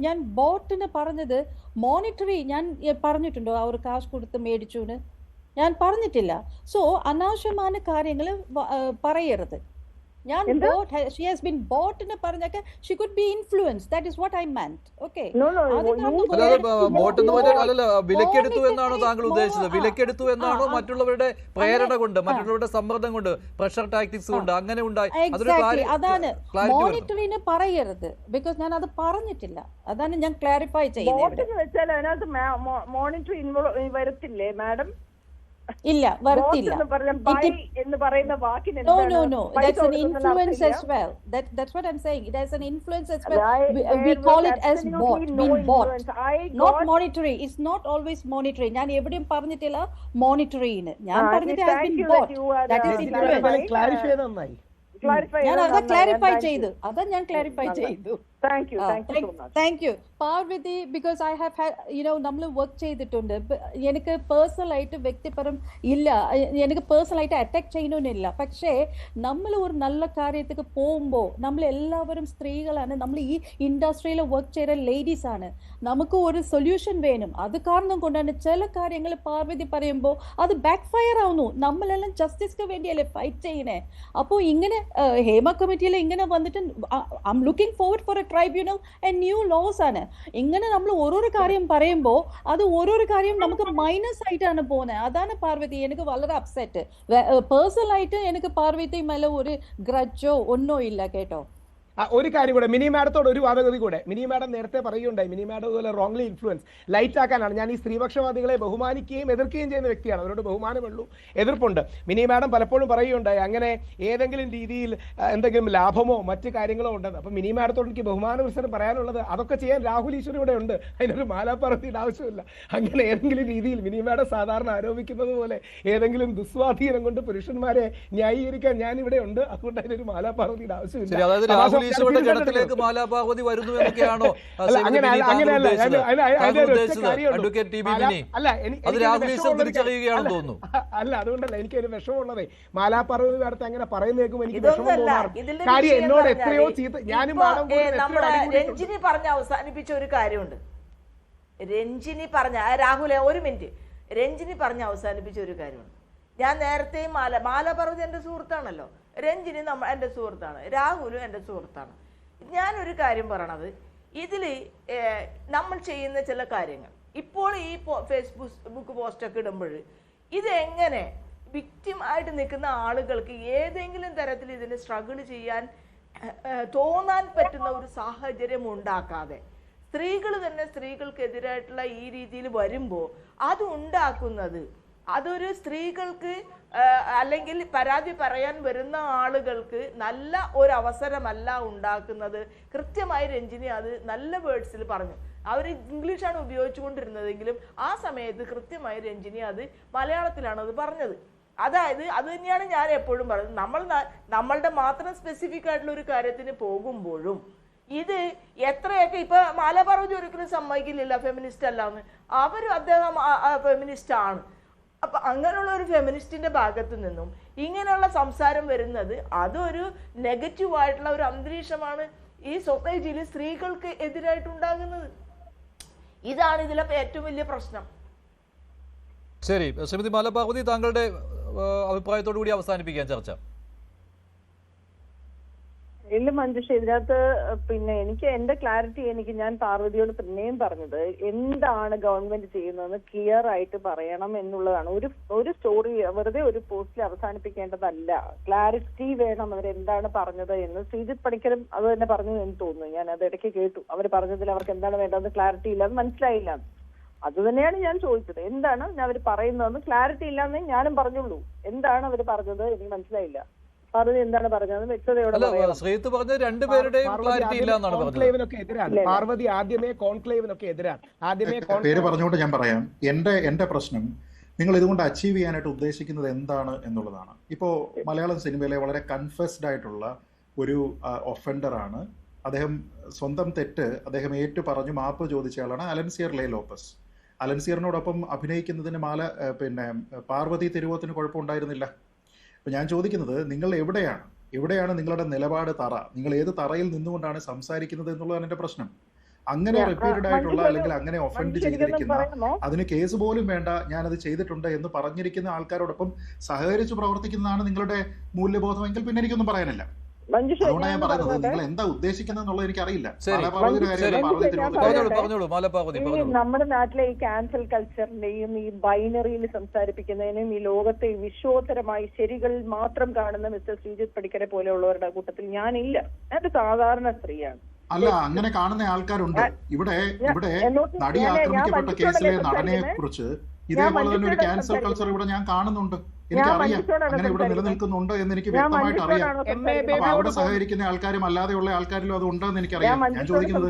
ഞാൻ ബോട്ടിന് പറഞ്ഞത് മോണിറ്ററി ഞാൻ പറഞ്ഞിട്ടുണ്ടോ അവർ കാശ് കൊടുത്ത് മേടിച്ചുന്ന്? ഞാൻ പറഞ്ഞിട്ടില്ല. സോ അനാവശ്യമായ കാര്യങ്ങൾ പറയരുത്. ഞാൻ she has been bought എന്ന് പറഞ്ഞൊക്കെ she could be influenced. That is what I meant. Okay. Boat എന്ന് പറഞ്ഞാൽ അല്ലല്ല, വിലക്കെടുത്തു എന്നാണോ താങ്കൾ ഉദ്ദേശിച്ചത്? വിലക്കെടുത്തു എന്നാണോ മറ്റുള്ളവരുടെ പ്രേരണ കൊണ്ട്, മറ്റുള്ളവരുടെ സമ്മർദ്ദം കൊണ്ട്, പ്രഷർ ടാക്ടിക്സ് കൊണ്ട് അങ്ങനെ ഉണ്ടായി? അതാണ് മോണിറ്ററിന് പറയരുത്. ബിക്കോസ് ഞാൻ അത് പറഞ്ഞിട്ടില്ല. അതാണ് ഞാൻ ക്ലാരിഫൈ ചെയ്യുന്നത്. മോണിറ്ററി വരത്തില്ലേ മാഡം? ഇല്ല, വരത്തില്ല. No. That's an influence as well. That's what I'm saying. It has an influence as well. We call it as being bought. Not monetary. It's not always monetary. ഞാൻ എവിടെയും പറഞ്ഞിട്ടില്ല മോണിറ്ററിന്. ഞാൻ പറഞ്ഞിട്ട് has been bought. That is influence. ഞാൻ അതാ clarify ചെയ്തു. Thank you. Parvathy, because I have നമ്മൾ work ചെയ്തിട്ടുണ്ട്. എനിക്ക് പേഴ്സണലായിട്ട് വ്യക്തിപരം ഇല്ല, എനിക്ക് പേഴ്സണലായിട്ട് അറ്റാക്ക് ചെയ്യണമെന്നില്ല. പക്ഷേ നമ്മൾ ഒരു നല്ല കാര്യത്തേക്ക് പോകുമ്പോൾ നമ്മൾ എല്ലാവരും സ്ത്രീകളാണ്, നമ്മൾ ഈ ഇൻഡസ്ട്രിയിൽ വർക്ക് ചെയ്ത ലേഡീസ് ആണ്. നമുക്ക് ഒരു സൊല്യൂഷൻ വേണം. അത് കാരണം കൊണ്ടാണ് ചില കാര്യങ്ങൾ പാർവതി പറയുമ്പോൾ അത് ബാക്ക് ഫയർ ആവുന്നു. നമ്മളെല്ലാം ജസ്റ്റിസ്ക്ക് വേണ്ടിയല്ലേ ഫൈറ്റ് ചെയ്യണേ. അപ്പോൾ ഇങ്ങനെ ഹേമ കമ്മിറ്റിയിൽ ഇങ്ങനെ വന്നിട്ട് I'm looking forward for a tribunal and new laws ആണ്. ഇങ്ങനെ നമ്മൾ ഓരോരോ കാര്യം പറയുമ്പോൾ അത് ഓരോരോ കാര്യം നമുക്ക് മൈനസ് ആയിട്ടാണ് പോകുന്നത്. അതാണ് പാർവതി എനിക്ക് വളരെ അപ്സെറ്റ്. പേഴ്സണലായിട്ട് എനിക്ക് പാർവതി മേലെ ഒരു ഗ്രഡ്ജോ ഒന്നോ ഇല്ല കേട്ടോ. ഒരു കാര്യം കൂടെ, മിനി മാഡത്തോട് ഒരു വാദഗതി കൂടെ. മിനി മാഡം നേരത്തെ പറയുകയുണ്ടായി, മിനി മാഡം ഇതുപോലെ റോങ്ലി ഇൻഫ്ലുവൻസ് ലൈറ്റ് ആക്കാനാണ്. ഞാൻ ഈ സ്ത്രീപക്ഷവാദികളെ ബഹുമാനിക്കുകയും എതിർക്കുകയും ചെയ്യുന്ന വ്യക്തിയാണ്, അവരോട് ബഹുമാനമുള്ളൂ, എതിർപ്പുണ്ട്. മിനി മാഡം പലപ്പോഴും പറയുകയുണ്ടായി അങ്ങനെ ഏതെങ്കിലും രീതിയിൽ എന്തെങ്കിലും ലാഭമോ മറ്റു കാര്യങ്ങളോ ഉണ്ടെന്ന്. അപ്പം മിനി മാഡത്തോട് എനിക്ക് ബഹുമാന പുരസ്സരം പറയാനുള്ളത്, അതൊക്കെ ചെയ്യാൻ രാഹുൽ ഈശ്വർ ഇവിടെ ഉണ്ട്, അതിനൊരു മാലാപാർവതിയുടെ ആവശ്യമില്ല. അങ്ങനെ ഏതെങ്കിലും രീതിയിൽ മിനി മാഡം സാധാരണ ആരോപിക്കുന്നത് പോലെ ഏതെങ്കിലും ദുസ്വാധീനം കൊണ്ട് പുരുഷന്മാരെ ന്യായീകരിക്കാൻ ഞാൻ ഇവിടെ ഉണ്ട്, അതുകൊണ്ട് അതിനൊരു മാലാപാർവതിയുടെ ആവശ്യമില്ല. അതായത് രാഹുൽ ഈശ്വറുടെ ഗണത്തിലേക്ക് മാലാപാർവതി വരുന്നു എന്നൊക്കെയാണോ അഡ്വക്കേറ്റ് ടി ബി മിനി? അത് രാഹുൽ ഈശ്വർ തിരിച്ചറിയുകയാണെന്ന് തോന്നുന്നു. അല്ല, അതുകൊണ്ടല്ല എനിക്കൊരു വിഷമമുള്ളതേ. മാലാപാർവതി നേരത്തെ അങ്ങനെ പറയുന്നേക്കും എനിക്ക് വിഷമം തോന്നാറുണ്ട്. കാര്യം എന്നോട് എത്രയോ ചീത്ത ഞാനും രഞ്ജിനി പറഞ്ഞ് അവസാനിപ്പിച്ച ഒരു കാര്യമുണ്ട്. രഞ്ജിനി പറഞ്ഞ രാഹുൽ ഒരു മിനിറ്റ്, രഞ്ജിനി പറഞ്ഞ് അവസാനിപ്പിച്ച ഒരു കാര്യമുണ്ട്. ഞാൻ നേരത്തെ മാലാപാർവതി എൻ്റെ സുഹൃത്താണല്ലോ, രഞ്ജിനി എൻ്റെ സുഹൃത്താണ്, രാഹുലും എൻ്റെ സുഹൃത്താണ്. ഞാനൊരു കാര്യം പറയണത്, ഇതിൽ നമ്മൾ ചെയ്യുന്ന ചില കാര്യങ്ങൾ ഇപ്പോൾ ഈ ഫേസ്ബുക്ക് പോസ്റ്റൊക്കെ ഇടുമ്പോൾ ഇതെങ്ങനെ വിക്ടിം ആയിട്ട് നിൽക്കുന്ന ആളുകൾക്ക് ഏതെങ്കിലും തരത്തിൽ ഇതിന് സ്ട്രഗിൾ ചെയ്യാൻ തോന്നാൻ പറ്റുന്ന ഒരു സാഹചര്യം ഉണ്ടാക്കാതെ സ്ത്രീകൾ തന്നെ സ്ത്രീകൾക്കെതിരായിട്ടുള്ള ഈ രീതിയിൽ വരുമ്പോൾ അത് ഉണ്ടാക്കുന്നത് അതൊരു സ്ത്രീകൾക്ക് അല്ലെങ്കിൽ പരാതി പറയാൻ വരുന്ന ആളുകൾക്ക് നല്ല ഒരു അവസരമല്ല ഉണ്ടാക്കുന്നത്. കൃത്യമായി രഞ്ജിനി അത് നല്ല വേർഡ്സിൽ പറഞ്ഞു. അവർ ഇംഗ്ലീഷാണ് ഉപയോഗിച്ചുകൊണ്ടിരുന്നതെങ്കിലും ആ സമയത്ത് കൃത്യമായി രഞ്ജിനി അത് മലയാളത്തിലാണ് അത് പറഞ്ഞത്. അതായത് അത് തന്നെയാണ് ഞാൻ എപ്പോഴും പറയുന്നത്. നമ്മളുടെ മാത്രം സ്പെസിഫിക് ആയിട്ടുള്ള ഒരു കാര്യത്തിന് പോകുമ്പോഴും ഇത് എത്രയൊക്കെ ഇപ്പൊ മാലാപാർവതി ഒരിക്കലും സമ്മതിക്കില്ല ഫെമിനിസ്റ്റ് അല്ലാന്ന്. അദ്ദേഹം ഫെമിനിസ്റ്റ് ആണ്. അപ്പൊ അങ്ങനെയുള്ള ഒരു ഫെമിനിസ്റ്റിന്റെ ഭാഗത്തു നിന്നും ഇങ്ങനെയുള്ള സംസാരം വരുന്നത് അതൊരു നെഗറ്റീവായിട്ടുള്ള ഒരു അന്തരീക്ഷമാണ് ഈ സൊസൈറ്റിയിൽ സ്ത്രീകൾക്ക് എതിരായിട്ടുണ്ടാകുന്നത്. ഇതാണ് ഇതിലെ ഏറ്റവും വലിയ പ്രശ്നം. ശരി, ശ്രീമതി മാലാപാർവതി, താങ്കളുടെ അഭിപ്രായത്തോടു കൂടി അവസാനിപ്പിക്കാൻ ചർച്ച. ഇല്ല മഞ്ജുഷ, ഇതിനകത്ത് പിന്നെ എന്റെ ക്ലാരിറ്റി ഞാൻ പാർവതിയോട് പിന്നെയും പറഞ്ഞത് എന്താണ് ഗവൺമെന്റ് ചെയ്യുന്നതെന്ന് ക്ലിയർ ആയിട്ട് പറയണം എന്നുള്ളതാണ്. ഒരു സ്റ്റോറി വെറുതെ ഒരു പോസ്റ്റിൽ അവസാനിപ്പിക്കേണ്ടതല്ല, ക്ലാരിറ്റി വേണം അവരെന്താണ് പറഞ്ഞത് എന്ന്. ശ്രീജിത്ത് പണിക്കരും അത് തന്നെ പറഞ്ഞു എന്ന് തോന്നുന്നു. ഞാൻ അത് ഇടയ്ക്ക് കേട്ടു, അവർ പറഞ്ഞതിൽ അവർക്ക് എന്താണ് വേണ്ടതെന്ന് ക്ലാരിറ്റി ഇല്ലാന്ന് മനസ്സിലായില്ല. അത് തന്നെയാണ് ഞാൻ ചോദിച്ചത്, എന്താണ് അവർ പറയുന്നതെന്ന് ക്ലാരിറ്റി ഇല്ലാന്ന് ഞാനും പറഞ്ഞുള്ളൂ. എന്താണ് അവർ പറഞ്ഞത് എനിക്ക് മനസ്സിലായില്ല. പാർവതി എന്താണ് പറഞ്ഞത് വ്യക്തതയോടെ ശ്രീജിത്ത് പറഞ്ഞ രണ്ടുപേരുടെയും ക്ലാരിറ്റി ഇല്ല എന്നാണ് പറഞ്ഞത്. പാർവതി ആദ്യമേ കോൺക്ലേവിനൊക്കെ എതിരാണ്. പേര് പറഞ്ഞുകൊണ്ട് ഞാൻ പറയാം. എന്റെ പ്രശ്നം നിങ്ങൾ ഇതുകൊണ്ട് അച്ചീവ് ചെയ്യാനായിട്ട് ഉദ്ദേശിക്കുന്നത് എന്താണ് എന്നുള്ളതാണ്. ഇപ്പോൾ മലയാളം സിനിമയിലെ വളരെ കൺഫസ്ഡ് ആയിട്ടുള്ള ഒരു ഒഫൻഡറാണ് അദ്ദേഹം. സ്വന്തം തെറ്റ് അദ്ദേഹം ഏറ്റു പറഞ്ഞു മാപ്പ് ചോദിച്ചയാളാണ് അലൻസിയർ ലേ ലോപ്പസ്. അലൻസിയറിനോടൊപ്പം അഭിനയിക്കുന്നതിന് പാർവതി തിരുവോത്തിന് കുഴപ്പമുണ്ടായിരുന്നില്ല. അപ്പം ഞാൻ ചോദിക്കുന്നത്, നിങ്ങൾ എവിടെയാണ് നിങ്ങളുടെ നിലപാട് തറ? നിങ്ങൾ ഏത് തറയിൽ നിന്നുകൊണ്ടാണ് സംസാരിക്കുന്നത് എന്നുള്ളതാണ് എൻ്റെ പ്രശ്നം. അങ്ങനെ റിപ്പീറ്റഡ് ആയിട്ടുള്ള അല്ലെങ്കിൽ അങ്ങനെ ഒഫൻഡ് ചെയ്തിരിക്കുന്ന, അതിന് കേസ് പോലും വേണ്ട, ഞാനത് ചെയ്തിട്ടുണ്ട് എന്ന് പറഞ്ഞിരിക്കുന്ന ആൾക്കാരോടൊപ്പം സഹകരിച്ച് പ്രവർത്തിക്കുന്നതാണ് നിങ്ങളുടെ മൂല്യബോധമെങ്കിൽ പിന്നെ എനിക്കൊന്നും പറയാനില്ല. അതുകൊണ്ടാണ് ഞാൻ പറയുന്നത്, നിങ്ങൾ എന്താ ഉദ്ദേശിക്കുന്നത് എന്നുള്ളത് എനിക്കറിയില്ല. നമ്മുടെ നാട്ടിലെ ഈ ക്യാൻസൽ കൾച്ചറിന്റെയും ഈ ബൈനറിയിൽ സംസാരിപ്പിക്കുന്നതിനും ഈ ലോകത്തെ വിശ്വോത്തരമായി ശരികളിൽ മാത്രം കാണുന്ന മിസ്റ്റർ ശ്രീജിത്ത് പണിക്കരെ പോലെയുള്ളവരുടെ കൂട്ടത്തിൽ ഞാനില്ല. ഞാനൊരു സാധാരണ സ്ത്രീയാണ്. അല്ല, അങ്ങനെ കാണുന്ന ആൾക്കാരുണ്ട്. ഇവിടെ നടി ആക്രമിക്കപ്പെട്ട കേസിലെ നടനെ കുറിച്ച് ഇതേപോലെ തന്നെ ഒരു ക്യാൻസൽ കൾച്ചർ ഇവിടെ ഞാൻ കാണുന്നുണ്ട്. എനിക്കറിയാം അങ്ങനെ ഇവിടെ നിലനിൽക്കുന്നുണ്ട് എന്ന് എനിക്ക് വ്യക്തമായിട്ട് അറിയാം. അപ്പൊ അവിടെ സഹകരിക്കുന്ന ആൾക്കാരും അല്ലാതെയുള്ള ആൾക്കാരിലും അത് ഉണ്ടെന്ന് എനിക്കറിയാം. ഞാൻ ചോദിക്കുന്നത്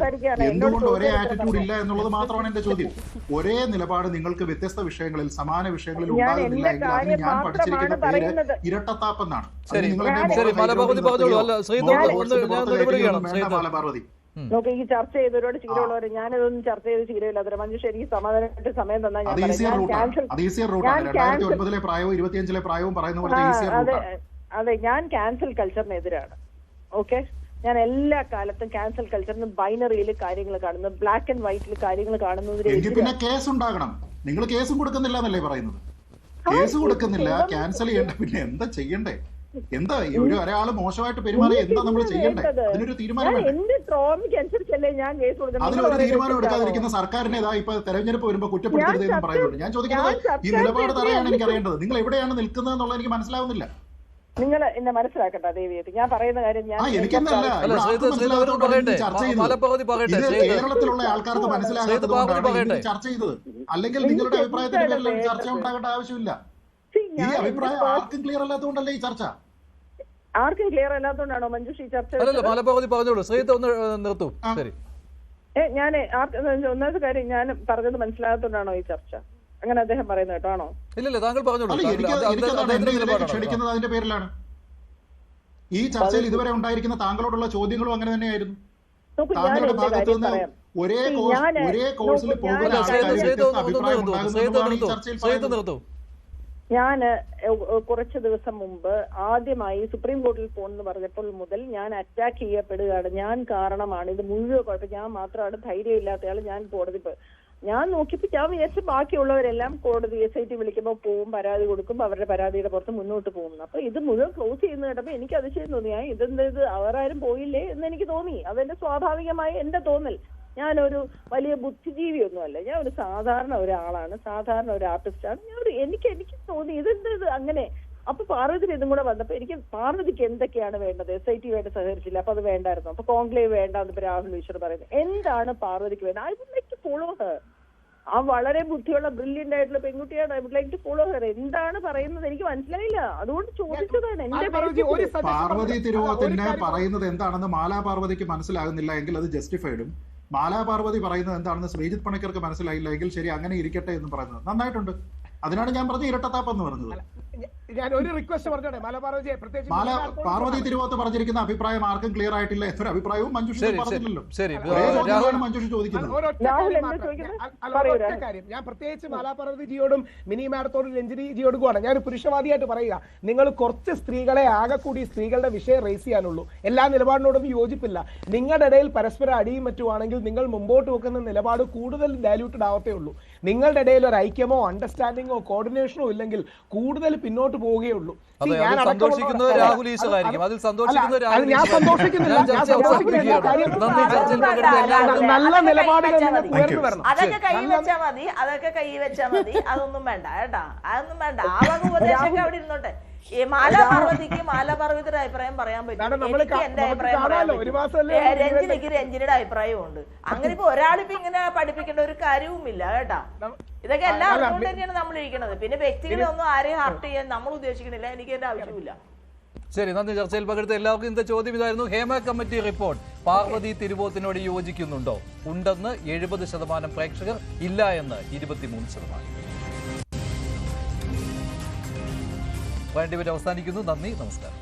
എന്തുകൊണ്ട് ഒരേ ആറ്റിറ്റ്യൂഡ് ഇല്ല എന്നുള്ളത് മാത്രമാണ് എന്റെ ചോദ്യം. ഒരേ നിലപാട് നിങ്ങൾക്ക് വ്യത്യസ്ത വിഷയങ്ങളിൽ സമാന വിഷയങ്ങളിൽ ഉണ്ടാകുന്നില്ല എങ്കിൽ അതിന് ഞാൻ പഠിച്ചിരിക്കുന്ന പേര് ഇരട്ടത്താപ്പെന്നാണ്. മാലാപാർവതി നോക്കി ഈ ചർച്ച ചെയ്തവരോട് ശീലമുള്ളവർ, ഞാനിതൊന്നും ചർച്ച ചെയ്ത് ശീലമില്ല. അത്ര മഞ്ജുഷ എനിക്ക് സമാധാനമായിട്ട് സമയം തന്നാൽ അതെ, ഞാൻ ക്യാൻസൽ കൾച്ചറിനെതിരാണ്. ഓക്കെ, ഞാൻ എല്ലാ കാലത്തും ക്യാൻസൽ കൾച്ചറിന് ബൈനറിയിൽ കാര്യങ്ങൾ കാണുന്നു, ബ്ലാക്ക് ആൻഡ് വൈറ്റിൽ കാര്യങ്ങൾ കാണുന്നതിന് പിന്നെ കേസ് ഉണ്ടാകണം. നിങ്ങൾ കേസും കൊടുക്കുന്നില്ല എന്നല്ലേ പറയുന്നത്? കേസ് കൊടുക്കുന്നില്ല, ക്യാൻസൽ ചെയ്യണ്ട, പിന്നെ എന്താ ചെയ്യണ്ടേ? എന്താ ഒരാള് മോശമായിട്ട് പെരുമാറി എന്താ നമ്മൾ ചെയ്യണ്ടേ? അതിനൊരു തീരുമാനം അതിനൊരു തീരുമാനം എടുക്കാതിരിക്കുന്ന സർക്കാരിനെ ഇപ്പൊ തെരഞ്ഞെടുപ്പ് വരുമ്പോ കുറ്റപ്പെടുത്തരുതെന്ന് പറയുന്നുണ്ട്. ഞാൻ ചോദിക്കുന്നത്, ഈ നിലപാട് തറയാണ് എനിക്ക് അറിയേണ്ടത്. നിങ്ങൾ എവിടെയാണ് നിൽക്കുന്നത് എന്നുള്ളത് എനിക്ക് മനസ്സിലാവുന്നില്ല. നിങ്ങൾ എന്നെ മനസ്സിലാക്കട്ടെ ദേവിയായിട്ട്. ഞാൻ പറയുന്ന കാര്യം ഞാൻ എനിക്കെന്നല്ല അല്ല ശ്രീധർ പറയട്ടെ, മാലാപാർവതി പറയട്ടെ, കേരളത്തിലുള്ള ആൾക്കാർക്ക് മനസ്സിലാകാത്തതുകൊണ്ടാണ് ചർച്ച ചെയ്തത്. അല്ലെങ്കിൽ നിങ്ങളുടെ അഭിപ്രായത്തിന്റെ പേരിൽ ചർച്ച ഉണ്ടാകേണ്ട ആവശ്യമില്ല. ഈ അഭിപ്രായം ആർക്കും ക്ലിയർ അല്ലാത്തതുകൊണ്ടല്ലേ ഈ ചർച്ച? ആർക്കും ക്ലിയർ അല്ലാത്തതുകൊണ്ടാണോ മഞ്ജുഷി ചർച്ച? അല്ലല്ല, മാലാപാർവതി പറഞ്ഞോളൂ, ശ്രീധർ ഒന്ന് നിർത്തൂ. ശരി, ഞാൻ ഒന്നാമത്തെ കാര്യം ഞാൻ പറഞ്ഞത് മനസ്സിലാകാത്തതുകൊണ്ടാണോ ഈ ചർച്ച? അങ്ങനെ അദ്ദേഹം പറയുന്നത് കേട്ടോ? ഇല്ലല്ല, താങ്കൾ പറഞ്ഞോളൂ. ക്ഷണിക്കുന്നത് അതിന്റെ പേരിലാണ്. ഈ ചർച്ചയിൽ ഇതുവരെ ഉണ്ടായിരിക്കുന്ന താങ്കളോടുള്ള ചോദ്യങ്ങളും അങ്ങനെ തന്നെയായിരുന്നു. താങ്കളുടെ ഭാഗത്ത് നിന്ന് ഒരേ കോഴ്സിൽ പോകുന്ന അഭിപ്രായം ഉണ്ടാകുന്നതാണ് ഈ ചർച്ചയിൽ പറയുന്നത്. ഞാൻ കുറച്ച് ദിവസം മുമ്പ് ആദ്യമായി സുപ്രീം കോടതിയിൽ പോകുമെന്ന് പറഞ്ഞപ്പോൾ മുതൽ ഞാൻ അറ്റാക്ക് ചെയ്യപ്പെടുകയാണ്. ഞാൻ കാരണമാണ് ഇത് മുഴുവൻ കുഴപ്പം, ഞാൻ മാത്രമാണ് ധൈര്യമില്ലാത്തയാൾ, ഞാൻ കോടതി ഞാൻ നോക്കിയപ്പോൾ ഞാൻ വിചാരിച്ചു ബാക്കിയുള്ളവരെല്ലാം കോടതി SIT വിളിക്കുമ്പോൾ പോവും, പരാതി കൊടുക്കും, അവരുടെ പരാതിയുടെ പുറത്ത് മുന്നോട്ട് പോകുന്നു. അപ്പൊ ഇത് മുഴുവൻ ക്ലോസ് ചെയ്യുന്ന കേട്ടപ്പോൾ എനിക്ക് അതിശയം തോന്നി. ഇത് അവരാരും പോയില്ലേ എന്ന് എനിക്ക് തോന്നി. അതെന്റെ സ്വാഭാവികമായ എന്റെ തോന്നൽ. ഞാനൊരു വലിയ ബുദ്ധിജീവിയൊന്നുമല്ല, ഞാൻ ഒരു സാധാരണ ഒരാളാണ്, സാധാരണ ഒരു ആർട്ടിസ്റ്റാണ്. എനിക്ക് തോന്നി ഇത് അങ്ങനെ. അപ്പൊ പാർവതിക്ക് ഇതും കൂടെ വന്നപ്പോ എനിക്ക് പാർവതിക്ക് എന്തൊക്കെയാണ് വേണ്ടത്? SIT വേണ്ട സഹകരിച്ചില്ല, അപ്പൊ അത് വേണ്ടായിരുന്നു. അപ്പൊ കോൺക്ലേവ് വേണ്ട ഇപ്പൊ രാഹുൽ ഈശ്വർ പറയുന്നത്. എന്താണ് പാർവതിക്ക് വേണ്ടത്? I would like to follow her. ആ വളരെ ബുദ്ധിയുള്ള ബ്രില്യന്റ് ആയിട്ടുള്ള പെൺകുട്ടിയാണ്. I would like to follow her. എന്താണ് പറയുന്നത് എനിക്ക് മനസ്സിലായില്ല, അതുകൊണ്ട് ചോദിച്ചതാണ്. പാർവതി തിരുവോത്തിന്റെ പറയുന്നത് എന്താണെന്ന് മാലാപാർവതിക്ക് മനസ്സിലാകുന്നില്ല എങ്കിൽ അത് ജസ്റ്റിഫൈഡും, മാലാപാർവതി പറയുന്നത് എന്താണെന്ന് ശ്രീജിത്ത് പണിക്കർക്ക് മനസ്സിലായില്ല എങ്കിൽ ശരി, അങ്ങനെ ഇരിക്കട്ടെ എന്ന് പറയുന്നത് നന്നായിട്ടുണ്ട്. അതിനാണ് ഞാൻ പറഞ്ഞ ഇരട്ടത്താപ്പ് എന്ന് പറഞ്ഞത്. ഞാൻ ഒരു റിക്വസ്റ്റ് പറഞ്ഞോട്ടെ മാലാപാർവതിയെ, പ്രത്യേകിച്ച് പാർവതി തിരുവോത്ത് പറഞ്ഞിരിക്കുന്ന അഭിപ്രായം ആർക്കും ക്ലിയർ ആയിട്ടില്ല എന്നൊരു അഭിപ്രായവും മഞ്ജുഷി പറഞ്ഞില്ലല്ലോ. മഞ്ജുഷി ചോദിക്കുന്നത് കാര്യം ഞാൻ പ്രത്യേകിച്ച് മാലാപാർവതിജിയോടും മിനി മാഡത്തോടും രഞ്ജിനിജിയോടും കൂടെ ഞാൻ ഒരു പുരുഷവാദിയായിട്ട് പറയുക, നിങ്ങൾ കുറച്ച് സ്ത്രീകളെ ആകെ കൂടി സ്ത്രീകളുടെ വിഷയം റേസ് ചെയ്യാനുള്ളൂ. എല്ലാ നിലപാടിനോടും യോജിപ്പില്ല. നിങ്ങളുടെ ഇടയിൽ പരസ്പരം അടിയും മറ്റുമാണെങ്കിൽ നിങ്ങൾ മുമ്പോട്ട് വെക്കുന്ന നിലപാട് കൂടുതൽ ഡയല്യൂട്ടഡ് ആവത്തേ ഉള്ളൂ. നിങ്ങളുടെ ഇടയിൽ ഒരു ഐക്യമോ അണ്ടർസ്റ്റാൻഡിങ്ങോ കോർഡിനേഷനോ ഇല്ലെങ്കിൽ കൂടുതൽ പിന്നോട്ട് പോവുകയുള്ളൂ. സന്തോഷിക്കുന്നത് രാഹുൽ ഈശ്വറായിരിക്കും, അതിൽ സന്തോഷിക്കുന്നത് ഞാൻ സന്തോഷിക്കുന്നില്ല. നല്ല നിലപാടുകൾ ഉയർന്നു വരണം. അതൊക്കെ കൈ വെച്ചാൽ മതി, അതൊന്നും വേണ്ട കേട്ടാ, അതൊന്നും വേണ്ട. ആ വക ഉപദേശമൊക്കെ അവിടെ ഇരുന്നോട്ടെ. ഈ മാലാപാർവതിയുടെ അഭിപ്രായം പറയാൻ പറ്റും, എനിക്ക് എന്റെ അഭിപ്രായം പറയാൻ പറ്റും, രഞ്ജിനിക്ക് രഞ്ജിനിയുടെ അഭിപ്രായവും ഉണ്ട്. അങ്ങനെ ഇപ്പൊ ഒരാളിപ്പോ ഇങ്ങനെ പഠിപ്പിക്കേണ്ട ഒരു കാര്യവുമില്ല കേട്ടാ. ഇതൊക്കെ എല്ലാം അതുകൊണ്ട് തന്നെയാണ് നമ്മൾ ഇരിക്കുന്നത്. പിന്നെ വ്യക്തികളെ ഒന്നും ആരെയും ഹർട്ട് ചെയ്യാൻ നമ്മൾ ഉദ്ദേശിക്കണില്ല, എനിക്ക് എന്റെ ആവശ്യമില്ല. ശരി, നന്ദി. ചർച്ചയിൽ പങ്കെടുത്ത എല്ലാവർക്കും ഇന്നത്തെ ചോദ്യം ഇതായിരുന്നു. ഹേമ കമ്മിറ്റി റിപ്പോർട്ട് പാർവതി തിരുവോത്തിനോട് യോജിക്കുന്നുണ്ടോ? ഉണ്ടെന്ന് 70% പ്രേക്ഷകർ, ഇല്ല എന്ന് 23%. വേണ്ടി അവസാനിക്കുന്നു. നന്ദി, നമസ്കാരം.